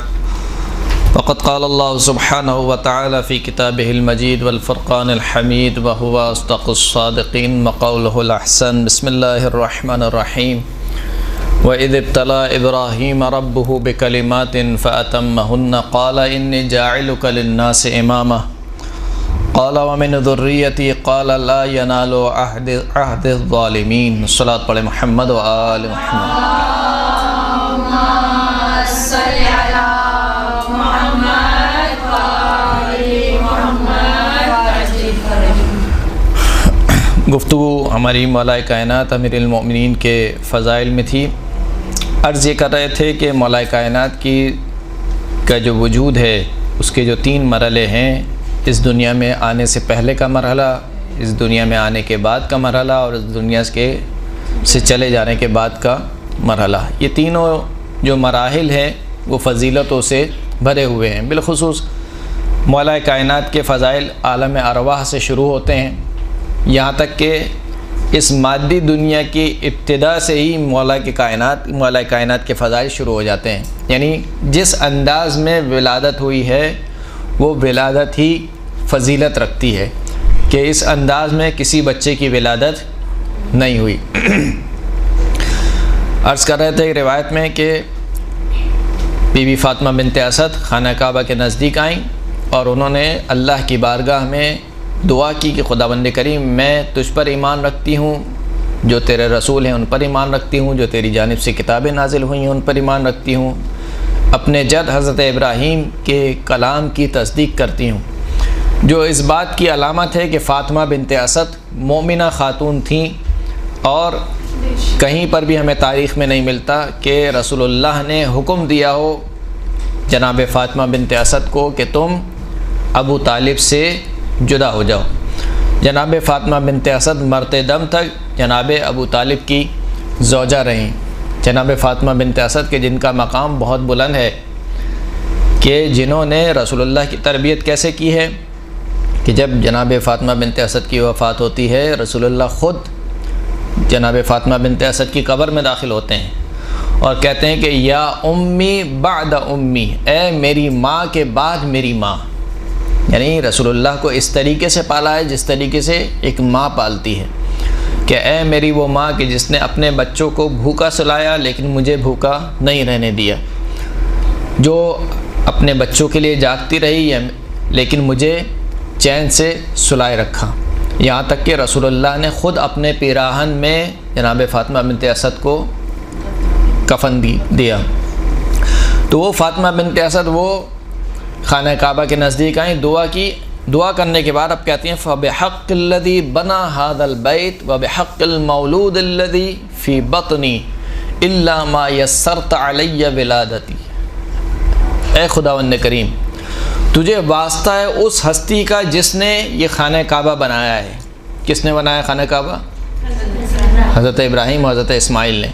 وقد قال الله سبحانه وتعالى في كتابه المجيد والفرقان الحميد وهو أصدق الصادقين وقوله الأحسن، بسم الله الرحمن الرحيم، وإذ ابتلى إبراهيم ربه بكلمات فأتمهن قال إني جاعلك للناس إماما قال ومن ذريتي قال لا ينال عهد الظالمين۔ صلاة پڑھے محمد و آل محمد۔ گفتگو ہماری مولا کائنات امیر المؤمنین کے فضائل میں تھی۔ عرض یہ کر رہے تھے کہ مولا کائنات کا جو وجود ہے اس کے جو 3 مرحلے ہیں، اس دنیا میں آنے سے پہلے کا مرحلہ، اس دنیا میں آنے کے بعد کا مرحلہ اور اس دنیا سے چلے جانے کے بعد کا مرحلہ، یہ تینوں جو مراحل ہیں وہ فضیلتوں سے بھرے ہوئے ہیں۔ بالخصوص مولا کائنات کے فضائل عالم ارواح سے شروع ہوتے ہیں، یہاں تک کہ اس مادی دنیا کی ابتدا سے ہی مولا کائنات کے فضائل شروع ہو جاتے ہیں۔ یعنی جس انداز میں ولادت ہوئی ہے وہ ولادت ہی فضیلت رکھتی ہے کہ اس انداز میں کسی بچے کی ولادت نہیں ہوئی۔ عرض کر رہے تھے روایت میں کہ بی بی فاطمہ بنت اسد خانہ کعبہ کے نزدیک آئیں اور انہوں نے اللہ کی بارگاہ میں دعا کی کہ خداوند کریم میں تجھ پر ایمان رکھتی ہوں، جو تیرے رسول ہیں ان پر ایمان رکھتی ہوں، جو تیری جانب سے کتابیں نازل ہوئی ہیں ان پر ایمان رکھتی ہوں، اپنے جد حضرت ابراہیم کے کلام کی تصدیق کرتی ہوں، جو اس بات کی علامت ہے کہ فاطمہ بنت اسد مومنہ خاتون تھیں، اور کہیں پر بھی ہمیں تاریخ میں نہیں ملتا کہ رسول اللہ نے حکم دیا ہو جناب فاطمہ بنت اسد کو کہ تم ابو طالب سے جدا ہو جاؤ۔ جناب فاطمہ بنت اسد مرتے دم تک جناب ابو طالب کی زوجہ رہیں۔ جناب فاطمہ بنت اسد کے جن کا مقام بہت بلند ہے، کہ جنہوں نے رسول اللہ کی تربیت کیسے کی ہے کہ جب جناب فاطمہ بنت اسد کی وفات ہوتی ہے، رسول اللہ خود جناب فاطمہ بنت اسد کی قبر میں داخل ہوتے ہیں اور کہتے ہیں کہ یا امی بعد امی، اے میری ماں کے بعد میری ماں، یعنی رسول اللہ کو اس طریقے سے پالا ہے جس طریقے سے ایک ماں پالتی ہے، کہ اے میری وہ ماں کہ جس نے اپنے بچوں کو بھوکا سلایا لیکن مجھے بھوکا نہیں رہنے دیا، جو اپنے بچوں کے لیے جاگتی رہی ہے لیکن مجھے چین سے سلائے رکھا، یہاں تک کہ رسول اللہ نے خود اپنے پیراہن میں جناب فاطمہ بنت اسد کو کفن دیا۔ تو وہ فاطمہ بنت اسد وہ خانہ کعبہ کے نزدیک آئیں، دعا کرنے کے بعد اب کہتی ہیں فَبِحَقِّ الَّذِي بَنَا هَذَا الْبَيْتِ وَبِحَقِّ الْمَوْلُودِ الَّذِي فِي بَطْنِي إِلَّا مَا يَسَّرْتَ عَلَيَّ وِلَادَتِي، اے خداوند کریم تجھے واسطہ ہے اس ہستی کا جس نے یہ خانہ کعبہ بنایا ہے۔ کس نے بنایا خانہ کعبہ؟ حضرت ابراہیم اور حضرت اسماعیل نے،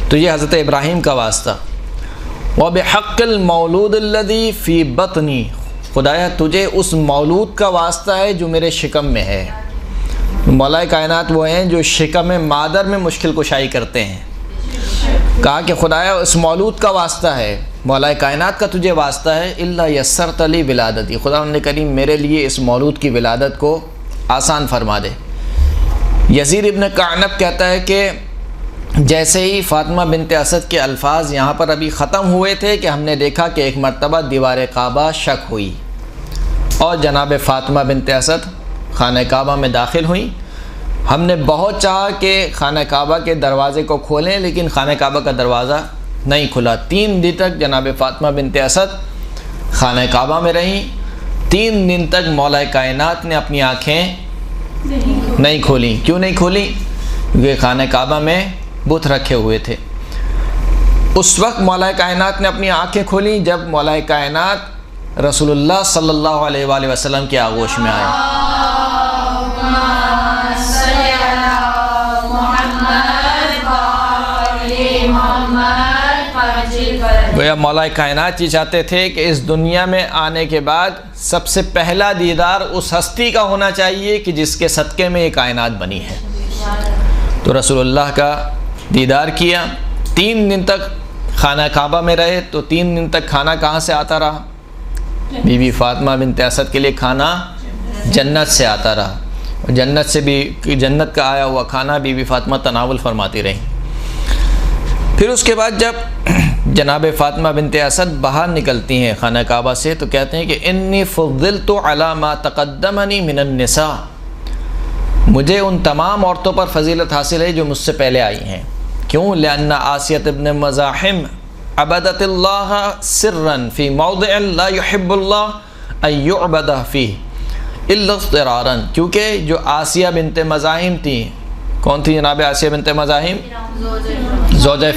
تو یہ حضرت ابراہیم کا واسطہ۔ وَبِحَقِّ الْمَوْلُودِ الَّذِي فِي بَطْنِي، خدایا تجھے اس مولود کا واسطہ ہے جو میرے شکم میں ہے۔ مولا کائنات وہ ہیں جو شکم مادر میں مشکل کشائی کرتے ہیں۔ کہا کہ خدایا اس مولود کا واسطہ ہے، مولا کائنات کا تجھے واسطہ ہے، الا یسرت لی ولادتی، خداوند کریم میرے لیے اس مولود کی ولادت کو آسان فرما دے۔ یزید ابن کعنب کہتا ہے کہ جیسے ہی فاطمہ بنت اسد کے الفاظ یہاں پر ابھی ختم ہوئے تھے کہ ہم نے دیکھا کہ ایک مرتبہ دیوار کعبہ شک ہوئی اور جناب فاطمہ بنت اسد خانہ کعبہ میں داخل ہوئیں۔ ہم نے بہت چاہا کہ خانہ کعبہ کے دروازے کو کھولیں لیکن خانہ کعبہ کا دروازہ نہیں کھلا۔ 3 دن تک جناب فاطمہ بنت اسد خانہ کعبہ میں رہیں۔ 3 دن تک مولا کائنات نے اپنی آنکھیں نہیں کھولیں۔ کیوں نہیں کھولیں؟ کیونکہ خانہ کعبہ میں بت رکھے ہوئے تھے۔ اس وقت مولا کائنات نے اپنی آنکھیں کھولیں جب مولا کائنات رسول اللہ صلی اللہ علیہ وآلہ وسلم کے آغوش میں آئے۔ گویا مولا کائنات یہ چاہتے تھے کہ اس دنیا میں آنے کے بعد سب سے پہلا دیدار اس ہستی کا ہونا چاہیے کہ جس کے صدقے میں یہ کائنات بنی ہے۔ تو رسول اللہ کا دیدار کیا، 3 دن تک خانہ کعبہ میں رہے، تو 3 دن تک کھانا کہاں سے آتا رہا؟ بی بی فاطمہ بنت اسد کے لیے کھانا جنت سے آتا رہا، جنت سے بھی جنت کا آیا ہوا کھانا بی بی فاطمہ تناول فرماتی رہیں۔ پھر اس کے بعد جب جناب فاطمہ بنت اسد باہر نکلتی ہیں خانہ کعبہ سے تو کہتے ہیں کہ انی فضلت علی ما تقدمنی من النساء، مجھے ان تمام عورتوں پر فضیلت حاصل ہے جو مجھ سے پہلے آئی ہیں۔ کیوں؟ لأن آسیۃ ابن مزاحم عبدت اللہ سرا فی موضع لا يحب اللہ ان یعبد فیہ الا اضطرارا، کیونکہ جو آسیہ بنت مزاحم تھی، کون تھی جناب آسیہ بنت مزاحم؟ زوجہ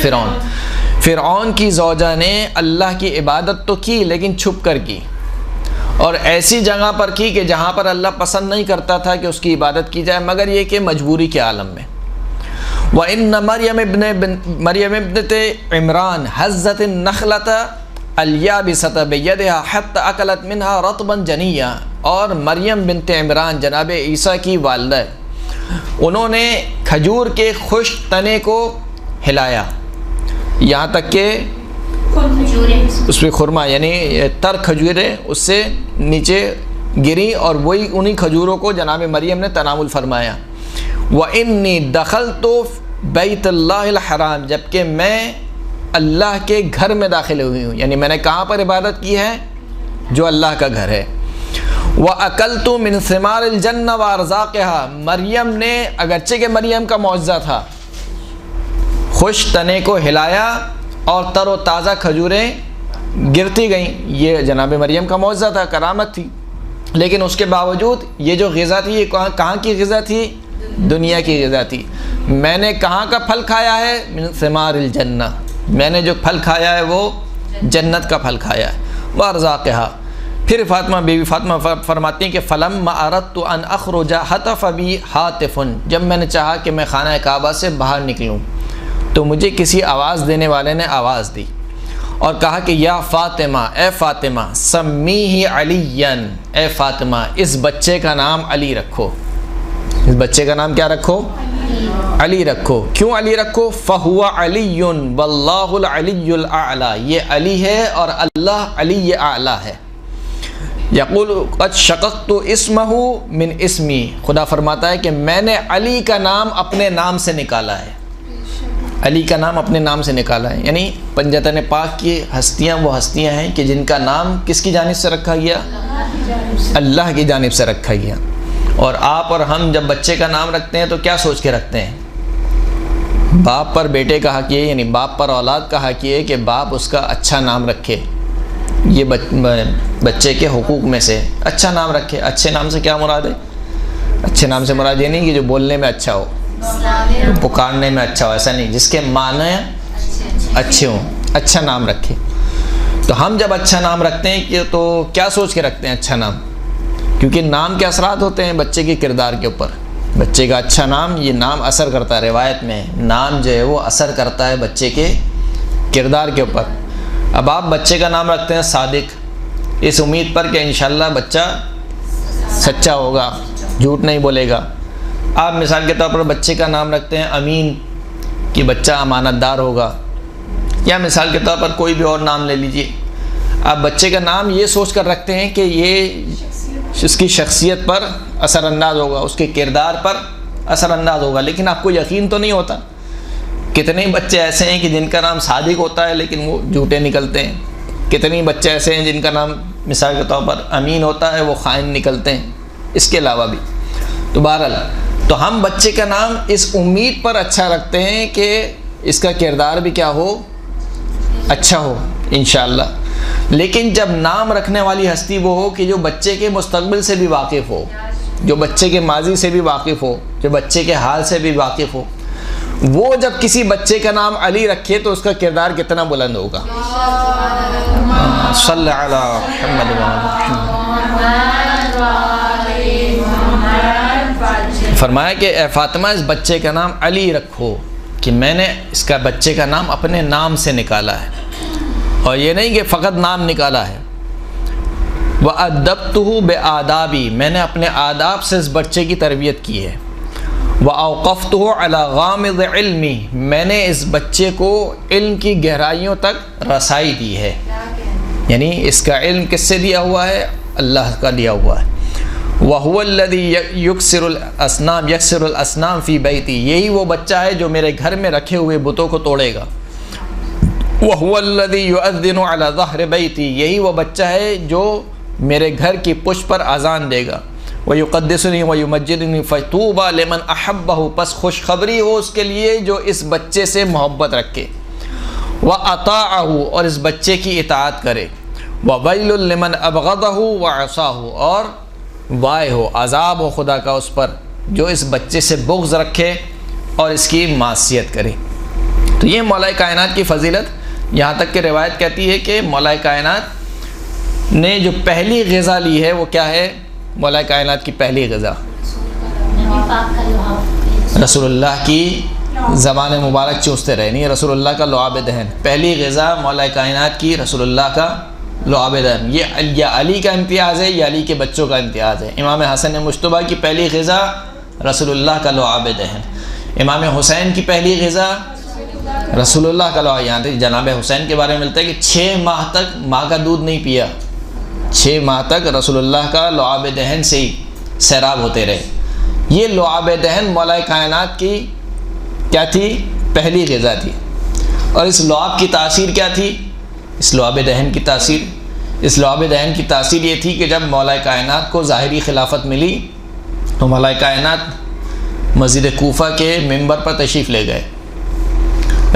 فرعون کی زوجہ نے اللہ کی عبادت تو کی لیکن چھپ کر کی، اور ایسی جگہ پر کی کہ جہاں پر اللہ پسند نہیں کرتا تھا کہ اس کی عبادت کی جائے، مگر یہ کہ مجبوری کے عالم میں۔ وَإِنَّ مریم ابنت عمران حزت النخلۃ اليابسۃ بیدہا حتی اکلت منہا رطبا جنیا، اور مریم بنت عمران جناب عیسیٰ کی والدہ، انہوں نے کھجور کے خشک تنے کو ہلایا یہاں تک کہ اس پہ خرما یعنی تر کھجوریں اس سے نیچے گری، اور وہی انہی کھجوروں کو جناب مریم نے تناول فرمایا۔ وَإِنِّي دَخَلْتُ بَيْتَ اللَّهِ الْحَرَامِ، جبکہ میں اللہ کے گھر میں داخل ہوئی ہوں، یعنی میں نے کہاں پر عبادت کی ہے؟ جو اللہ کا گھر ہے۔ وَأَكَلْتُ مِنْ ثِمَارِ الْجَنَّةِ وَأَرْزَاقِهَا، مریم نے اگرچہ کہ مریم کا معجزہ تھا، خشک تنے کو ہلایا اور تر و تازہ کھجوریں گرتی گئیں، یہ جناب مریم کا معجزہ تھا، کرامت تھی، لیکن اس کے باوجود یہ جو غذا تھی یہ کہاں کی غذا تھی؟ دنیا کی غذا تھی۔ میں نے کہاں کا پھل کھایا ہے؟ من ثمار الجنہ، میں نے جو پھل کھایا ہے وہ جنت کا پھل کھایا ہے۔ وَأَرْزَاقِهَا، پھر فاطمہ بی بی فاطمہ فرماتی ہیں کہ فَلَمَّا أَرَدْتُ أَنْ أَخْرُجَ حَتَفَ بِي حَاتِفٌ، جب میں نے چاہا کہ میں خانہ کعبہ سے باہر نکلوں تو مجھے کسی آواز دینے والے نے آواز دی اور کہا کہ یا فاطمہ، اے فاطمہ، سمیہ علیًا، اے فاطمہ اس بچے کا نام علی رکھو۔ اس بچے کا نام کیا رکھو؟ علی رکھو. کیوں علی رکھو؟ فَهُوَ عَلِيٌّ وَاللَّهُ الْعَلِيُّ الْأَعْلَى، یہ علی ہے اور اللہ علی اعلیٰ ہے. یقول قد شققت اسمہ من اسمی، خدا فرماتا ہے کہ میں نے علی کا نام اپنے نام سے نکالا ہے. علی کا نام اپنے نام سے نکالا ہے، یعنی پنجتن پاک کی ہستیاں وہ ہستیاں ہیں کہ جن کا نام کس کی جانب سے رکھا گیا؟ اللہ کی جانب سے رکھا گیا. اور آپ اور ہم جب بچے کا نام رکھتے ہیں تو کیا سوچ کے رکھتے ہیں؟ باپ پر بیٹے کا حق یہ، یعنی باپ پر اولاد کا حق یہ کہ باپ اس کا اچھا نام رکھے. یہ بچے کے حقوق میں سے اچھا نام رکھے. اچھے نام سے کیا مراد ہے؟ اچھے نام سے مراد یہ نہیں کہ جو بولنے میں اچھا ہو، پکارنے میں اچھا ہو، ایسا نہیں، جس کے معنی اچھے ہوں، اچھا نام رکھے. تو ہم جب اچھا نام رکھتے ہیں کہ تو کیا سوچ کے رکھتے ہیں اچھا نام؟ کیونکہ نام کے اثرات ہوتے ہیں بچے کے کردار کے اوپر. بچے کا اچھا نام، یہ نام اثر کرتا ہے. روایت میں نام جو ہے وہ اثر کرتا ہے بچے کے کردار کے اوپر. اب آپ بچے کا نام رکھتے ہیں صادق، اس امید پر کہ انشاءاللہ بچہ سچا ہوگا، جھوٹ نہیں بولے گا. آپ مثال کے طور پر بچے کا نام رکھتے ہیں امین، کہ بچہ امانت دار ہوگا. یا مثال کے طور پر کوئی بھی اور نام لے لیجئے. آپ بچے کا نام یہ سوچ کر رکھتے ہیں کہ یہ اس کی شخصیت پر اثر انداز ہوگا، اس کے کردار پر اثر انداز ہوگا. لیکن آپ کو یقین تو نہیں ہوتا. کتنے بچے ایسے ہیں کہ جن کا نام صادق ہوتا ہے لیکن وہ جھوٹے نکلتے ہیں. کتنے بچے ایسے ہیں جن کا نام مثال کے طور پر امین ہوتا ہے، وہ خائن نکلتے ہیں. اس کے علاوہ بھی تو بہرحال تو ہم بچے کا نام اس امید پر اچھا رکھتے ہیں کہ اس کا کردار بھی کیا ہو، اچھا ہو انشاءاللہ. لیکن جب نام رکھنے والی ہستی وہ ہو کہ جو بچے کے مستقبل سے بھی واقف ہو، جو بچے کے ماضی سے بھی واقف ہو، جو بچے کے حال سے بھی واقف ہو، وہ جب کسی بچے کا نام علی رکھے تو اس کا کردار کتنا بلند ہوگا. صلی علی محمد فرمایا کہ اے فاطمہ اس بچے کا نام علی رکھو، کہ میں نے اس کا بچے کا نام اپنے نام سے نکالا ہے. اور یہ نہیں کہ فقط نام نکالا ہے. وَأَدَّبْتُهُ بِآدَابِي، میں نے اپنے آداب سے اس بچے کی تربیت کی ہے. وَأَوْقَفْتُهُ عَلَى غَامِضِ عِلْمِي، میں نے اس بچے کو علم کی گہرائیوں تک رسائی دی ہے. یعنی اس کا علم کس سے دیا ہوا ہے؟ اللہ کا دیا ہوا ہے. وَهُوَ الَّذِي يَكْسِرُ الْأَصْنَامَ فِي بَيْتِي، یہی وہ بچہ ہے جو میرے گھر میں رکھے ہوئے بتوں کو توڑے گا. وَهُوَ الَّذِي يُؤَذِّنُ عَلَى ظَهْرِ بَيْتِي، یہی وہ بچہ ہے جو میرے گھر کی پشت پر اذان دے گا. وَيُقَدِّسُنِي وَيُمَجِّدُنِي فَطُوبَى لِمَنْ أَحَبَّهُ، پس خوشخبری ہو اس کے لیے جو اس بچے سے محبت رکھے. وَأَطَاعَهُ، اور اس بچے کی اطاعت کرے. وَوَيْلٌ لِمَنْ أَبْغَضَهُ وَعَصَاهُ، اور وائے ہو، عذاب ہو خدا کا اس پر جو اس بچے سے بغض رکھے اور اس کی معصیت کرے. تو یہ مولا کائنات کی فضیلت، یہاں تک کہ روایت کہتی ہے کہ مولا کائنات نے جو پہلی غذا لی ہے وہ کیا ہے؟ مولا کائنات کی پہلی غذا رسول اللہ کی زبان مبارک چوستے رہے، نہیں رسول اللہ کا لعاب دہن. پہلی غذا مولا کائنات کی رسول اللہ کا لعاب دہن. یہ یا علی کا امتیاز ہے یا علی کے بچوں کا امتیاز ہے. امام حسن مجتبیٰ کی پہلی غذا رسول اللہ کا لعاب دہن. امام حسین کی پہلی غذا رسول اللہ کا لعاب. یہاں تک جناب حسین کے بارے میں ملتا ہے کہ 6 ماہ تک ماں کا دودھ نہیں پیا. 6 ماہ تک رسول اللہ کا لعاب دہن سے ہی سیراب ہوتے رہے. یہ لعاب دہن مولا کائنات کی کیا تھی؟ پہلی غذا تھی. اور اس لعاب کی تاثیر کیا تھی؟ اس لعاب دہن کی تاثیر یہ تھی کہ جب مولا کائنات کو ظاہری خلافت ملی تو مولا کائنات مسجد کوفہ کے منبر پر تشریف لے گئے.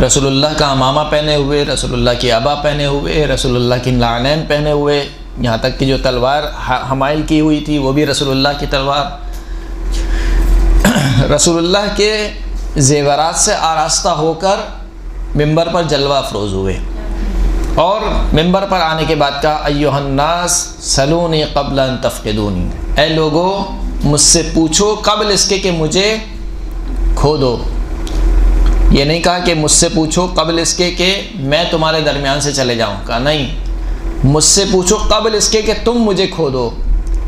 رسول اللہ کا امامہ پہنے ہوئے، رسول اللہ کی عبا پہنے ہوئے، رسول اللہ کی نعلین پہنے ہوئے، یہاں تک کہ جو تلوار حمائل کی ہوئی تھی وہ بھی رسول اللہ کی تلوار. رسول اللہ کے زیورات سے آراستہ ہو کر منبر پر جلوہ افروز ہوئے. اور منبر پر آنے کے بعد کہا ایھا الناس سلونی قبل ان تفقدونی، اے لوگو مجھ سے پوچھو قبل اس کے کہ مجھے کھو دو. یہ نہیں کہا کہ مجھ سے پوچھو قبل اس کے کہ میں تمہارے درمیان سے چلے جاؤں. کہا نہیں، مجھ سے پوچھو قبل اس کے کہ تم مجھے کھو دو.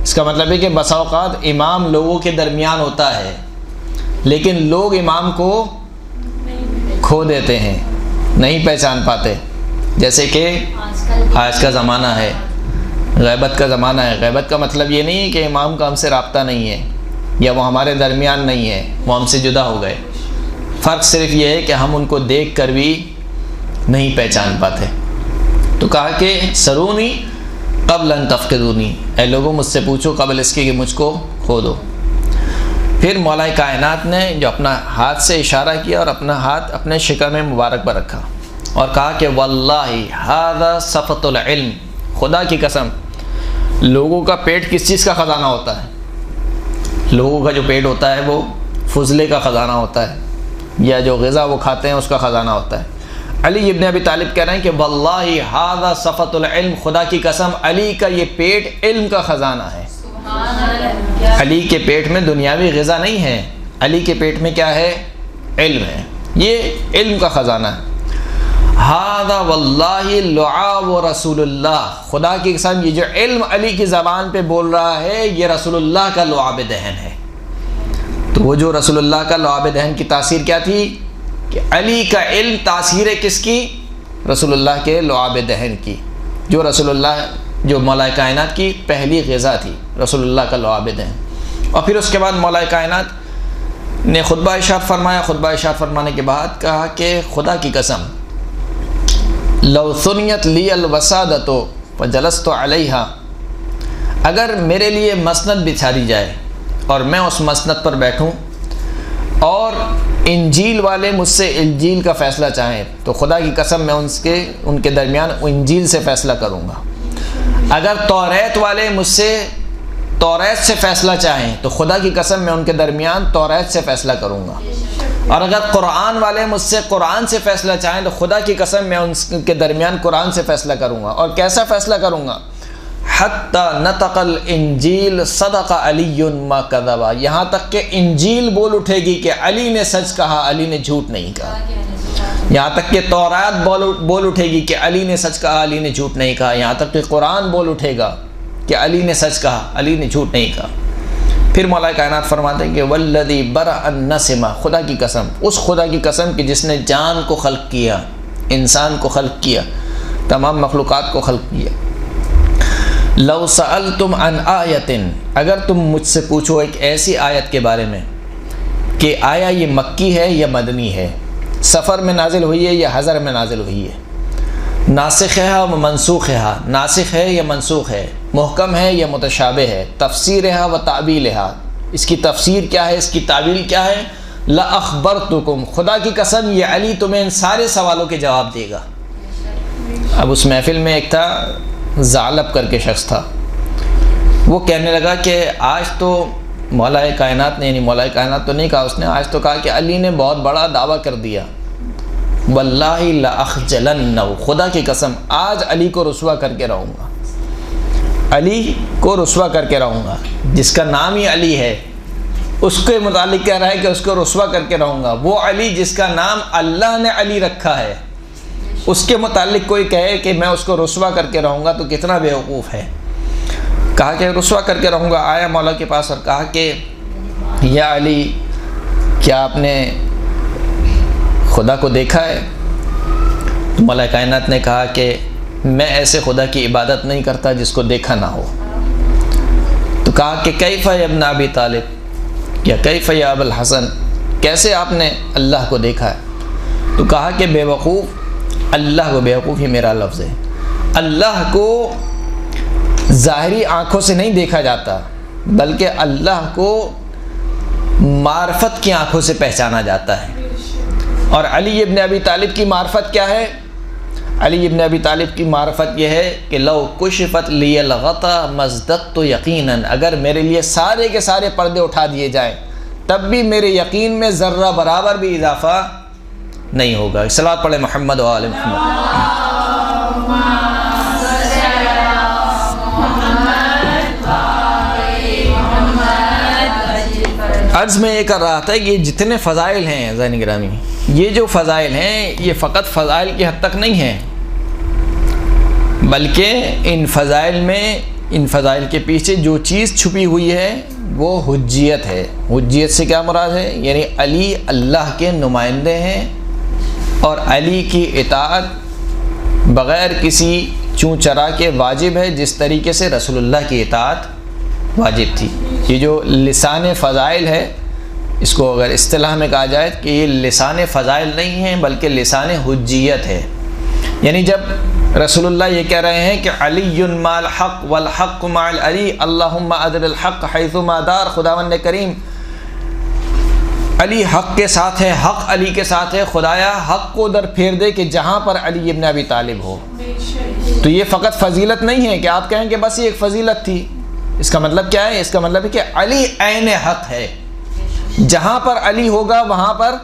اس کا مطلب ہے کہ بسا اوقات امام لوگوں کے درمیان ہوتا ہے، لیکن لوگ امام کو کھو دیتے ہیں، نہیں پہچان پاتے. جیسے کہ آج کا زمانہ ہے، غیبت کا زمانہ ہے. غیبت کا مطلب یہ نہیں ہے کہ امام کا ہم سے رابطہ نہیں ہے یا وہ ہمارے درمیان نہیں ہے، وہ ہم سے جدا ہو گئے. فرق صرف یہ ہے کہ ہم ان کو دیکھ کر بھی نہیں پہچان پاتے. تو کہا کہ سرونی قبل ان تفقدونی، اے لوگوں مجھ سے پوچھو قبل اس کے کہ مجھ کو کھو دو. پھر مولا کائنات نے جو اپنا ہاتھ سے اشارہ کیا اور اپنا ہاتھ اپنے شکم مبارک پر رکھا اور کہا کہ واللہ ھذا صفۃ العلم، خدا کی قسم لوگوں کا پیٹ کس چیز کا خزانہ ہوتا ہے؟ لوگوں کا جو پیٹ ہوتا ہے وہ فضلے کا خزانہ ہوتا ہے، یا جو غذا وہ کھاتے ہیں اس کا خزانہ ہوتا ہے. علی ابن ابی طالب کہہ رہے ہیں کہ واللہ ھذا صفۃ العلم، خدا کی قسم علی کا یہ پیٹ علم کا خزانہ ہے. علی کے پیٹ میں دنیاوی غذا نہیں ہے، علی کے پیٹ میں کیا ہے؟ علم ہے، یہ علم کا خزانہ ہے. ھذا واللہ لعاب رسول اللہ، خدا کی قسم یہ جو علم علی کی زبان پہ بول رہا ہے یہ رسول اللہ کا لعاب دہن ہے. تو وہ جو رسول اللہ کا لعاب دہن کی تاثیر کیا تھی کہ علی کا علم تاثیر کس کی؟ رسول اللہ کے لعاب دہن کی، جو رسول اللہ جو مولا کائنات کی پہلی غذا تھی، رسول اللہ کا لعاب دہن. اور پھر اس کے بعد مولا کائنات نے خطبہ ارشاد فرمایا. خطبہ ارشاد فرمانے کے بعد کہا کہ خدا کی قسم لو ثنیت لی الوسادۃ فجلست علیہا، اگر میرے لیے مسند بچھا دی جائے اور میں اس مسند پر بیٹھوں اور انجیل والے مجھ سے انجیل کا فیصلہ چاہیں تو خدا کی قسم میں ان کے درمیان انجیل سے فیصلہ کروں گا. اگر توریت والے مجھ سے توریت سے فیصلہ چاہیں تو خدا کی قسم میں ان کے درمیان توریت سے فیصلہ کروں گا. اور اگر قرآن والے مجھ سے قرآن سے فیصلہ چاہیں تو خدا کی قسم میں ان کے درمیان قرآن سے فیصلہ کروں گا. اور کیسا فیصلہ کروں گا؟ حتی نطق الانجیل صدق علی ما کذبا، یہاں تک کہ انجیل بول اٹھے گی کہ علی نے سچ کہا، علی نے جھوٹ نہیں کہا. یہاں تک کہ تورات بول اٹھے گی کہ علی نے سچ کہا، علی نے جھوٹ نہیں کہا. یہاں تک کہ قرآن بول اٹھے گا کہ علی نے سچ کہا، علی نے جھوٹ نہیں کہا. پھر مولا کائنات فرماتے ہیں کہ والذی برأ النسمہ، خدا کی قسم، اس خدا کی قسم کہ جس نے جان کو خلق کیا، انسان کو خلق کیا، تمام مخلوقات کو خلق کیا. لو سألتم عن آیت، اگر تم مجھ سے پوچھو ایک ایسی آیت کے بارے میں کہ آیا یہ مکی ہے یا مدنی ہے، سفر میں نازل ہوئی ہے یا حضر میں نازل ہوئی ہے، ناسخ ہے و منسوخ ہے، ناسخ ہے یا منسوخ ہے، محکم ہے یا متشابہ ہے، تفسیر ہے و تعبیل ہے، اس کی تفسیر کیا ہے، اس کی تعبیل کیا ہے، لأخبرتکم، خدا کی قسم یہ علی تمہیں ان سارے سوالوں کے جواب دے گا. اب اس محفل میں ایک تھا ثعلب کر کے شخص تھا، وہ کہنے لگا کہ آج تو مولا کائنات نے، یعنی مولا کائنات تو نہیں کہا اس نے، آج تو کہا کہ علی نے بہت بڑا دعویٰ کر دیا. واللہ لأخجلنہ، خدا کی قسم آج علی کو رسوا کر کے رہوں گا، علی کو رسوا کر کے رہوں گا. جس کا نام ہی علی ہے اس کے متعلق کہہ رہا ہے کہ اس کو رسوا کر کے رہوں گا. وہ علی جس کا نام اللہ نے علی رکھا ہے اس کے متعلق کوئی کہے کہ میں اس کو رسوا کر کے رہوں گا تو کتنا بیوقوف ہے. کہا کہ رسوا کر کے رہوں گا. آیا مولا کے پاس اور کہا کہ یا علی کیا آپ نے خدا کو دیکھا ہے؟ تو مولا کائنات نے کہا کہ میں ایسے خدا کی عبادت نہیں کرتا جس کو دیکھا نہ ہو. تو کہا کہ کیف یا ابن ابی طالب یا کیف یا ابو الحسن، کیسے آپ نے اللہ کو دیکھا ہے؟ تو کہا کہ بے وقوف، اللہ کو، بے وقوف ہی میرا لفظ ہے، اللہ کو ظاہری آنکھوں سے نہیں دیکھا جاتا بلکہ اللہ کو معرفت کی آنکھوں سے پہچانا جاتا ہے. اور علی ابن ابی طالب کی معرفت کیا ہے؟ علی ابن ابی طالب کی معرفت یہ ہے کہ لو کشفت لی الغطا مزددت یقیناً، اگر میرے لیے سارے کے سارے پردے اٹھا دیے جائیں تب بھی میرے یقین میں ذرہ برابر بھی اضافہ نہیں ہوگا. صلوات پڑھیں محمد و آل محمد. عرض میں یہ کر رہا تھا کہ یہ جتنے فضائل ہیں عزیزان گرامی، یہ جو فضائل ہیں یہ فقط فضائل کی حد تک نہیں ہیں، بلکہ ان فضائل میں ان فضائل کے پیچھے جو چیز چھپی ہوئی ہے وہ حجیت ہے۔ حجیت سے کیا مراد ہے؟ یعنی علی اللہ کے نمائندے ہیں اور علی کی اطاعت بغیر کسی چون چرا کے واجب ہے، جس طریقے سے رسول اللہ کی اطاعت واجب تھی۔ یہ جو لسان فضائل ہے، اس کو اگر اصطلاح میں کہا جائے کہ یہ لسان فضائل نہیں ہے بلکہ لسان حجیت ہے۔ یعنی جب رسول اللہ یہ کہہ رہے ہیں کہ علی مع الحق والحق مع العلی اللہم ادر الحق حیث ما دار، خداوند کریم علی حق کے ساتھ ہے، حق علی کے ساتھ ہے، خدایا حق کو ادھر پھیر دے کہ جہاں پر علی ابن ابی طالب ہو۔ تو یہ فقط فضیلت نہیں ہے کہ آپ کہیں کہ بس یہ ایک فضیلت تھی۔ اس کا مطلب کیا ہے؟ اس کا مطلب ہے کہ علی عین حق ہے، جہاں پر علی ہوگا وہاں پر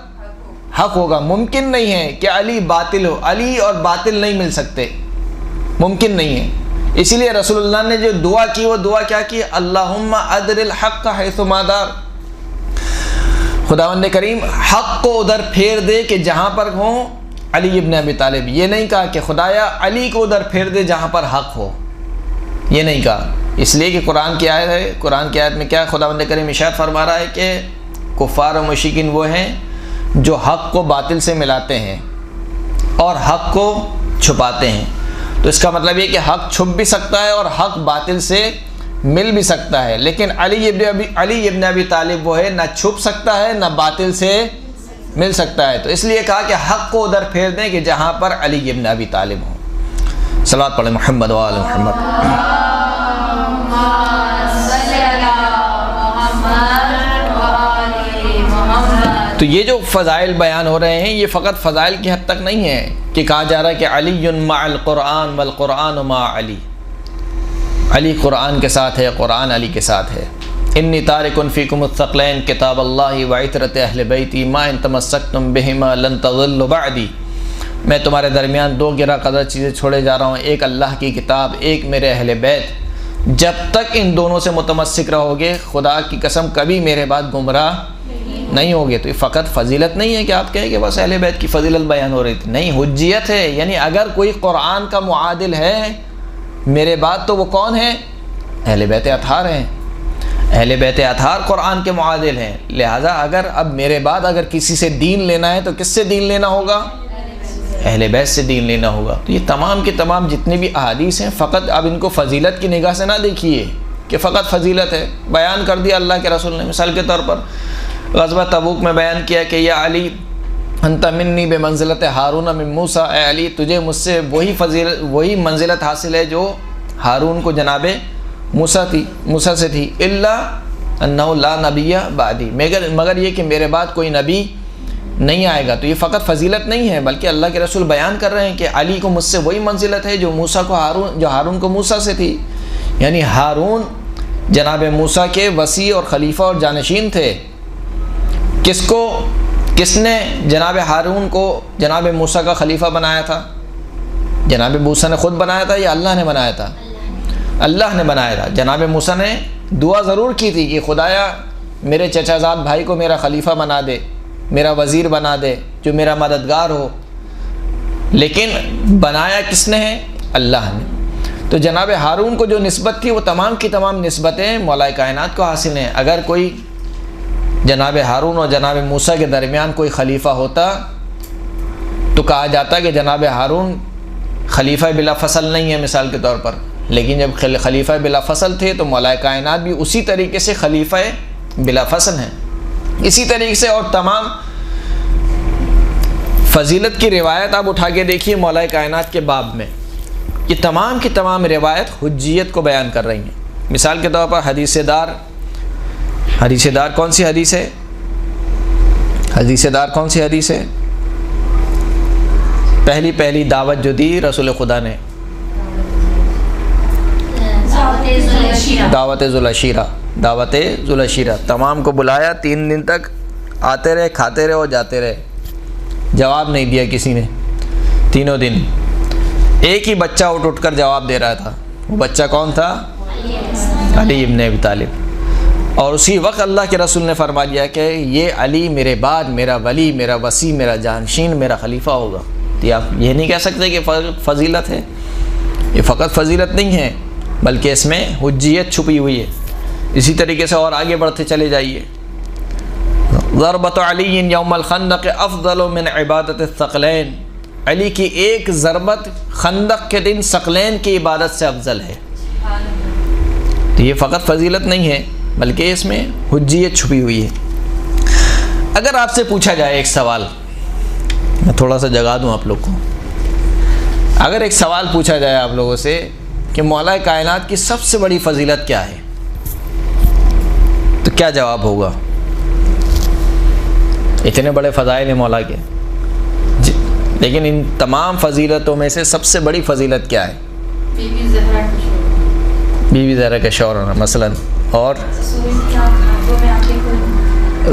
حق ہوگا۔ ممکن نہیں ہے کہ علی باطل ہو، علی اور باطل نہیں مل سکتے، ممکن نہیں ہے۔ اسی لیے رسول اللہ نے جو دعا کی وہ دعا کیا کی؟ اللہم ادر الحق حیث ما دار، خداوند کریم حق کو ادھر پھیر دے کہ جہاں پر ہوں علی ابن ابی طالب۔ یہ نہیں کہا کہ خدایا علی کو ادھر پھیر دے جہاں پر حق ہو، یہ نہیں کہا، اس لیے کہ قرآن کی آیت ہے۔ قرآن کی آیت میں کیا خداوند کریم ارشاد فرما رہا ہے کہ کفار و مشرکین وہ ہیں جو حق کو باطل سے ملاتے ہیں اور حق کو چھپاتے ہیں۔ تو اس کا مطلب یہ کہ حق چھپ بھی سکتا ہے اور حق باطل سے مل بھی سکتا ہے، لیکن علی ابن ابی طالب وہ ہے نہ چھپ سکتا ہے نہ باطل سے مل سکتا ہے۔ تو اس لیے کہا کہ حق کو ادھر پھیر دیں کہ جہاں پر علی ابن ابی طالب ہوں۔ صلوات پڑھیں محمد و آل محمد۔ تو یہ جو فضائل بیان ہو رہے ہیں یہ فقط فضائل کی حد تک نہیں ہے کہ کہا جا رہا ہے کہ علی مع القرآن والقرآن مع علی، علی قرآن کے ساتھ ہے، قرآن علی کے ساتھ ہے۔ انی تارک فیکم الثقلین کتاب اللہ وعطرۃ اہل بیتی ما ان تمسکتم بہما لن تضلوا بعدی، میں تمہارے درمیان دو گرہ قدر چیزیں چھوڑے جا رہا ہوں، ایک اللہ کی کتاب، ایک میرے اہل بیت، جب تک ان دونوں سے متمسک رہو گے خدا کی قسم کبھی میرے بعد گمراہ نہیں ہوگے۔ تو یہ فقط فضیلت نہیں ہے کہ آپ کہیں کہ بس اہل بیت کی فضیلت بیان ہو رہی تھی، نہیں، حجیت ہے۔ یعنی اگر کوئی قرآن کا معادل ہے میرے بعد تو وہ کون ہے؟ اہل بیت اطہار ہیں۔ اہل بیت اطہار قرآن کے معادل ہیں، لہٰذا اگر اب میرے بعد اگر کسی سے دین لینا ہے تو کس سے دین لینا ہوگا؟ اہل بیت سے دین لینا ہوگا۔ تو یہ تمام کے تمام جتنے بھی احادیث ہیں فقط اب ان کو فضیلت کی نگاہ سے نہ دیکھیے کہ فقط فضیلت ہے، بیان کر دیا اللہ کے رسول نے۔ مثال کے طور پر غزوہ تبوک میں بیان کیا کہ یا علی انت منی بمنزلت ہارون من موسیٰ، اے علی تجھے مجھ سے وہی منزلت حاصل ہے جو ہارون کو جناب موسیٰ سے تھی، الا انہ لا نبی بعدی، مگر یہ کہ میرے بعد کوئی نبی نہیں آئے گا۔ تو یہ فقط فضیلت نہیں ہے بلکہ اللہ کے رسول بیان کر رہے ہیں کہ علی کو مجھ سے وہی منزلت ہے جو ہارون کو موسیٰ سے تھی۔ یعنی ہارون جناب موسیٰ کے وصی اور خلیفہ اور جانشین تھے۔ کس نے جناب ہارون کو جناب موسیٰ کا خلیفہ بنایا تھا؟ جناب موسیٰ نے خود بنایا تھا یا اللہ نے بنایا تھا؟ اللہ نے بنایا تھا۔ جناب موسیٰ نے دعا ضرور کی تھی کہ خدایا میرے چچا زاد بھائی کو میرا خلیفہ بنا دے، میرا وزیر بنا دے، جو میرا مددگار ہو، لیکن بنایا کس نے ہے؟ اللہ نے۔ تو جناب ہارون کو جو نسبت تھی وہ تمام کی تمام نسبتیں مولا کائنات کو حاصل ہیں۔ اگر کوئی جناب ہارون اور جناب موسیٰ کے درمیان کوئی خلیفہ ہوتا تو کہا جاتا کہ جناب ہارون خلیفہ بلا فصل نہیں ہے مثال کے طور پر، لیکن جب خلیفہ بلا فصل تھے تو مولا کائنات بھی اسی طریقے سے خلیفہ بلا فصل ہیں۔ اسی طریقے سے اور تمام فضیلت کی روایت آپ اٹھا کے دیکھیے مولا کائنات کے باب میں، یہ تمام کی تمام روایت حجیت کو بیان کر رہی ہیں۔ مثال کے طور پر حدیث دار کون سی حدیث ہے؟ حدیث دار کون سی حدیث ہے؟ پہلی دعوت جو دی رسول خدا نے، دعوت ذوالعشیرہ، تمام کو بلایا، 3 دن تک آتے رہے، کھاتے رہے اور جاتے رہے، جواب نہیں دیا کسی نے 3 دن۔ ایک ہی بچہ اٹھ کر جواب دے رہا تھا، وہ بچہ کون تھا؟ علی ابن ابی طالب۔ اور اسی وقت اللہ کے رسول نے فرما دیا کہ یہ علی میرے بعد میرا ولی، میرا وصی، میرا جانشین، میرا خلیفہ ہوگا۔ تو آپ یہ نہیں کہہ سکتے کہ فضیلت ہے، یہ فقط فضیلت نہیں ہے بلکہ اس میں حجیت چھپی ہوئی ہے۔ اسی طریقے سے اور آگے بڑھتے چلے جائیے، ضربۃ علی یوم الخندق افضل من عبادت الثقلین، علی کی ایک ضربت خندق کے دن ثقلین کی عبادت سے افضل ہے۔ تو یہ فقط فضیلت نہیں ہے بلکہ اس میں حجیت چھپی ہوئی ہے۔ اگر آپ سے پوچھا جائے ایک سوال، میں تھوڑا سا جگا دوں آپ لوگ کو، اگر ایک سوال پوچھا جائے آپ لوگوں سے کہ مولا کائنات کی سب سے بڑی فضیلت کیا ہے، تو کیا جواب ہوگا؟ اتنے بڑے فضائل ہیں مولا کے، لیکن ان تمام فضیلتوں میں سے سب سے بڑی فضیلت کیا ہے؟ بیوی زہرا کا شوہر ہونا مثلا، اور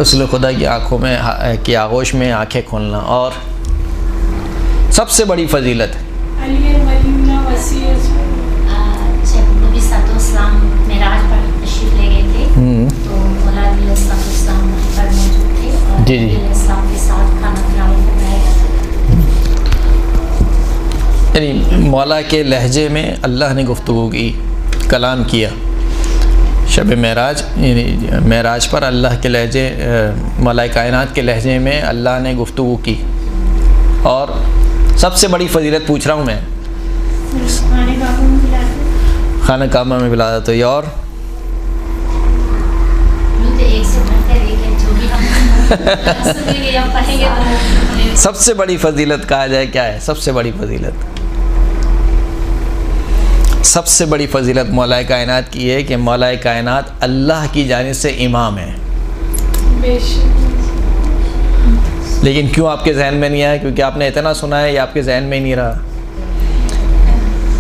رسول خدا کی آنکھوں میں کی آغوش میں آنکھیں کھولنا، اور سب سے بڑی فضیلت جب نبی صلی اللہ علیہ وسلم معراج پر تشریف لے گئے تھے تو مولا علیہ السلام وہاں پر موجود تھے اور نبی علیہ السلام کے ساتھ کھانا کھلانے کو کہا جاتا تھا۔ یعنی مولا کے لہجے میں اللہ نے گفتگو کی، کلام کیا شب معراج، یعنی معراج پر اللہ کے لہجے، مولا کائنات کے لہجے میں اللہ نے گفتگو کی۔ اور سب سے بڑی فضیلت پوچھ رہا ہوں میں، خانہ کعبہ میں بلا تو یہ، اور سب سے بڑی فضیلت کہا جائے کیا ہے؟ سب سے بڑی فضیلت، سب سے بڑی فضیلت مولا کائنات کی ہے کہ مولا کائنات اللہ کی جانب سے امام ہے۔ لیکن کیوں آپ کے ذہن میں نہیں آیا؟ کیونکہ آپ نے اتنا سنا ہے یا آپ کے ذہن میں ہی نہیں رہا؟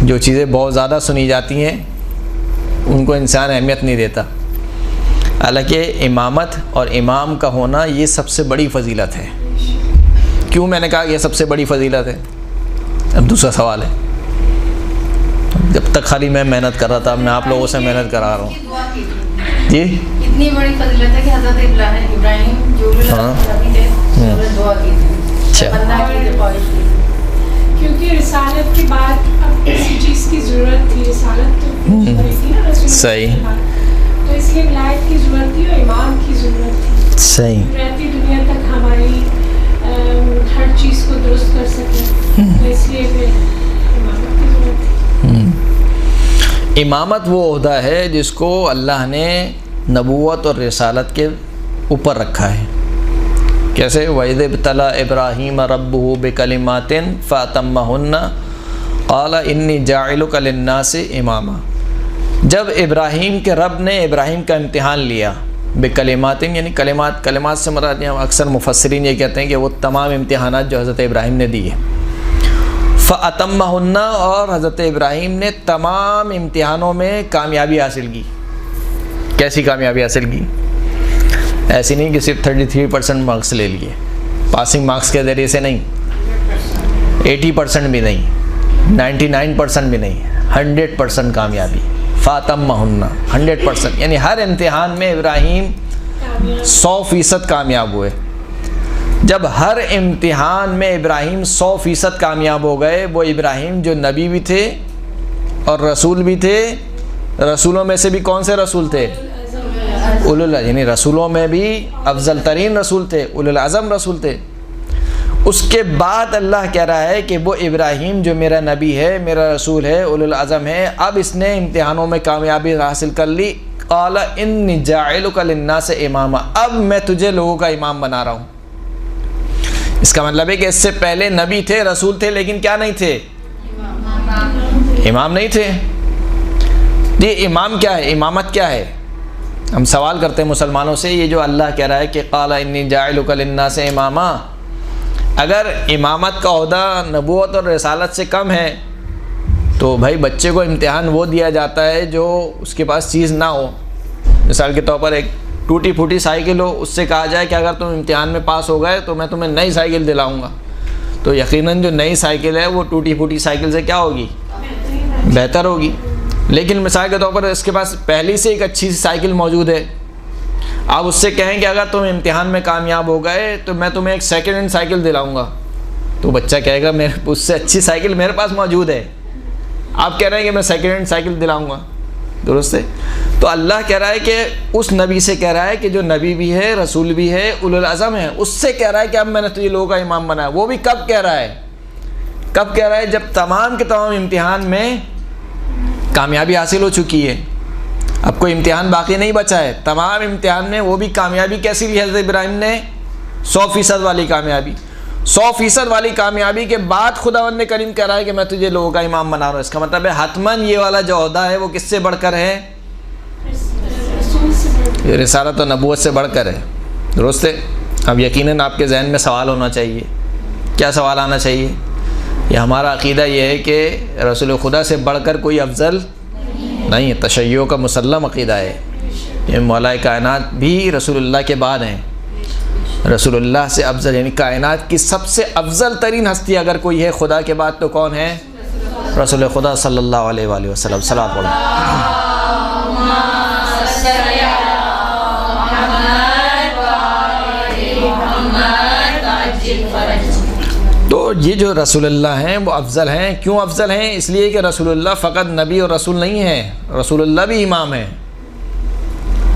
جو چیزیں بہت زیادہ سنی جاتی ہیں ان کو انسان اہمیت نہیں دیتا، حالانکہ امامت اور امام کا ہونا یہ سب سے بڑی فضیلت ہے۔ کیوں میں نے کہا کہ یہ سب سے بڑی فضیلت ہے؟ اب دوسرا سوال ہے، جب تک خالی میں محنت کر رہا تھا، میں آپ لوگوں سے محنت کرا رہا ہوں جی۔ اتنی بڑی فضیلت ہے کہ حضرت ابراہیم جو بھی دعا کی تھی، کیونکہ رسالت کے بعد اب کسی چیز کی ضرورت تھی، رسالت تو تھی نا رسول، صحیح، تو اس لیے ولایت کی ضرورت تھی اور امام کی ضرورت تھی، صحیح، رہتی دنیا تک ہماری ہر چیز کو درست کر سکے، تو اس لیے پھر امامت کی ضرورت تھی۔ امامت وہ عہدہ ہے جس کو اللہ نے نبوت اور رسالت کے اوپر رکھا ہے۔ کیسے؟ وَإِذِ ابْتَلَىٰ إِبْرَاهِيمَ رَبُّهُ بِكَلِمَاتٍ فَأَتَمَّهُنَّ قَالَ إِنِّي جَاعِلُكَ لِلنَّاسِ إِمَامًا، جب ابراہیم کے رب نے ابراہیم کا امتحان لیا، بکلمات یعنی کلمات سے مراد یہاں اکثر مفسرین یہ کہتے ہیں کہ وہ تمام امتحانات جو حضرت ابراہیم نے دیے، فَأَتَمَّهُنَّ، اور حضرت ابراہیم نے تمام امتحانوں میں کامیابی حاصل کی۔ کیسی کامیابی حاصل کی؟ ایسی نہیں کہ صرف 33% مارکس لے لیے، پاسنگ مارکس کے ذریعے سے نہیں، 80% بھی نہیں، 99% بھی نہیں، 100% کامیابی۔ فَأَتَمَّهُنَّ 100%، یعنی ہر امتحان میں ابراہیم 100% کامیاب ہوئے۔ جب ہر امتحان میں ابراہیم 100% کامیاب ہو گئے، وہ ابراہیم جو نبی بھی تھے اور رسول بھی تھے، رسولوں میں سے بھی کون سے رسول تھے؟ یعنی رسولوں میں بھی افضل ترین رسول تھے، اولو العزم رسول تھے۔ اس کے بعد اللہ کہہ رہا ہے کہ وہ ابراہیم جو میرا نبی ہے، میرا رسول ہے، اولو العزم ہے، اب اس نے امتحانوں میں کامیابی حاصل کر لی۔ قال انی جاعلک للناس اماما، اب میں تجھے لوگوں کا امام بنا رہا ہوں۔ اس کا مطلب ہے کہ اس سے پہلے نبی تھے، رسول تھے، لیکن کیا نہیں تھے؟ امام نہیں تھے۔ یہ امام کیا ہے؟ امامت کیا ہے؟ ہم سوال کرتے ہیں مسلمانوں سے، یہ جو اللہ کہہ رہا ہے کہ قال انی جاعلک للناس اماما، اگر امامت کا عہدہ نبوت اور رسالت سے کم ہے تو بھائی بچے کو امتحان وہ دیا جاتا ہے جو اس کے پاس چیز نہ ہو۔ مثال کے طور پر ایک ٹوٹی پھوٹی سائیکل ہو، اس سے کہا جائے کہ اگر تم امتحان میں پاس ہو گئے تو میں تمہیں نئی سائیکل دلاؤں گا، تو یقیناً جو نئی سائیکل ہے وہ ٹوٹی پھوٹی سائیکل سے کیا ہوگی؟ بہتر ہوگی۔ لیکن مثال کے طور پر اس کے پاس پہلی سے ایک اچھی سی سائیکل موجود ہے، آپ اس سے کہیں کہ اگر تم امتحان میں کامیاب ہو گئے تو میں تمہیں ایک سیکنڈ ہینڈ سائیکل دلاؤں گا، تو بچہ کہے گا میرے اس سے اچھی سائیکل میرے پاس موجود ہے، آپ کہہ رہے ہیں کہ میں سیکنڈ ہینڈ سائیکل دلاؤں گا، درست ہے؟ تو اللہ کہہ رہا ہے کہ اس نبی سے کہہ رہا ہے کہ جو نبی بھی ہے، رسول بھی ہے، اولو العزم ہے، اس سے کہہ رہا ہے کہ اب میں نے تجھے لوگوں کا امام بنایا۔ وہ بھی کب کہہ رہا ہے؟ کب کہہ رہا ہے؟ جب تمام کے تمام امتحان میں کامیابی حاصل ہو چکی ہے، اب کوئی امتحان باقی نہیں بچا ہے، تمام امتحان میں وہ بھی کامیابی کیسی لی حضرت ابراہیم نے؟ 100% والی کامیابی۔ 100% والی کامیابی کے بعد خداوند کریم کہہ رہا ہے کہ میں تجھے لوگوں کا امام بنا رہا ہوں۔ اس کا مطلب ہے حتماً یہ والا جو عہدہ ہے وہ کس سے بڑھ کر ہے؟ رسالت و نبوت سے بڑھ کر ہے، درست ہے؟ اب یقیناً آپ کے ذہن میں سوال ہونا چاہیے۔ کیا سوال آنا چاہیے؟ یہ ہمارا عقیدہ یہ ہے کہ رسول خدا سے بڑھ کر کوئی افضل نہیں ہے، تشیع کا مسلم عقیدہ ہے۔ یہ مولا کائنات بھی رسول اللہ کے بعد ہیں، رسول اللہ سے افضل، یعنی کائنات کی سب سے افضل ترین ہستی اگر کوئی ہے خدا کے بعد تو کون ہے؟ رسول خدا صلی اللہ علیہ وآلہ وسلم۔ صلاۃ پڑھو۔ تو یہ جو رسول اللہ ہیں وہ افضل ہیں۔ کیوں افضل ہیں؟ اس لیے کہ رسول اللہ فقط نبی اور رسول نہیں ہیں، رسول اللہ بھی امام ہیں۔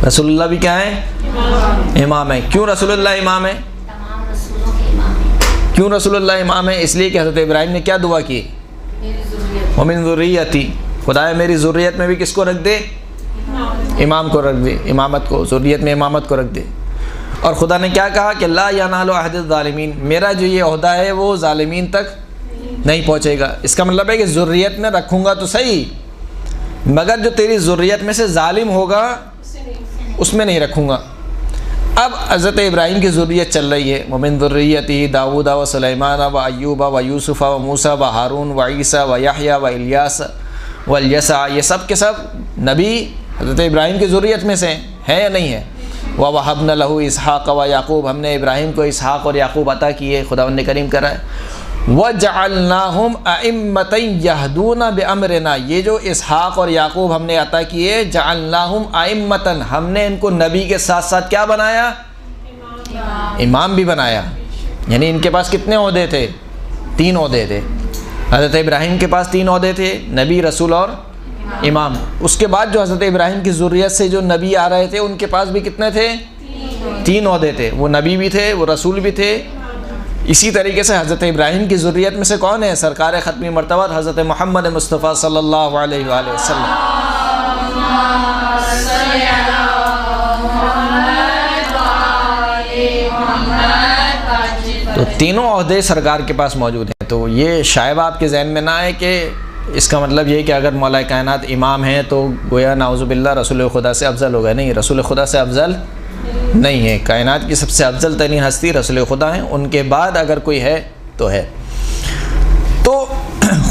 رسول اللہ بھی کیا ہے؟ امام ہے۔ کیوں رسول اللہ امام ہے؟ تمام رسولوں کے امام ہیں۔ کیوں رسول اللہ امام ہے؟ اس لیے کہ حضرت ابراہیم نے کیا دعا کی؟ وَمِن ذُرِّيَّتِي، خدایا میری ذریت میں بھی کس کو رکھ دے؟ امام کو رکھ دے، امامت کو، ذریت میں امامت کو رکھ دے۔ اور خدا نے کیا کہا کہ لا ینال عہد الظالمین، میرا جو یہ عہدہ ہے وہ ظالمین تک نہیں پہنچے گا۔ اس کا مطلب ہے کہ ذریت میں رکھوں گا تو صحیح، مگر جو تیری ذریت میں سے ظالم ہوگا اس میں نہیں رکھوں گا۔ اب حضرت ابراہیم کی ذریت چل رہی ہے، ومن ذریتہ داؤد و سلیمان و ایوب و یوسف و موسیٰ و ہارون و عیسیٰ و یحییٰ و الیاس و الیسع، یہ سب کے سب نبی حضرت ابراہیم کی ذریت میں سے ہیں یا نہیں ہے؟ وَوَهَبْنَا لَهُ اسحاق و یعقوب، ہم نے ابراہیم کو اسحاق اور یعقوب عطا کیے، خداوند نے کریم کرا ہے۔ وَجَعَلْنَاهُمْ أَئِمَّةً يَهْدُونَ بِأَمْرِنَا، یہ جو اسحاق اور یعقوب ہم نے عطا کیے، جعلناہم أئمة، ہم نے ان کو نبی کے ساتھ ساتھ کیا بنایا؟ امام بھی بنایا۔ یعنی ان کے پاس کتنے عہدے تھے؟ 3 عہدے تھے۔ حضرت ابراہیم کے پاس 3 عہدے تھے، نبی، رسول اور امام۔ اس کے بعد جو حضرت ابراہیم کی ذریت سے جو نبی آ رہے تھے ان کے پاس بھی کتنے تھے؟ 3 عہدے تھے، وہ نبی بھی تھے، وہ رسول بھی تھے۔ اسی طریقے سے حضرت ابراہیم کی ذریت میں سے کون ہے؟ سرکار ختمی مرتبہ حضرت محمد مصطفیٰ صلی اللہ علیہ وآلہ وسلم۔ تو تینوں عہدے سرکار کے پاس موجود ہیں۔ تو یہ شائبہ آپ کے ذہن میں نہ آئے کہ اس کا مطلب یہ کہ اگر مولا کائنات امام ہیں تو گویا نعوذ باللہ رسول خدا سے افضل ہو گئے۔ نہیں، رسول خدا سے افضل نہیں ہے، کائنات کی سب سے افضل ترین ہستی رسول خدا ہیں، ان کے بعد اگر کوئی ہے تو ہے۔ تو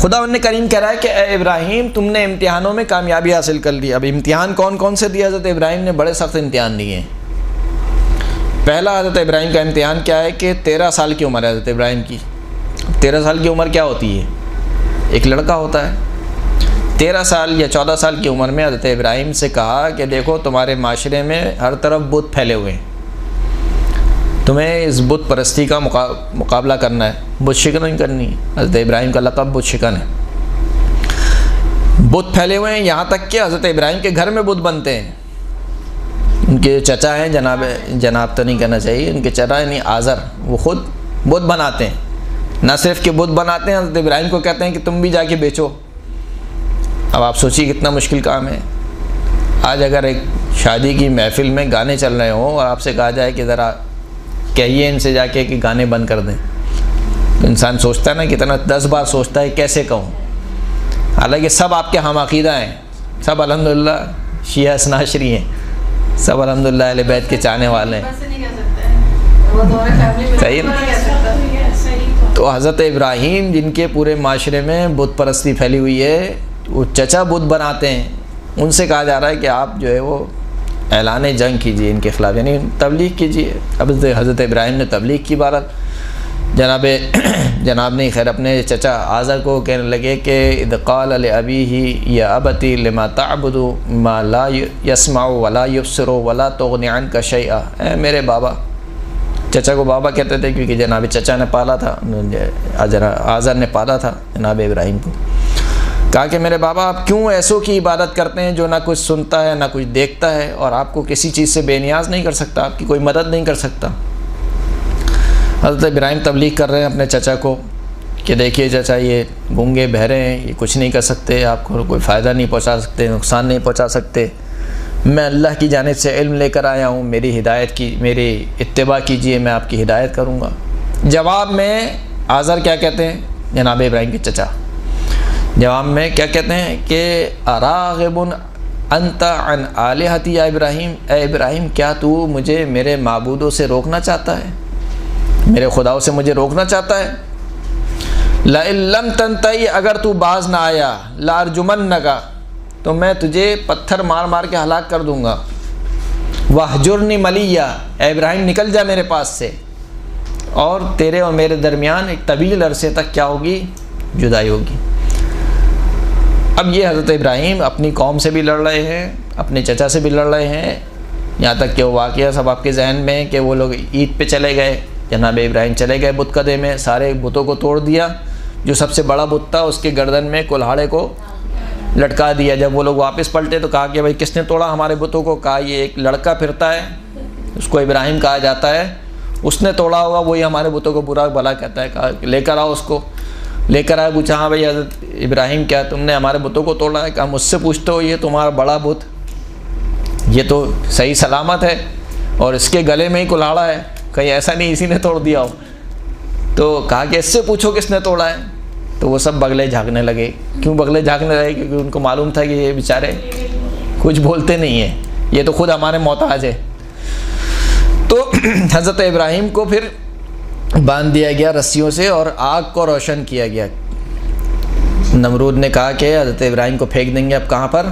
خدا ان کریم کہہ رہا ہے کہ اے ابراہیم تم نے امتحانوں میں کامیابی حاصل کر لی۔ اب امتحان کون کون سے دیے حضرت ابراہیم نے؟ بڑے سخت امتحان دیے ہیں۔ پہلا حضرت ابراہیم کا امتحان کیا ہے کہ 13 سال کی عمر ہے حضرت ابراہیم کی۔ 13 سال کی عمر کیا ہوتی ہے؟ ایک لڑکا ہوتا ہے 13 سال یا 14 سال کی عمر میں حضرت ابراہیم سے کہا کہ دیکھو تمہارے معاشرے میں ہر طرف بت پھیلے ہوئے ہیں، تمہیں اس بت پرستی کا مقابلہ کرنا ہے، بت شکن نہیں کرنی ہے۔ حضرت ابراہیم کا لقب بت شکن ہے۔ بت پھیلے ہوئے ہیں، یہاں تک کہ حضرت ابراہیم کے گھر میں بت بنتے ہیں۔ ان کے چچا ہیں، جناب تو نہیں کہنا چاہیے، ان کے چچا یعنی آزر، وہ خود بت بناتے ہیں۔ نہ صرف کہ بت بناتے ہیں، حضرت ابراہیم کو کہتے ہیں کہ تم بھی جا کے بیچو۔ اب آپ سوچیے کتنا مشکل کام ہے۔ آج اگر ایک شادی کی محفل میں گانے چل رہے ہوں اور آپ سے کہا جائے کہ ذرا کہیے ان سے جا کے کہ گانے بند کر دیں، تو انسان سوچتا ہے نا، کتنا 10 بار سوچتا ہے کیسے کہوں۔ حالانکہ سب آپ کے ہم عقیدہ ہیں، سب الحمدللہ شیعہ اثناشری ہیں، سب الحمدللہ اہل بیت کے چاہنے والے ہیں، صحیح نا؟ تو حضرت ابراہیم جن کے پورے معاشرے میں بت پرستی پھیلی ہوئی ہے، وہ چچا بت بناتے ہیں، ان سے کہا جا رہا ہے کہ آپ جو ہے وہ اعلان جنگ کیجئے ان کے خلاف، یعنی تبلیغ کیجئے۔ اب حضرت ابراہیم نے تبلیغ کی، بہرحال جناب نے خیر اپنے چچا آزر کو کہنے لگے کہ اذ قال لأبیہ یا ابتی لما تعبد ما لا یسمع ولا یبصر ولا تغنی عنک شیئا، اے میرے بابا، چچا کو بابا کہتے تھے کیونکہ جناب چچا نے پالا تھا، آزر نے پالا تھا جناب ابراہیم کو۔ کہا کہ میرے بابا آپ کیوں ایسوں کی عبادت کرتے ہیں جو نہ کچھ سنتا ہے نہ کچھ دیکھتا ہے اور آپ کو کسی چیز سے بے نیاز نہیں کر سکتا، آپ کی کوئی مدد نہیں کر سکتا۔ حضرت ابراہیم تبلیغ کر رہے ہیں اپنے چچا کو کہ دیکھیے چچا یہ گونگے بہرے ہیں، یہ کچھ نہیں کر سکتے، آپ کو کوئی فائدہ نہیں پہنچا سکتے، نقصان نہیں پہنچا سکتے، میں اللہ کی جانب سے علم لے کر آیا ہوں، میری ہدایت کی، میری اتباع کیجئے، میں آپ کی ہدایت کروں گا۔ جواب میں آزر کیا کہتے ہیں، جناب ابراہیم کے چچا جواب میں کیا کہتے ہیں کہ اراغب انت عن آلہتی یا ابراہیم، اے ابراہیم کیا تو مجھے میرے معبودوں سے روکنا چاہتا ہے، میرے خداؤں سے مجھے روکنا چاہتا ہے؟ لئن لم تنتہی، اگر تو باز نہ آیا، لارجمنک، تو میں تجھے پتھر مار مار کے ہلاک کر دوں گا۔ واہجرنی ملیہ، اے ابراہیم نکل جا میرے پاس سے، اور تیرے اور میرے درمیان ایک طویل عرصے تک کیا ہوگی، جدائی ہوگی۔ اب یہ حضرت ابراہیم اپنی قوم سے بھی لڑ رہے ہیں، اپنے چچا سے بھی لڑ رہے ہیں، یہاں تک کہ وہ واقعہ سب آپ کے ذہن میں کہ وہ لوگ عید پہ چلے گئے، جناب ابراہیم چلے گئے بت کدے میں، سارے بتوں کو توڑ دیا، جو سب سے بڑا بت تھا اس کے گردن میں کلہاڑے کو لٹکا دیا۔ جب وہ لوگ واپس پلٹے تو کہا کہ بھائی کس نے توڑا ہمارے بتوں کو؟ کہا یہ ایک لڑکا پھرتا ہے، اس کو ابراہیم کہا جاتا ہے، اس نے توڑا ہوگا، وہی ہمارے بتوں کو برا بھلا کہتا ہے۔ کہا لے کر آؤ اس کو، لے کر آیا، پوچھا ہاں بھائی حضرت ابراہیم کیا تم نے ہمارے بتوں کو توڑا ہے؟ کہا مجھ سے پوچھتے ہو، یہ تمہارا بڑا بت، یہ تو صحیح سلامت ہے اور اس کے گلے میں ہی کلہاڑا ہے، کہیں ایسا نہیں اسی نے توڑ دیا ہو۔ تو کہا کہ اس سے پوچھو کس نے توڑا ہے؟ تو وہ سب بغلے جھانکنے لگے۔ کیوں بغلے جھانکنے لگے؟ کیونکہ ان کو معلوم تھا کہ یہ بیچارے کچھ بولتے نہیں ہیں، یہ تو خود ہمارے محتاج ہے۔ تو حضرت ابراہیم کو پھر باندھ دیا گیا رسیوں سے اور آگ کو روشن کیا گیا۔ نمرود نے کہا کہ حضرت ابراہیم کو پھینک دیں گے، اب کہاں پر؟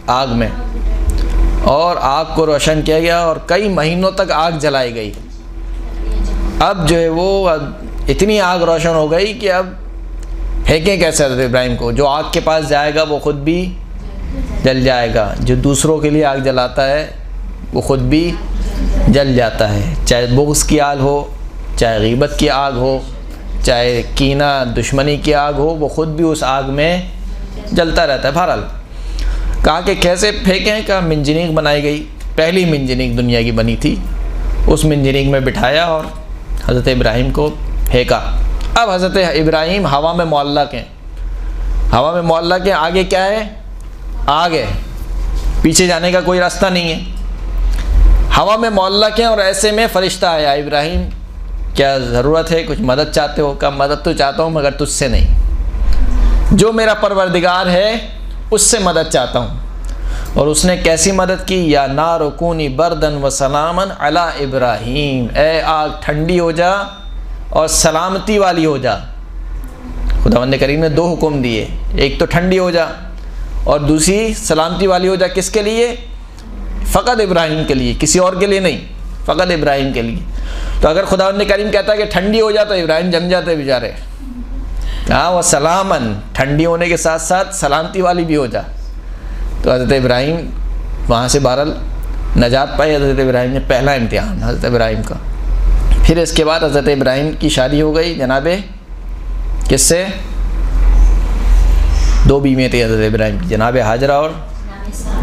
آگ میں، اور آگ کو روشن کیا گیا اور کئی مہینوں تک آگ جلائی گئی۔ اب جو ہے وہ اتنی آگ روشن ہو گئی کہ اب پھینکیں کیسے حضرت ابراہیم کو؟ جو آگ کے پاس جائے گا وہ خود بھی جل جائے گا، جو دوسروں کے لیے آگ جلاتا ہے وہ خود بھی جل جاتا ہے، چاہے بغض کی آگ ہو، چاہے غیبت کی آگ ہو، چاہے کینہ دشمنی کی آگ ہو، وہ خود بھی اس آگ میں جلتا رہتا ہے۔ بہرحال کہا کہ کیسے پھینکیں؟ کہا منجنیق بنائی گئی، پہلی منجنیق دنیا کی بنی تھی، اس منجنیق میں بٹھایا اور حضرت ابراہیم کو پھینکا۔ اب حضرت ابراہیم ہوا میں معلق ہیں، ہوا میں معلق ہیں، آگے کیا ہے؟ آگ ہے، پیچھے جانے کا کوئی راستہ نہیں ہے، ہوا میں معلق ہیں۔ اور ایسے میں فرشتہ آیا، ابراہیم کیا ضرورت ہے، کچھ مدد چاہتے ہو؟ کہا مدد تو چاہتا ہوں مگر تجھ سے نہیں، جو میرا پروردگار ہے اس سے مدد چاہتا ہوں۔ اور اس نے کیسی مدد کی؟ یا نار کونی بردن و سلامن علی ابراہیم، اے آگ ٹھنڈی ہو جا اور سلامتی والی ہو جا۔ خداوند کریم نے دو حکم دیے، ایک تو ٹھنڈی ہو جا اور دوسری سلامتی والی ہو جا۔ کس کے لیے؟ فقط ابراہیم کے لیے، کسی اور کے لیے نہیں، فقط ابراہیم کے لیے۔ تو اگر خداوند کریم کہتا ہے کہ ٹھنڈی ہو جا تو ابراہیم جم جاتے بیچارے۔ ہاں وہ سلامن، ٹھنڈی ہونے کے ساتھ ساتھ سلامتی والی بھی ہو جا۔ تو حضرت ابراہیم وہاں سے بہرحال نجات پائی۔ حضرت ابراہیم نے پہلا امتحان حضرت ابراہیم کا۔ پھر اس کے بعد حضرت ابراہیم کی شادی ہو گئی جناب کس سے؟ دو بیویاں تھیں حضرت ابراہیم کی، جناب ہاجرہ اور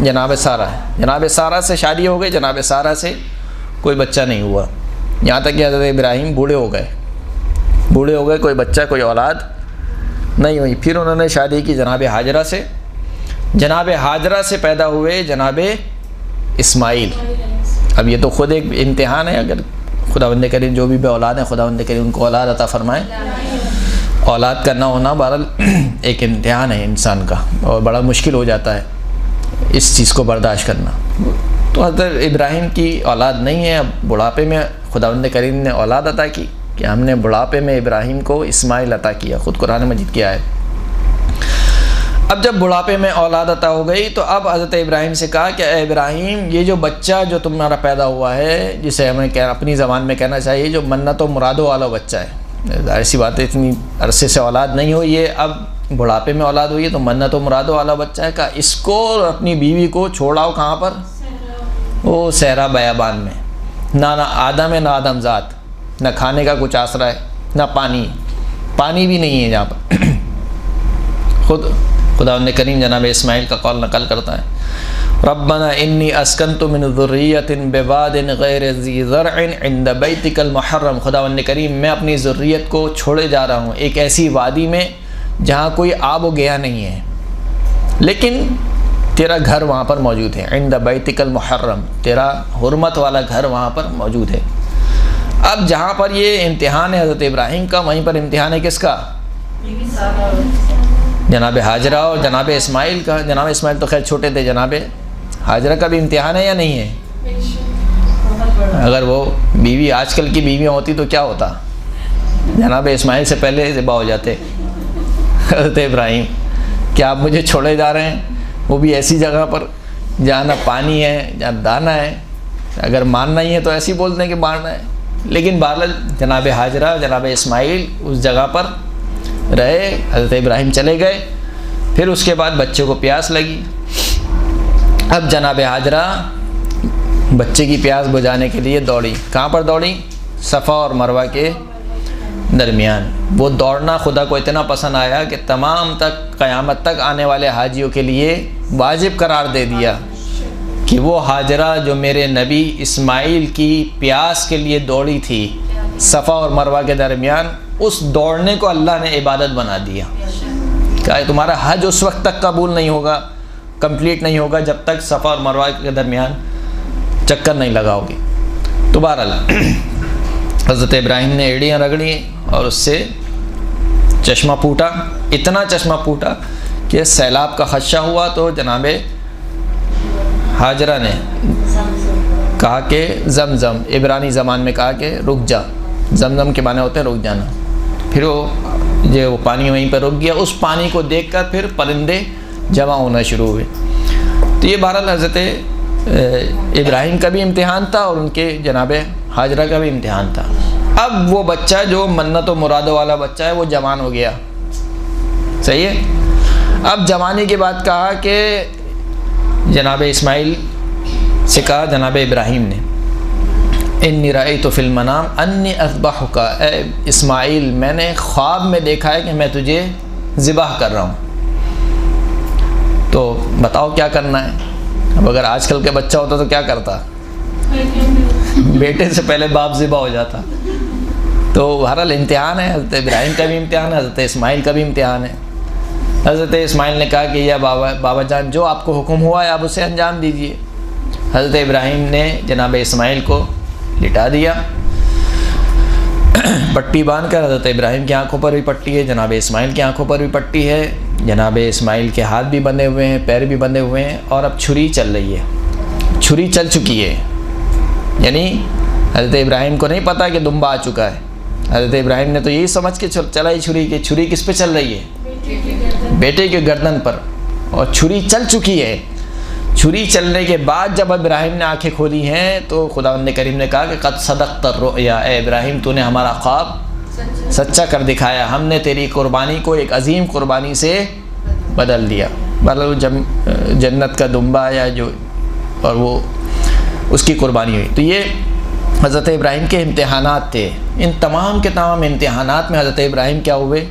جناب سارہ۔ جناب سارہ سے شادی ہو گئی، جناب سارہ سے کوئی بچہ نہیں ہوا، یہاں تک کہ حضرت ابراہیم بوڑھے ہو گئے، کوئی بچہ کوئی اولاد نہیں ہوئی۔ پھر انہوں نے شادی کی جناب ہاجرہ سے، جناب ہاجرہ سے پیدا ہوئے جناب اسماعیل۔ اب یہ تو خود ایک امتحان ہے، اگر خداوند کریم جو بھی بے اولاد ہیں خداوند کریم ان کو اولاد عطا فرمائے۔ اولاد کا نہ ہونا بہرحال ایک امتحان ہے انسان کا، اور بڑا مشکل ہو جاتا ہے اس چیز کو برداشت کرنا۔ تو حضرت ابراہیم کی اولاد نہیں ہے، اب بڑھاپے میں خداوند کریم نے اولاد عطا کی کہ ہم نے بڑھاپے میں ابراہیم کو اسماعیل عطا کیا، خود قرآن مجید کی آیت۔ اب جب بڑھاپے میں اولاد عطا ہو گئی تو اب حضرت ابراہیم سے کہا کہ اے ابراہیم، یہ جو بچہ جو تمہارا پیدا ہوا ہے، جسے ہمیں اپنی زبان میں کہنا چاہیے جو منت و مرادوں والا بچہ ہے، ظاہر سی بات ہے اتنی عرصے سے اولاد نہیں ہوئی ہے، اب بڑھاپے میں اولاد ہوئی ہے تو منت و مرادوں والا بچہ ہے۔ کہا اس کو اور اپنی بیوی کو چھوڑاؤ کہاں پر؟ وہ صحرا بیابان میں، نہ آدم ہے نہ آدم ذات، نہ کھانے کا کچھ آسرا ہے نہ پانی بھی نہیں ہے جہاں پر۔ خداوند کریم جناب اسماعیل کا قول نقل کرتا ہے، ربنا انی اسکنت من ذریۃ بواد غیر ذی زرع عند بیتک المحرم، خداوند کریم میں اپنی ذریت کو چھوڑے جا رہا ہوں ایک ایسی وادی میں جہاں کوئی آب و گیا نہیں ہے، لیکن تیرا گھر وہاں پر موجود ہے، عند بیتک المحرم، تیرا حرمت والا گھر وہاں پر موجود ہے۔ اب جہاں پر یہ امتحان ہے حضرت ابراہیم کا، وہیں پر امتحان ہے کس کا؟ جناب ہاجرہ اور جناب اسماعیل کا۔ جناب اسماعیل تو خیر چھوٹے تھے، جناب ہاجرہ کا بھی امتحان ہے یا نہیں ہے؟ اگر وہ بیوی آج کل کی بیویاں ہوتی تو کیا ہوتا؟ جناب اسماعیل سے پہلے ذبح ہو جاتے حضرت ابراہیم، کیا آپ مجھے چھوڑے جا رہے ہیں، وہ بھی ایسی جگہ پر جہاں نہ پانی ہے جہاں دانا ہے، اگر ماننا ہی ہے تو ایسی بول دیں کہ ماننا ہے۔ لیکن بہرحال جناب ہاجرہ جناب اسماعیل اس جگہ پر رہے، حضرت ابراہیم چلے گئے، پھر اس کے بعد بچے کو پیاس لگی۔ اب جناب ہاجرہ بچے کی پیاس بجھانے کے لیے دوڑی، کہاں پر دوڑی؟ صفا اور مروہ کے درمیان۔ وہ دوڑنا خدا کو اتنا پسند آیا کہ تمام تک قیامت تک آنے والے حاجیوں کے لیے واجب قرار دے دیا کہ وہ ہاجرہ جو میرے نبی اسماعیل کی پیاس کے لیے دوڑی تھی صفا اور مروہ کے درمیان، اس دوڑنے کو اللہ نے عبادت بنا دیا۔ کہا تمہارا حج اس وقت تک قبول نہیں ہوگا، کمپلیٹ نہیں ہوگا جب تک صفا اور مروہ کے درمیان چکر نہیں لگاؤ گے۔ تو بہرحال حضرت ابراہیم نے ایڑیاں رگڑی اور اس سے چشمہ پھوٹا، اتنا چشمہ پھوٹا کہ سیلاب کا خدشہ ہوا، تو جناب ہاجرہ نے کہا کہ زمزم، عبرانی زبان میں کہا کہ رک جا، زمزم کے معنی ہوتے ہیں رک جانا۔ پھر وہ پانی وہیں پر رک گیا، اس پانی کو دیکھ کر پھر پرندے جمع ہونا شروع ہوئے۔ تو یہ بہرحال حضرت ابراہیم کا بھی امتحان تھا اور ان کے جناب ہاجرہ کا بھی امتحان تھا۔ اب وہ بچہ جو منت و مرادوں والا بچہ ہے وہ جوان ہو گیا، صحیح ہے۔ اب جوانی کے بعد کہا کہ جناب اسماعیل سے کہا جناب ابراہیم نے، انی رأیت فی المنام انی اذبحک، اے اسماعیل میں نے خواب میں دیکھا ہے کہ میں تجھے ذبح کر رہا ہوں، تو بتاؤ کیا کرنا ہے۔ اب اگر آج کل کے بچہ ہوتا تو کیا کرتا؟ بیٹے سے پہلے باپ ذبح ہو جاتا۔ تو بہرحال امتحان ہے، حضرت ابراہیم کا بھی امتحان ہے، حضرت اسماعیل کا بھی امتحان ہے۔ حضرت اسماعیل نے کہا کہ یا بابا جان جو آپ کو حکم ہوا ہے آپ اسے انجام دیجئے۔ حضرت ابراہیم نے جناب اسماعیل کو لٹا دیا، پٹی باندھ کر۔ حضرت ابراہیم کی آنکھوں پر بھی پٹی ہے، جناب اسماعیل کی آنکھوں پر بھی پٹی ہے، جناب اسماعیل کے ہاتھ بھی بندھے ہوئے ہیں، پیر بھی بندھے ہوئے ہیں، اور اب چھری چل رہی ہے، چھری چل چکی ہے، یعنی حضرت ابراہیم کو نہیں پتا کہ دمبا آ چکا ہے۔ حضرت ابراہیم نے تو یہی سمجھ کے چلائی چھری، کہ چھری کس پہ چل رہی ہے؟ بیٹے کے گردن پر، اور چھری چل چکی ہے۔ چھری چلنے کے بعد جب ابراہیم نے آنکھیں کھولی ہیں تو خداوند کریم نے کہا کہ قد صدقت الرؤیا، اے ابراہیم تو نے ہمارا خواب سچا کر دکھایا، ہم نے تیری قربانی کو ایک عظیم قربانی سے بدل دیا۔ مطلب جب جنت کا دمبا یا جو، اور وہ اس کی قربانی ہوئی۔ تو یہ حضرت ابراہیم کے امتحانات تھے۔ ان تمام کے تمام امتحانات میں حضرت ابراہیم کیا ہوئے؟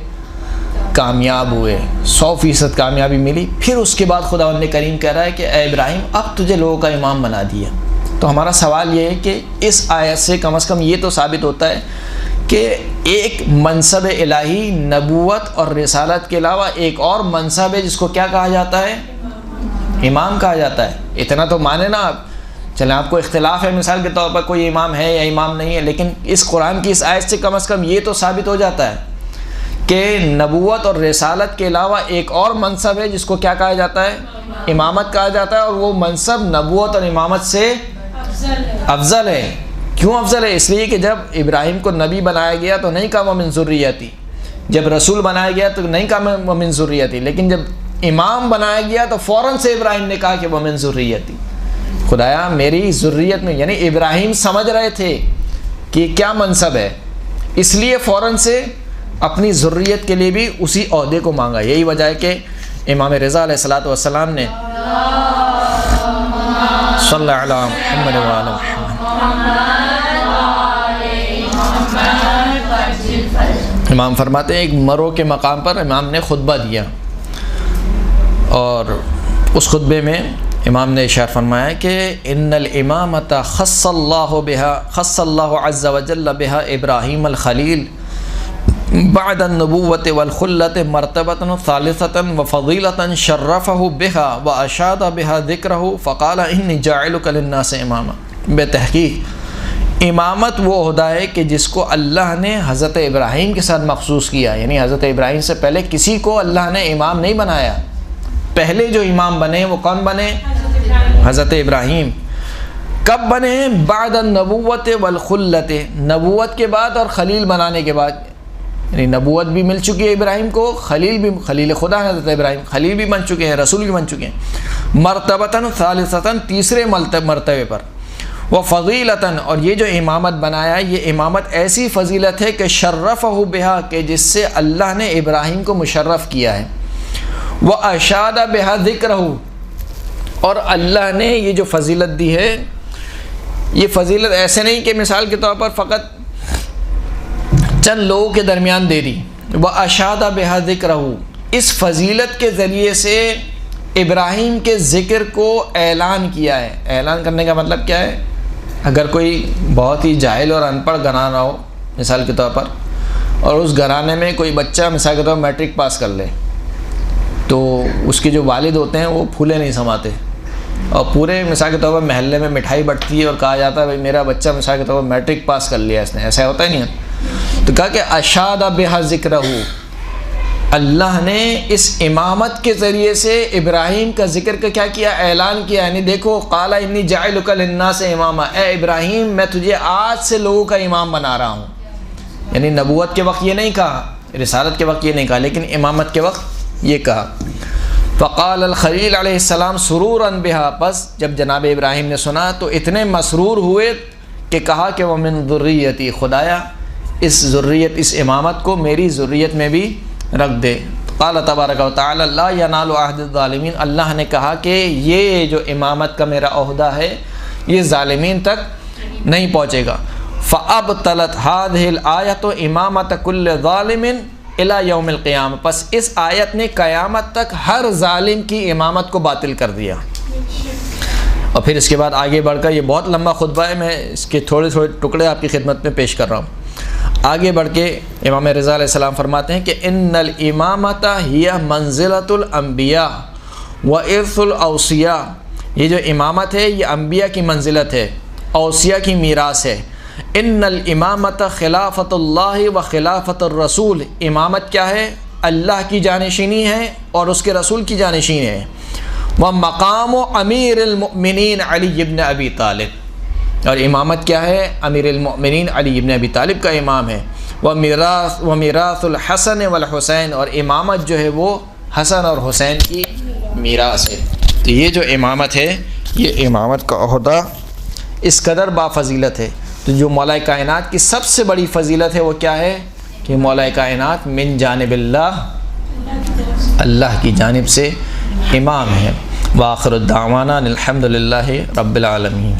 کامیاب ہوئے، 100% کامیابی ملی۔ پھر اس کے بعد خداوند کریم کہہ رہا ہے کہ اے ابراہیم اب تجھے لوگوں کا امام بنا دیا۔ تو ہمارا سوال یہ ہے کہ اس آیت سے کم از کم یہ تو ثابت ہوتا ہے کہ ایک منصب الہی نبوت اور رسالت کے علاوہ ایک اور منصب ہے جس کو کیا کہا جاتا ہے؟ امام کہا جاتا ہے۔ اتنا تو مانے نا آپ، چلیں آپ کو اختلاف ہے مثال کے طور پر کوئی امام ہے یا امام نہیں ہے، لیکن اس قرآن کی اس آیت سے کم از کم یہ تو ثابت ہو جاتا ہے کہ نبوت اور رسالت کے علاوہ ایک اور منصب ہے جس کو کیا کہا جاتا ہے؟ امامت کہا جاتا ہے، اور وہ منصب نبوت اور امامت سے افضل ہے۔ کیوں افضل ہے؟ اس لیے کہ جب ابراہیم کو نبی بنایا گیا تو نہیں کہا ومن ذریتی، جب رسول بنایا گیا تو نہیں کہا ومن ذریتی، لیکن جب امام بنایا گیا تو فوراً سے ابراہیم نے کہا کہ ومن ذریتی، خدایا میری ذریت میں، یعنی ابراہیم سمجھ رہے تھے کہ کیا منصب ہے، اس لیے فوراً سے اپنی ذریت کے لیے بھی اسی عہدے کو مانگا۔ یہی وجہ ہے کہ امام رضا علیہ الصلوۃ والسلام نے صلی اللہ علیہ محمد وعلی محمد، امام فرماتے ہیں ایک مرو کے مقام پر امام نے خطبہ دیا، اور اس خطبے میں امام نے ارشاد فرمایا کہ ان الامامۃ خص اللہ عز وجل بها ابراہیم الخلیل بعد النبوۃ والخلۃ مرتبۃ ثالثۃ وفضیلۃ شرفہ بها واشاد بها ذکرہ فقال انی جاعلک للناس اماما۔ بے تحقیق امامت وہ عہدہ ہے کہ جس کو اللہ نے حضرت ابراہیم کے ساتھ مخصوص کیا، یعنی حضرت ابراہیم سے پہلے کسی کو اللہ نے امام نہیں بنایا۔ پہلے جو امام بنے وہ کون بنے؟ حضرت ابراہیم۔ کب بنے؟ بعد النبوۃ والخلۃ، نبوت کے بعد اور خلیل بنانے کے بعد، یعنی نبوت بھی مل چکی ہے ابراہیم کو، خلیل خدا ہے حضرت ابراہیم، خلیل بھی بن چکے ہیں، رسول بھی بن چکے ہیں، مرتبتاً ثالثتاً تیسرے مرتبے پر، وہ فضیلتاً، اور یہ جو امامت بنایا یہ امامت ایسی فضیلت ہے کہ شرفہ بہا، کہ جس سے اللہ نے ابراہیم کو مشرف کیا ہے، وہ اشاد بہا ذکرہ، اور اللہ نے یہ جو فضیلت دی ہے، یہ فضیلت ایسے نہیں کہ مثال کے طور پر فقط چند لوگوں کے درمیان دے دی، وہ اشاد بہا ذکرہ، اس فضیلت کے ذریعے سے ابراہیم کے ذکر کو اعلان کیا ہے۔ اعلان کرنے کا مطلب کیا ہے؟ اگر کوئی بہت ہی جاہل اور ان پڑھ گھرانہ ہو مثال کے طور پر، اور اس گھرانے میں کوئی بچہ مثال کے طور پر میٹرک پاس کر لے، تو اس کے جو والد ہوتے ہیں وہ پھولے نہیں سماتے، اور پورے مثال کے طور پر محلے میں مٹھائی بٹتی ہے اور کہا جاتا ہے بھائی میرا بچہ مثال کے طور پر میٹرک پاس کر لیا اس نے، ایسا ہوتا ہی نہیں ہے۔ تو کہا کہ اشاد بہا ذکرہ، اللہ نے اس امامت کے ذریعے سے ابراہیم کا ذکر کا کیا کیا؟ اعلان کیا، یعنی دیکھو قال انی جاعلک للناس اماما، اے ابراہیم میں تجھے آج سے لوگوں کا امام بنا رہا ہوں۔ یعنی نبوت کے وقت یہ نہیں کہا، رسالت کے وقت یہ نہیں کہا، لیکن امامت کے وقت یہ کہا۔ فقال الخلیل علیہ السلام سرورا بہا، پس جب جناب ابراہیم نے سنا تو اتنے مسرور ہوئے کہ کہا کہ ومن ذریتی، خدایا اس ذریت، اس امامت کو میری ذریت میں بھی رکھ دے۔ قال تبارک و تعالی لا ینال عہد الظالمین، اللہ نے کہا کہ یہ جو امامت کا میرا عہدہ ہے یہ ظالمین تک نہیں پہنچے گا۔ فابطلت هذه الآیۃ امامت کل ظالم الی یوم القیامہ، پس اس آیت نے قیامت تک ہر ظالم کی امامت کو باطل کر دیا۔ اور پھر اس کے بعد آگے بڑھ کر، یہ بہت لمبا خطبہ ہے، میں اس کے تھوڑے تھوڑے ٹکڑے آپ کی خدمت میں پیش کر رہا ہوں۔ آگے بڑھ کے امام رضا علیہ السلام فرماتے ہیں کہ ان الامامۃ ہی منزلۃ الانبیاء و ارث الاوصیاء، یہ جو امامت ہے یہ انبیاء کی منزلت ہے، اوصیاء کی میراث ہے۔ ان الامامۃ خلافت اللہ و خلافت الرسول، امامت کیا ہے؟ اللہ کی جانشینی ہے اور اس کے رسول کی جانشین ہے۔ و مقام امیر المؤمنین علی بن ابی طالب، اور امامت کیا ہے؟ امیر المؤمنین علی بن ابی طالب کا امام ہے۔ و میراث الحسن والحسین، اور امامت جو ہے وہ حسن اور حسین کی میراث ہے۔ تو یہ جو امامت ہے، یہ امامت کا عہدہ اس قدر بافضیلت ہے۔ تو جو مولا کائنات کی سب سے بڑی فضیلت ہے وہ کیا ہے؟ کہ مولا کائنات من جانب اللہ، اللہ کی جانب سے امام ہے۔ وآخر الدعوانا الحمد للہ رب العالمین۔